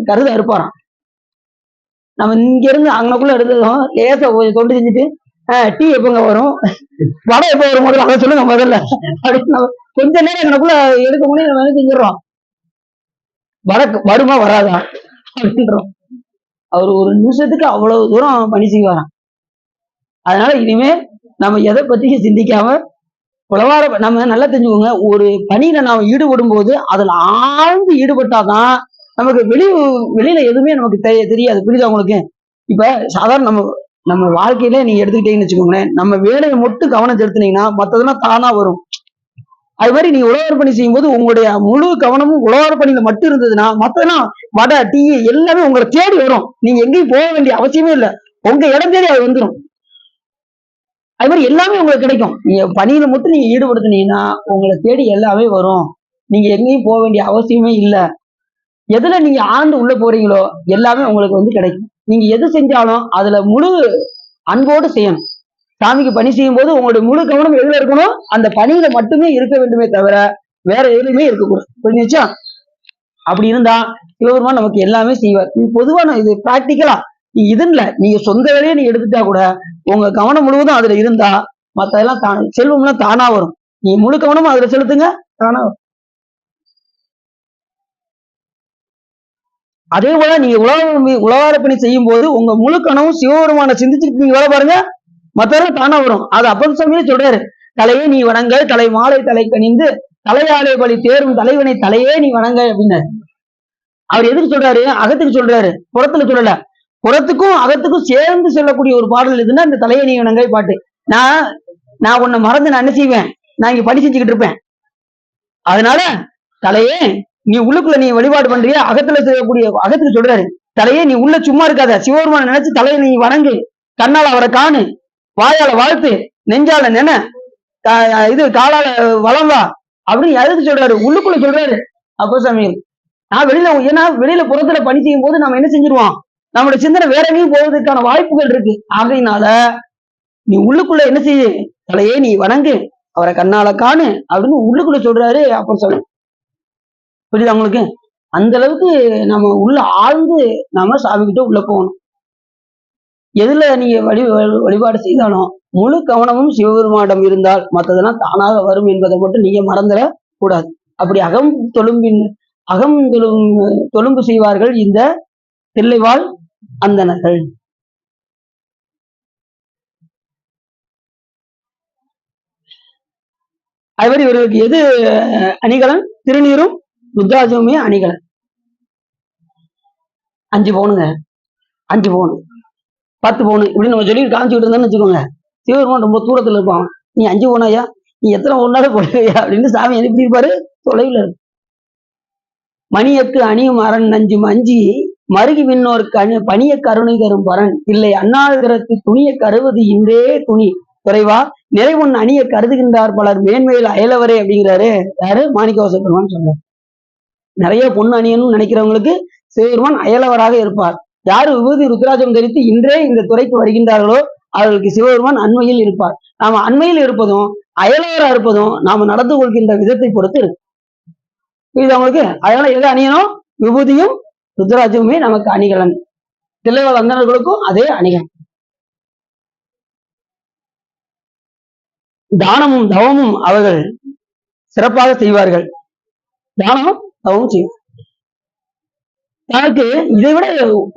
கருதை அறுப்பாராம். நம்ம இங்க இருந்து அங்கனக்குள்ள எடுத்ததும் லேசா தொண்டு செஞ்சுட்டு டீ எப்பங்க வரும், வடை எப்ப வரும் முதல்ல அதை சொல்லுங்க முதல்ல அப்படின்னு கொஞ்ச நேரம் எனக்குள்ள எடுக்க முடியும். நம்ம என்ன செஞ்சிடறோம்? வடக்கு வருமா வராதா அப்படின்றோம். அவர் ஒரு நிமிஷத்துக்கு அவ்வளவு தூரம் பணி செய்வாராம். அதனால இனிமே நம்ம எதை பத்தியும் சிந்திக்காம உழவார நம்ம நல்லா தெரிஞ்சுக்கோங்க. ஒரு பணியில நாம ஈடுபடும் போது அதுல ஆழ்ந்து ஈடுபட்டாதான் நமக்கு வெளியில எதுவுமே நமக்கு தெரியாது. புரியுதா உங்களுக்கு? இப்ப சாதாரண நம்ம வாழ்க்கையில நீங்க எடுத்துக்கிட்டீங்கன்னு வச்சுக்கோங்களேன், நம்ம வேலையை மட்டும் கவனம் செலுத்தினீங்கன்னா மத்ததெல்லாம் தானா வரும். அது மாதிரி நீங்க உழவார பணி செய்யும் போது உங்களுடைய முழு கவனமும் உழவார பணியில மட்டும் இருந்ததுன்னா மத்ததெல்லாம் வடை டீ எல்லாமே உங்களை தேடி வரும். நீங்க எங்கேயும் போக வேண்டிய அவசியமே இல்லை. உங்க இடம் தேடி அது வந்துடும். அது மாதிரி எல்லாமே உங்களுக்கு கிடைக்கும். நீங்க பணியில மட்டும் நீங்க ஈடுபடுத்தினீங்கன்னா உங்களை தேடி எல்லாமே வரும். நீங்க எங்கேயும் போக வேண்டிய அவசியமே இல்லை. எதுல நீங்க ஆழ்ந்து உள்ள போறீங்களோ எல்லாமே உங்களுக்கு கிடைக்கும். நீங்க எது செஞ்சாலும் அதுல முழு அன்போடு செய்யணும். சாமிக்கு பணி செய்யும் போது உங்களுடைய முழு கவனம் எதுல இருக்கணும்? அந்த பணியில மட்டுமே இருக்க வேண்டுமே தவிர வேற எதுலையுமே இருக்கக்கூடாது. புரிஞ்சுச்சா? அப்படி இருந்தா சிவபெருமான் நமக்கு எல்லாமே செய்வார். இது பொதுவான இது பிராக்டிக்கலா இதுல நீங்க சொந்த வேலையை நீங்க எடுத்துட்டா கூட உங்க கவனம் முழுவதும் அதுல இருந்தா மத்ததெல்லாம் செல்வம்லாம் தானா வரும். நீங்க முழு கவனமும் அதுல செலுத்துங்க, தானா வரும். அதே போல நீங்க உழவார பணி செய்யும் போது உங்க முழு கனவும் சிவபெருமான சிந்திச்சுட்டு நீங்க வேலை பாருங்க, மத்ததெல்லாம் தானா வரும். அது அப்பன் சாமியே சொல்றாரு. தலையே நீ வணங்க தலை மாலை தலை கணிந்து தலையாலே பலி தேரும் தலைவனை தலையே நீ வணங்க அப்படின்னாரு. அவர் எதுக்கு சொல்றாரு? அகத்துக்கு சொல்றாரு, புறத்துல சொல்லல. புறத்துக்கும் அகத்துக்கும் சேர்ந்து சொல்லக்கூடிய ஒரு பாடல் எதுன்னா இந்த தலையை நீ வணங்கை பாட்டு. நான் உன்னை மறந்து நான் என்ன செய்வேன், நான் இங்க பணி செஞ்சுக்கிட்டு இருப்பேன். அதனால தலையே நீ உள்ளுக்குள்ள நீ வழிபாடு பண்றிய, அகத்துல செய்யக்கூடிய அகத்துக்கு சொல்றாரு, தலையே நீ உள்ள சும்மா இருக்காத, சிவபெருமான நினைச்சு தலையை நீ வணங்கு, கண்ணால அவரை காணு, வாயால வாழ்த்து, நெஞ்சால நின, இது காலால வளம் வா அப்படின்னு எதுக்கு சொல்றாரு, உள்ளுக்குள்ள சொல்றாரு. அப்போ சாமி நான் ஏன்னா வெளியில புறத்துல பணி செய்யும் போது நம்ம என்ன செஞ்சிருவோம், நம்மளோட சிந்தனை வேற எங்கேயும் போவதற்கான வாய்ப்புகள் இருக்கு. ஆகையினால நீ உள்ளுக்குள்ள என்ன செய்ய, தலையே நீ வணங்கு, அவரை கண்ணால காணு அப்படின்னு உள்ளுக்குள்ள சொல்றாரு. அப்போ சொல்ல புரியுதா உங்களுக்கு? அந்த அளவுக்கு நம்ம உள்ள ஆழ்ந்து நாம சாமி கிட்ட உள்ள போகணும். எதுல நீங்க வழிபாடு செய்தாலும் முழு கவனமும் சிவபெருமானிடம் இருந்தால் மற்றதெல்லாம் தானாக வரும் என்பதை மட்டும் நீங்க மறந்துட கூடாது. அப்படி அகம் தொழும்பு செய்வார்கள் இந்த தில்லைவாழ் அந்தணர்கள். அதுவரை இவர்களுக்கு எது அணிகலன்? திருநீரும் ருத்ராஜமுமே அணிகலன். 5 பவுனுங்க, 5 பவுனு 10 பவுனு இப்படி நம்ம சொல்லி காமிச்சுக்கிட்டு இருந்தோம்னு வச்சுக்கோங்க. சிவபெருமான் ரொம்ப தூரத்துல இருப்பான். நீ 5 பவுனாயா, நீ எத்தனை ஒன்னாலும் போடுவையா அப்படின்னு சாமி எப்படி இருப்பாரு, தொலைவில் இருக்கு. மணியக்கு அணியும் அரண் நஞ்சும் அஞ்சி மருகி விண்ணோருக்கு பணிய கருணை தரும் பரன் இல்லை அண்ணாதிரத்து துணிய கருவது இன்றே துணி குறைவா நிறைவொன் அணிய கருதுகின்றார் பலர் மேன்மையில் அயலவரே அப்படிங்கிறாரு. யாரு? மாணிக்கவாசகர் பெருமான் சொல்றாரு. நிறைய பொண்ணு அணியணும்னு நினைக்கிறவங்களுக்கு சிவபெருமான் அயலவராக இருப்பார். யாரு விபூதி ருத்ராஜம் தரித்து இன்றே இந்த துறைக்கு வருகின்றார்களோ அவர்களுக்கு சிவபெருமான் அண்மையில் இருப்பார். நாம அண்மையில் இருப்பதும் அயலவரா இருப்பதும் நாம நடந்து கொள்கின்ற விதத்தை பொறுத்து இருக்கு. இது அவங்களுக்கு. அதனால எதை அணியணும்? விபூதியும் ருத்ராஜமுமே நமக்கு அணிகலன். தில்லைவாழ் அந்தணர்களுக்கும் அதே அணிகலன். தானமும் தவமும் அவர்கள் சிறப்பாக செய்வார்கள். தானமும் தவமும் செய்வார். தனக்கு இதை விட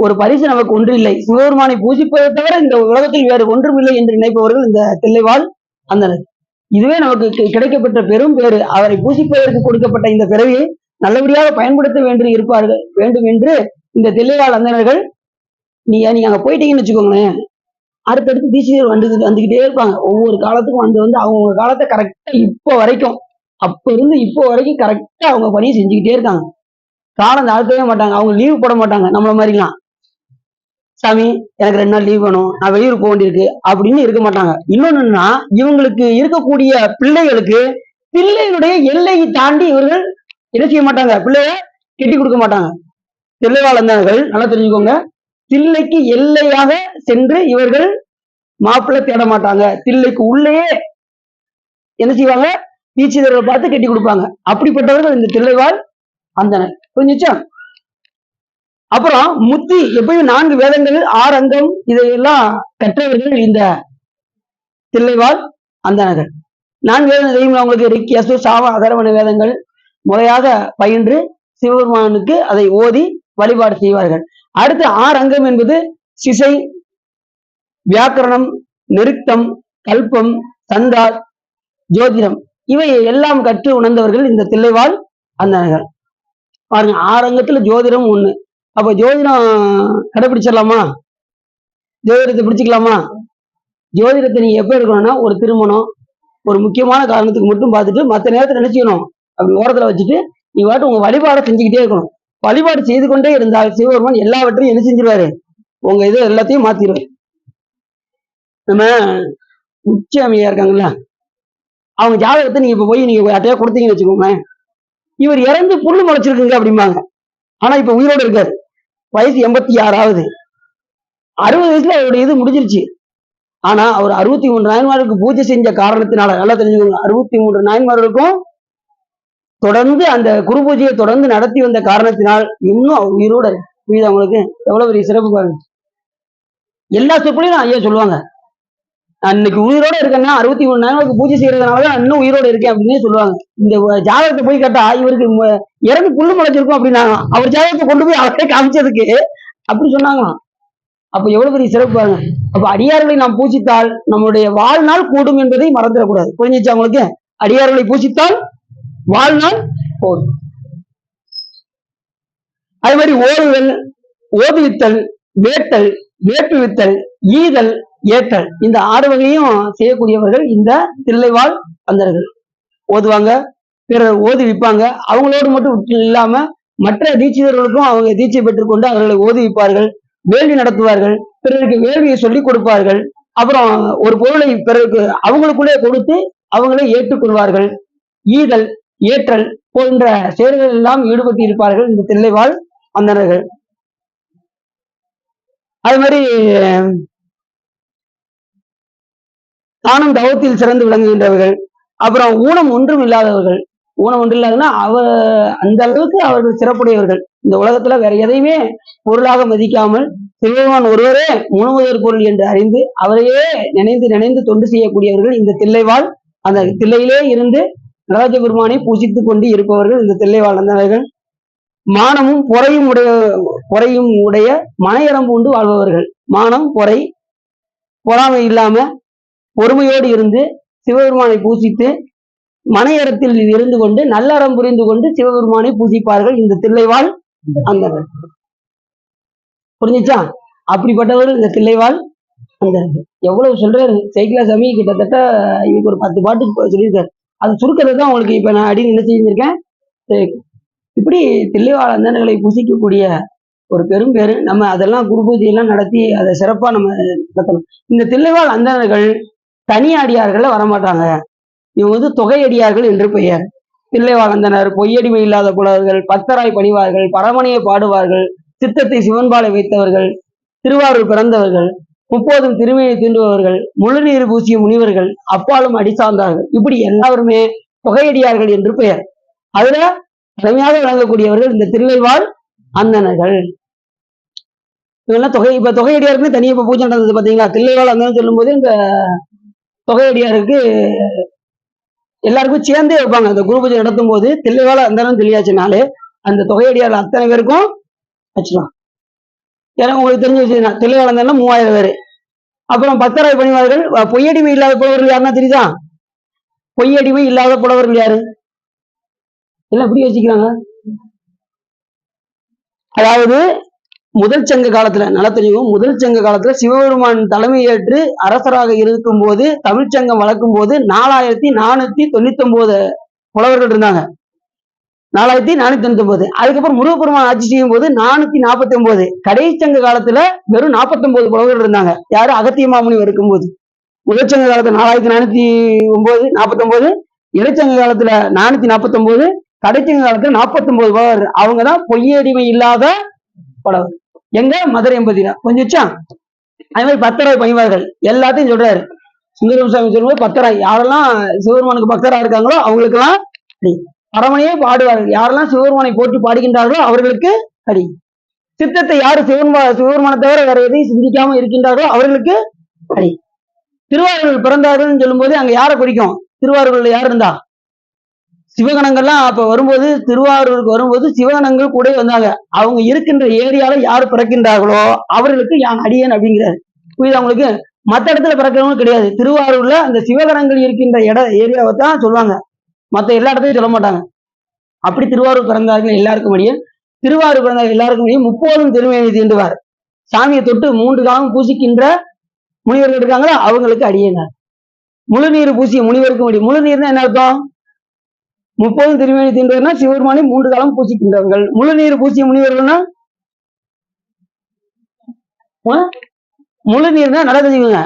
ஒரு பரிசு நமக்கு ஒன்று இல்லை, சிவபெருமானை பூஜிப்பதை தவிர இந்த உலகத்தில் வேறு ஒன்றும் இல்லை என்று நினைப்பவர்கள் இந்த தில்லைவாழ் அந்தணர். இதுவே நமக்கு கிடைக்கப்பட்ட பெரும் பேரு. அவரை பூஜிப்பதற்கு கொடுக்கப்பட்ட இந்த பிறவியை நல்லபடியாக பயன்படுத்த வேண்டும் என்று இந்த தில்லைவாழ் அந்தணர்கள், நீங்க அங்க போயிட்டீங்கன்னு வச்சுக்கோங்களேன், அடுத்தடுத்து தீட்சிதர் வந்துகிட்டே இருப்பாங்க. ஒவ்வொரு காலத்துக்கும் வந்து அவங்க காலத்தை கரெக்டா இப்போ வரைக்கும், அப்ப இருந்து இப்போ வரைக்கும் கரெக்டா அவங்க பணியை செஞ்சுக்கிட்டே இருக்காங்க. காலம் தாழ்த்தவே மாட்டாங்க. அவங்க லீவு போட மாட்டாங்க நம்மள மாதிரிலாம். சாமி எனக்கு 2 நாள் லீவ் வேணும், நான் வெளியூர் போக வேண்டியிருக்கு அப்படின்னு இருக்க மாட்டாங்க. இன்னொன்னுன்னா இவங்களுக்கு இருக்கக்கூடிய பிள்ளைகளுக்கு பிள்ளைகளுடைய எல்லையை தாண்டி இவர்கள் என்ன செய்ய மாட்டாங்க, பிள்ளைய கெட்டி கொடுக்க மாட்டாங்க. தில்லைவாழ் அந்தணர்கள் நல்லா தெரிஞ்சுக்கோங்க, தில்லைக்கு எல்லையாக சென்று இவர்கள் மாப்பிள்ளை தேட மாட்டாங்க. தில்லைக்கு உள்ளேயே என்ன செய்வாங்க, தீட்சிதர்களை பார்த்து கட்டி கொடுப்பாங்க. அப்படிப்பட்டவர்கள் இந்த தில்லைவாழ் அந்தணர். புரிஞ்சுச்சா? அப்புறம் முத்தி எப்பயும் 4 வேதங்கள் 6 அங்கம் இதையெல்லாம் கற்றவர்கள் இந்த தில்லைவாழ் அந்தணர்கள். 4 வேதங்கள் தெரியுமா அவங்களுக்கு? ரிக், யசு, சாம, அதர்வண வேதங்கள் முறையாக பயின்று சிவபெருமானுக்கு அதை ஓதி வழிபாடு செய்வார்கள். அடுத்து 6 அங்கம் என்பது சிசை, வியாக்கரணம், நிருக்தம், கல்பம், சந்தா, ஜோதிடம், இவை எல்லாம் கற்று உணர்ந்தவர்கள் இந்த தில்லைவாழ் அந்தணர்கள். பாருங்க, 6 அங்கத்துல ஜோதிடம் 1. அப்ப ஜோதிடம் கடைபிடிச்சிடலாமா? ஜோதிடத்தை பிடிச்சிக்கலாமா? ஜோதிடத்தை நீங்க எப்ப எடுக்கணும்னா, ஒரு திருமணம், ஒரு முக்கியமான காரணத்துக்கு மட்டும் பார்த்துட்டு மற்ற நேரத்தில் நினைச்சுக்கணும், அப்படி ஓரத்துல வச்சுட்டு நீ வாட்டு உங்க வழிபாடை செஞ்சுக்கிட்டே இருக்கணும். வழிபாடு செய்து கொண்டே இருந்தால் சிவபெருமான் எல்லாவற்றையும் என்ன செஞ்சிருவாரு, உங்க இது எல்லாத்தையும் மாத்திடுவாரு. நம்ம உச்சி அமையா இருக்காங்கல்ல, அவங்க ஜாதகத்தை நீங்க இப்ப போய் நீங்க யார்ட்டையா கொடுத்தீங்கன்னு வச்சுக்கோங்க, இவர் இறந்து புல்லு முளைச்சிருக்குங்க அப்படிம்பாங்க. ஆனா இப்ப உயிரோடு இருக்காரு, வயசு 86ஆவது, 60 வயசுல அவருடைய இது முடிஞ்சிருச்சு. ஆனா அவர் 63 நாயன்மார்களுக்கு பூஜை செஞ்ச காரணத்தினால, நல்லா தெரிஞ்சுக்கோங்க, 63 நாயன்மார்களுக்கும் தொடர்ந்து அந்த குரு பூஜையை தொடர்ந்து நடத்தி வந்த காரணத்தினால் இன்னும் அவர் உயிரோட. புரியுது அவங்களுக்கு? எவ்வளவு பெரிய சிறப்பு பாருங்க. எல்லா சொற்களையும் ஐயா சொல்லுவாங்க, நான் இன்னைக்கு உயிரோட இருக்கேன்னா 63 நாயன்மார்களுக்கு பூஜை செய்யறதுனாலதான் இன்னும் உயிரோட இருக்கேன் அப்படின்னே சொல்லுவாங்க. இந்த ஜாதகத்தை போய் கேட்டா இவருக்கு இறந்து புல்லு முளைச்சிருக்கும் அப்படின்னாங்க. அவர் ஜாதகத்தை கொண்டு போய் அவரே காமிச்சதுக்கு அப்படி சொன்னாங்களாம். அப்ப எவ்வளவு பெரிய சிறப்பு பாருங்க. அப்ப அடியார்களை நாம் பூஜித்தால் நம்மளுடைய வாழ்நாள் கூடும் என்பதை மறந்துடக்கூடாது. புரிஞ்சிச்சு அவங்களுக்கு? அடியார்களை பூஜித்தால் வாழ்நாள் போதும். அதே மாதிரி ஓதுதல், ஓதுவித்தல், வேட்டல், வேட்டுவித்தல், ஈதல், ஏற்றல், இந்த 6 வகையும் செய்யக்கூடியவர்கள் இந்த தில்லைவாழ் அந்தர்கள். ஓதுவாங்க, பிறர் ஓதுவிப்பாங்க. அவங்களோடு மட்டும் இல்லாம மற்ற தீட்சிதர்களுக்கும் அவங்க தீட்சை பெற்றுக்கொண்டு அவர்களை ஓதுவிப்பார்கள், வேள்வி நடத்துவார்கள், பிறருக்கு வேள்வியை சொல்லிக் கொடுப்பார்கள். அப்புறம் ஒரு பொருளை பிறருக்கு அவங்களுக்குள்ளே கொடுத்து அவங்களே ஏற்றுக்கொள்வார்கள். ஈதல், ஏற்றல் போன்ற செயல்கள் எல்லாம் ஈடுபட்டு இருப்பார்கள் இந்த தில்லைவாழ் அந்தணர்கள். அது மாதிரி தானும் தவத்தில் சிறந்து விளங்குகின்றவர்கள். அப்புறம் ஊனம் ஒன்றும் இல்லாதவர்கள். ஊனம் ஒன்றும் இல்லாதன்னா அந்த அளவுக்கு அவர்கள் சிறப்புடையவர்கள். இந்த உலகத்துல வேற எதையுமே பொருளாக மதிக்காமல் சிவபெருமான் ஒருவரே முழுமுதற் பொருள் என்று அறிந்து அவரையே நினைந்து நினைந்து தொண்டு செய்யக்கூடியவர்கள் இந்த தில்லைவாழ். அந்த தில்லையிலே இருந்து நடராஜ பெருமானை பூஜித்துக் கொண்டு இருப்பவர்கள் இந்த தில்லைவாழ் அந்தணர்கள். மானமும் பொறையும் உடைய மனையரம்பு உண்டு வாழ்பவர்கள். மானம், பொறை, பொறாமை இல்லாம பொறுமையோடு இருந்து சிவபெருமானை பூஜித்து மனையறத்தில் இருந்து கொண்டு நல்லறம் புரிந்து கொண்டு சிவபெருமானை பூஜிப்பார்கள் இந்த தில்லைவாழ் அந்தணர்கள். புரிஞ்சுச்சா? அப்படிப்பட்டவர்கள் இந்த தில்லைவாழ் அந்தணர்கள். எவ்வளவு சொல்றாரு சைக்கிளா சாமி, கிட்டத்தட்ட இன்னைக்கு ஒரு 10 பாட்டுக்கு சொல்லியிருக்காரு. அது சுருக்கிறது தான் உங்களுக்கு இப்ப நான் அடி என்ன செஞ்சிருக்கேன். இப்படி தில்லைவாழ் அந்தணர்களை பூசிக்கக்கூடிய ஒரு பெரும் பேரு. நம்ம அதெல்லாம் குரு பூஜை எல்லாம் நடத்தி அதை சிறப்பா நம்ம நடத்தணும். இந்த தில்லைவாழ் அந்தணர்கள் தனி அடியார்கள்ல வரமாட்டாங்க. இவங்க தொகையடியார்கள் என்று பெயர். தில்லைவாழ் அந்தணர் பொய்யடிமை இல்லாத புலவர்கள், பக்தராய் பணிவார்கள், பரமனையை பாடுவார்கள், சித்தத்தை சிவன்பாலை வைத்தவர்கள், திருவாரூர் பிறந்தவர்கள், முப்போதும் திருமையை தீண்டுபவர்கள், முழுநீர் பூசிய முனிவர்கள், அப்பாலும் அடி சார்ந்தார்கள். இப்படி எல்லாருமே தொகையடியார்கள் என்று பெயர். அதுல தலைமையாக விளங்கக்கூடியவர்கள் இந்த தில்லைவாழ் அந்தணர்கள். இவெல்லாம் இப்ப தொகையடியாருக்குன்னு தனியாக இப்ப பூஜை நடந்தது பாத்தீங்களா? தில்லைவாழ் அந்தணன் சொல்லும் போது இந்த தொகையடியாருக்கு எல்லாருக்கும் சேர்ந்தே வைப்பாங்க. அந்த குரு பூஜை நடத்தும் போது தில்லைவாழ் அந்தணன் சொல்லியாச்சுனாலே அந்த தொகையடியார் அத்தனை பேருக்கும் வச்சிடும். ஏன்னா உங்களுக்கு தெரிஞ்ச விஷயம், தில்லைவாழ் அந்தணன் 3000 பேரு. அப்புறம் பக்தராய் பணிவார்கள், பொய்யடிமை இல்லாத புலவர்கள் யாருன்னா தெரியுதா? பொய்யடிமை இல்லாத புலவர்கள் யாரு? எல்லாம் எப்படி யோசிக்கிறாங்க? அதாவது முதல் சங்க காலத்துல நல்லா தெரியும். முதல் சங்க காலத்துல சிவபெருமான் தலைமையேற்று அரசராக இருக்கும் போது தமிழ்ச்சங்கம் வளர்க்கும் போது 4499 புலவர்கள் இருந்தாங்க. 4499. அதுக்கப்புறம் முருகப்பெருமான் ஆட்சி செய்யும் போது 449. கடைசி சங்க காலத்துல வெறும் 49 புலவர்கள் இருந்தாங்க. யாரு? அகத்திய மாமுனிவர் இருக்கும்போது. முதல் சங்க காலத்துல 4409 49, இடைச்சங்க காலத்துல 449, கடைச்சங்க காலத்துல 49 புலவர். அவங்கதான் பொய்யடிமை இல்லாத புலவர். எங்க? மதுரை எம்பதியில கொஞ்சம். அதே மாதிரி பக்தராய் பணிவார்கள் எல்லாத்தையும் சொல்றாரு சுந்தரம் சாமி சொல்லும்போது. பக்தராய் யாரெல்லாம் சிவபெருமானுக்கு பக்தரா இருக்காங்களோ அவங்களுக்கு எல்லாம் அடி. பரமனையே பாடுவார்கள் யாரெல்லாம் சிவபெருமானை போற்றி பாடுகின்றார்களோ அவர்களுக்கு அடி. சித்தத்தை யாரு சிவபெருமானை தவிர வேற எதையும் சிந்திக்காம இருக்கின்றார்களோ அவர்களுக்கு அடி. திருவாரூர் பிறந்தார்கள் சொல்லும் போது அங்க யாரை குறிக்கும்? திருவாரூர்ல யார் இருந்தா? சிவகணங்கள்லாம் அப்ப வரும்போது, திருவாரூருக்கு வரும்போது சிவகணங்கள் கூட வந்தாங்க. அவங்க இருக்கின்ற ஏரியால யாரு பிறக்கின்றார்களோ அவர்களுக்கு யான் அடியேன் அப்படிங்கிறாரு. புரியுது அவங்களுக்கு? மற்ற இடத்துல பிறக்கிறவங்க கிடையாது. திருவாரூர்ல அந்த சிவகணங்கள் இருக்கின்ற ஏரியாவை தான் சொல்லுவாங்க. மற்ற எல்லா இடத்தையும் சொல்ல மாட்டாங்க. அப்படி திருவாரூர் பிறந்தார்கள் எல்லாருக்கும் அடியேன். திருவாரூர் பிறந்தார்கள் எல்லாருக்கும் அடியேன். முப்போதும் திருமையை தீண்டுவார். சாமியை தொட்டு 3 காலம் பூசிக்கின்ற முனிவர்கள் இருக்காங்களா அவங்களுக்கு அடியேனார். முழுநீர் பூசிய முனிவருக்கும் அடி. முழுநீர்னா என்ன அர்த்தம்? 30 திருமேனி தீண்டுவர்னா சிவபெருமானை 3 காலம் பூசிக்கின்றவர்கள். முழுநீர் பூசிய முனிவர்கள்னா முழு நீர்னா நடக்க செய்வீங்க.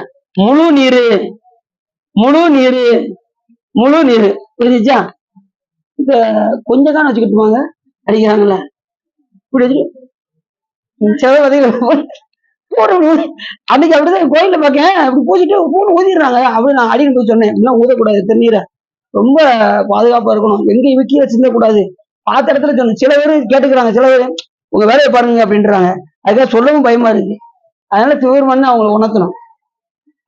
முழு நீரு புரிஞ்சுச்சா? இந்த கொஞ்சம் தான் வச்சுக்கிட்டு போங்க அடிக்கிறாங்கல்ல இப்படி அன்னைக்கு அப்படிதான் கோயில பாக்கேன். அப்படி பூச்சிட்டு பூன்னு ஊதிடுறாங்க. அப்படி நான் அடிக்கணும் போய் சொன்னேன், இப்படிலாம் ஊதக்கூடாது, தண்ணீரை ரொம்ப பாதுகாப்பா இருக்கணும், எங்க கீழே சிந்தக்கூடாது. பார்த்த இடத்துல சொன்னேன். சில பேர் கேட்டுக்கிறாங்க, சில பேர் உங்க வேலையை பாருங்க அப்படின்றாங்க. அதுக்காக சொல்லவும் பயமா இருக்கு. அதனால சிவபெருமான் அவங்களை உணர்த்தணும்.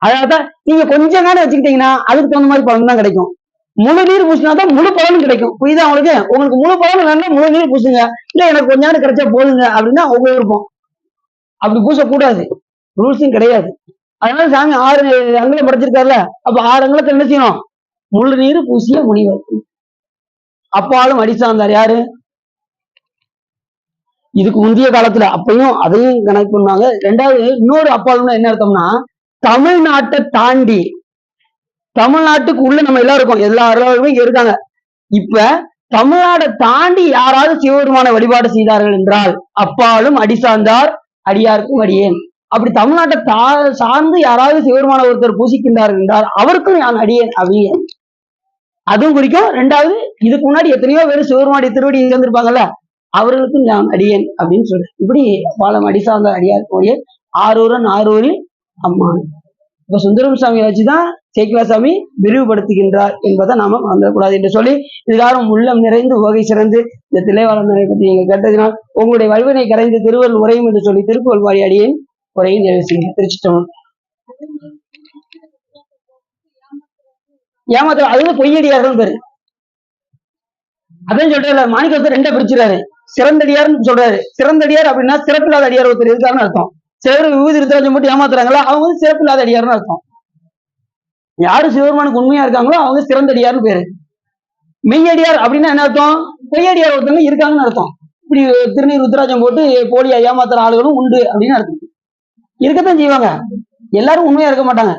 அதனாலதான் நீங்க கொஞ்சம் நேரம் வச்சுக்கிட்டீங்கன்னா அதுக்கு தகுந்த மாதிரி பலன் தான் கிடைக்கும். முழு நீர் பூசினாதான் முழு பலனும் கிடைக்கும். புரியுதா உங்களுக்கு? உங்களுக்கு முழு பலன் வேணும்னா முழு நீர் பூசுங்க. இல்ல எனக்கு கொஞ்ச நேரம் கிடைச்சா போதுங்க அப்படின்னா உங்க விருப்பம். அப்படி பூசக்கூடாது, ரூல்ஸும் கிடையாது. அதனால சாமி 6 அங்குலம் படைச்சிருக்காருல்ல, அப்ப 6 அங்குலத்தை என்ன செய்யணும்? முழு நீர் பூசிய முனிவர். அப்பாலும் அடி சார்ந்தார். யாரு? இதுக்கு முந்தைய காலத்துல அப்பயும் அதையும் கனெக்ட் பண்ணுவாங்க. ரெண்டாவது இன்னொரு அப்பாலும்னா என்ன அர்த்தம்னா, தமிழ்நாட்டை தாண்டி தமிழ்நாட்டுக்கு உள்ள நம்ம எல்லாம் இருக்கோம், எல்லா அலுவலர்களும் இங்க இருக்காங்க. இப்ப தமிழ்நாட்டை தாண்டி யாராவது சிவபெருமான வழிபாடு செய்தார்கள் என்றால் அப்பாலும் அடி சார்ந்தார் அடியாருக்கும் அடியேன். அப்படி தமிழ்நாட்டை சார்ந்து யாராவது சிவபெருமான ஒருத்தர் பூசிக்கின்றார்கள் என்றால் அவருக்கும் நான் அடியேன் அப்படின்னு அதுவும் குறிக்கும். ரெண்டாவது இதுக்கு முன்னாடி எத்தனையோ பேர் சிவபெருமானுடைய திருவடி இருந்திருப்பாங்கல்ல, அவர்களுக்கும் நான் அடியேன் அப்படின்னு சொல்றேன். இப்படி பாலம் அடி சார்ந்த அடியார் ஆரூரன் ஆரூரில் அம்மான். இப்ப சுந்தரம் சாமியை வச்சுதான் சேக்கிலா சாமி விரிவுபடுத்துகின்றார் என்பதை நாம மறந்துடக்கூடாது என்று சொல்லி, இதுகாரம் உள்ளம் நிறைந்து உவகை சிறந்து இந்த தில்லைவாழந்தனை பற்றி நீங்கள் கேட்டதினால் உங்களுடைய வல்வினை கரைந்து திருவள் உரையும் என்று சொல்லி திருப்புகழ் பாடி அடியேன் உரையை நிறைவு செய்ய திருச்சிட்டோம். ஏமாத்த அது பொய்யடியார்கள் பேரு. அதான் சொல்றாரு மாணிக்கத்தை ரெண்டா பிரிச்சுறாரு. சிறந்தடியார்னு சொல்றாரு. சிறந்தடியார் அப்படின்னா சிறப்பில்லாத அடியார் ஒருத்தர் இருக்காருன்னு அர்த்தம். சிலர் விபூதி ருத்ராட்சம் போட்டு ஏமாத்துறாங்களா, அவங்க வந்து சிறப்பில்லாத அடியார்னு அர்த்தம். யாரு சிவபெருமானுக்கு உண்மையா இருக்காங்களோ அவங்க சிறந்தடியார்னு பேரு. மெய்யடியார் அப்படின்னா என்ன அர்த்தம்? பொய்யடியார் ஒருத்தவங்க இருக்காங்கன்னு அர்த்தம். இப்படி திருநீர் ருத்ராட்சம் போட்டு போலியா ஏமாத்துற ஆளுகளும் உண்டு அப்படின்னு அர்த்தம். இருக்கத்தான் செய்வாங்க, எல்லாரும் உண்மையா இருக்க மாட்டாங்க,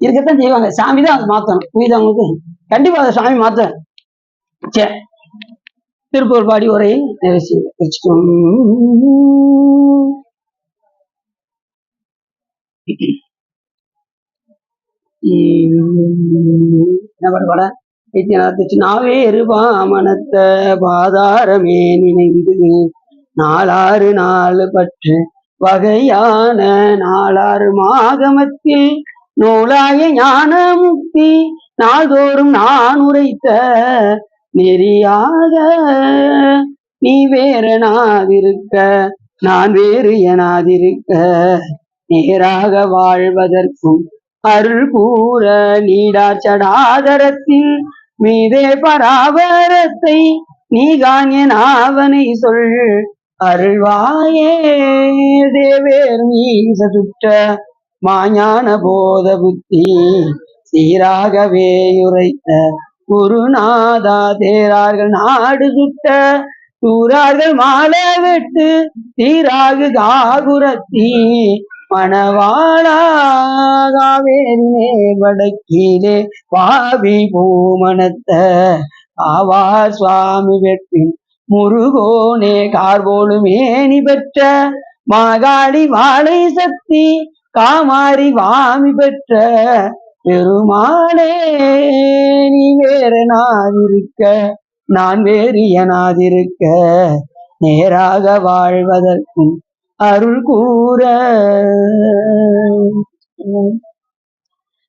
இருக்கத்தான் செய்வாங்க. சாமி தான் அதை மாத்தணும், புரியுதா உங்களுக்கு? கண்டிப்பா அதை சாமி மாத்த. திருப்பூர் பாடி உரையை நிறைவு செய்ய என்ன பாட நாவேறு பாமனத்த பாதாரமே நினைந்து நாளாறு நாள் பற்று வகையான நாளாறு மாகமத்தில் நூலாய ஞான முக்தி நாள்தோறும் நான் உரைத்த நெறியாக நீ வேறனாதிருக்க நான் வேறு எனாதிருக்க நேராக வாழ்வதற்கும் அருள் கூற நீடார் சடாதரத்தில் மீதே பராபரத்தை நீ காண்யன் ஆவனை சொல் அருள்வாயே தேவேர் மீச சுற்ற மாஞான போத புத்தி சீராகவே உரைத்த குருநாதா தேரார்கள் நாடு சுட்ட தூரார்கள் மாலை வெட்டு தீராகு காகுரத்தி மணவாளாகாவேரினே வடக்கீழே பாவி பூமணத்த ஆவார் சுவாமி வெற்றின் முருகோனே கார்போலு மேனி பெற்ற மாகாளி வாழை சக்தி காமாரி வாமி பெற்ற பெருமாளே நீ வேறனாதிருக்க நான் வேறு எனாதிருக்க நேராக வாழ்வதற்கும் அருள் கூற.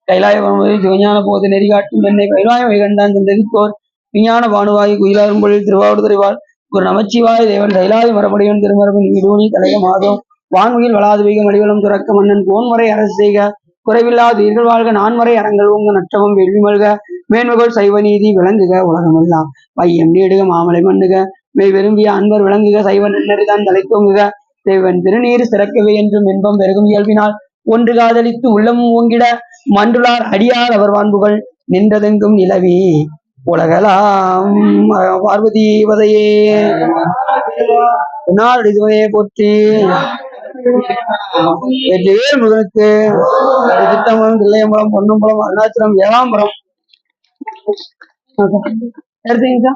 கைலாயபுரமுறை சிவஞான போது நெறிகாட்டும் என்னை கைலாயம் வைகண்டான் தந்தெதிர்த்தோர் விஞ்ஞான பானுவாகி குயிலாரும் பொழில் திருவாவூர்துறைவாள் ஒரு நமச்சிவாய தேவன் கைலாய மரபடிவன் திருமரபு நீடூனி கலைய மாதம் வான்முகில் வளாது வைக மடிவலம் துறக்க மன்னன் கோன்முறை அரசு செய்க குறைவில்லாத ஈர்கள் வாழ்க நான்மறை அறங்கள் உங்க நற்றமும் வெள்ளி மல்க மேன்மகள் சைவ நீதி விளங்குக உலகமெல்லாம் வையம் நீடுக மாமலை மண்ணுக மெய் விரும்பிய அன்பர் விளங்குக சைவ நன்னறிதான் தலைத்தோங்குக தேவன் திருநீர் சிறக்கவே என்றும் இன்பம் பெருகும் இயல்பினால் ஒன்று காதலித்து உள்ளமும் ஓங்கிட மன்றுளார் அடியார் அவர் வான்புகள் நின்றதெங்கும் நிலவி உலகலாம். பார்வதி வதையே இதுவையே போற்றி. வெற்றிவேல் முருகனுக்கு. திட்டம்பலம் தில்லையம்பலம் பொன்னம்பலம் அருணாச்சலம் ஏழாம்பரம் எடுத்தீங்க.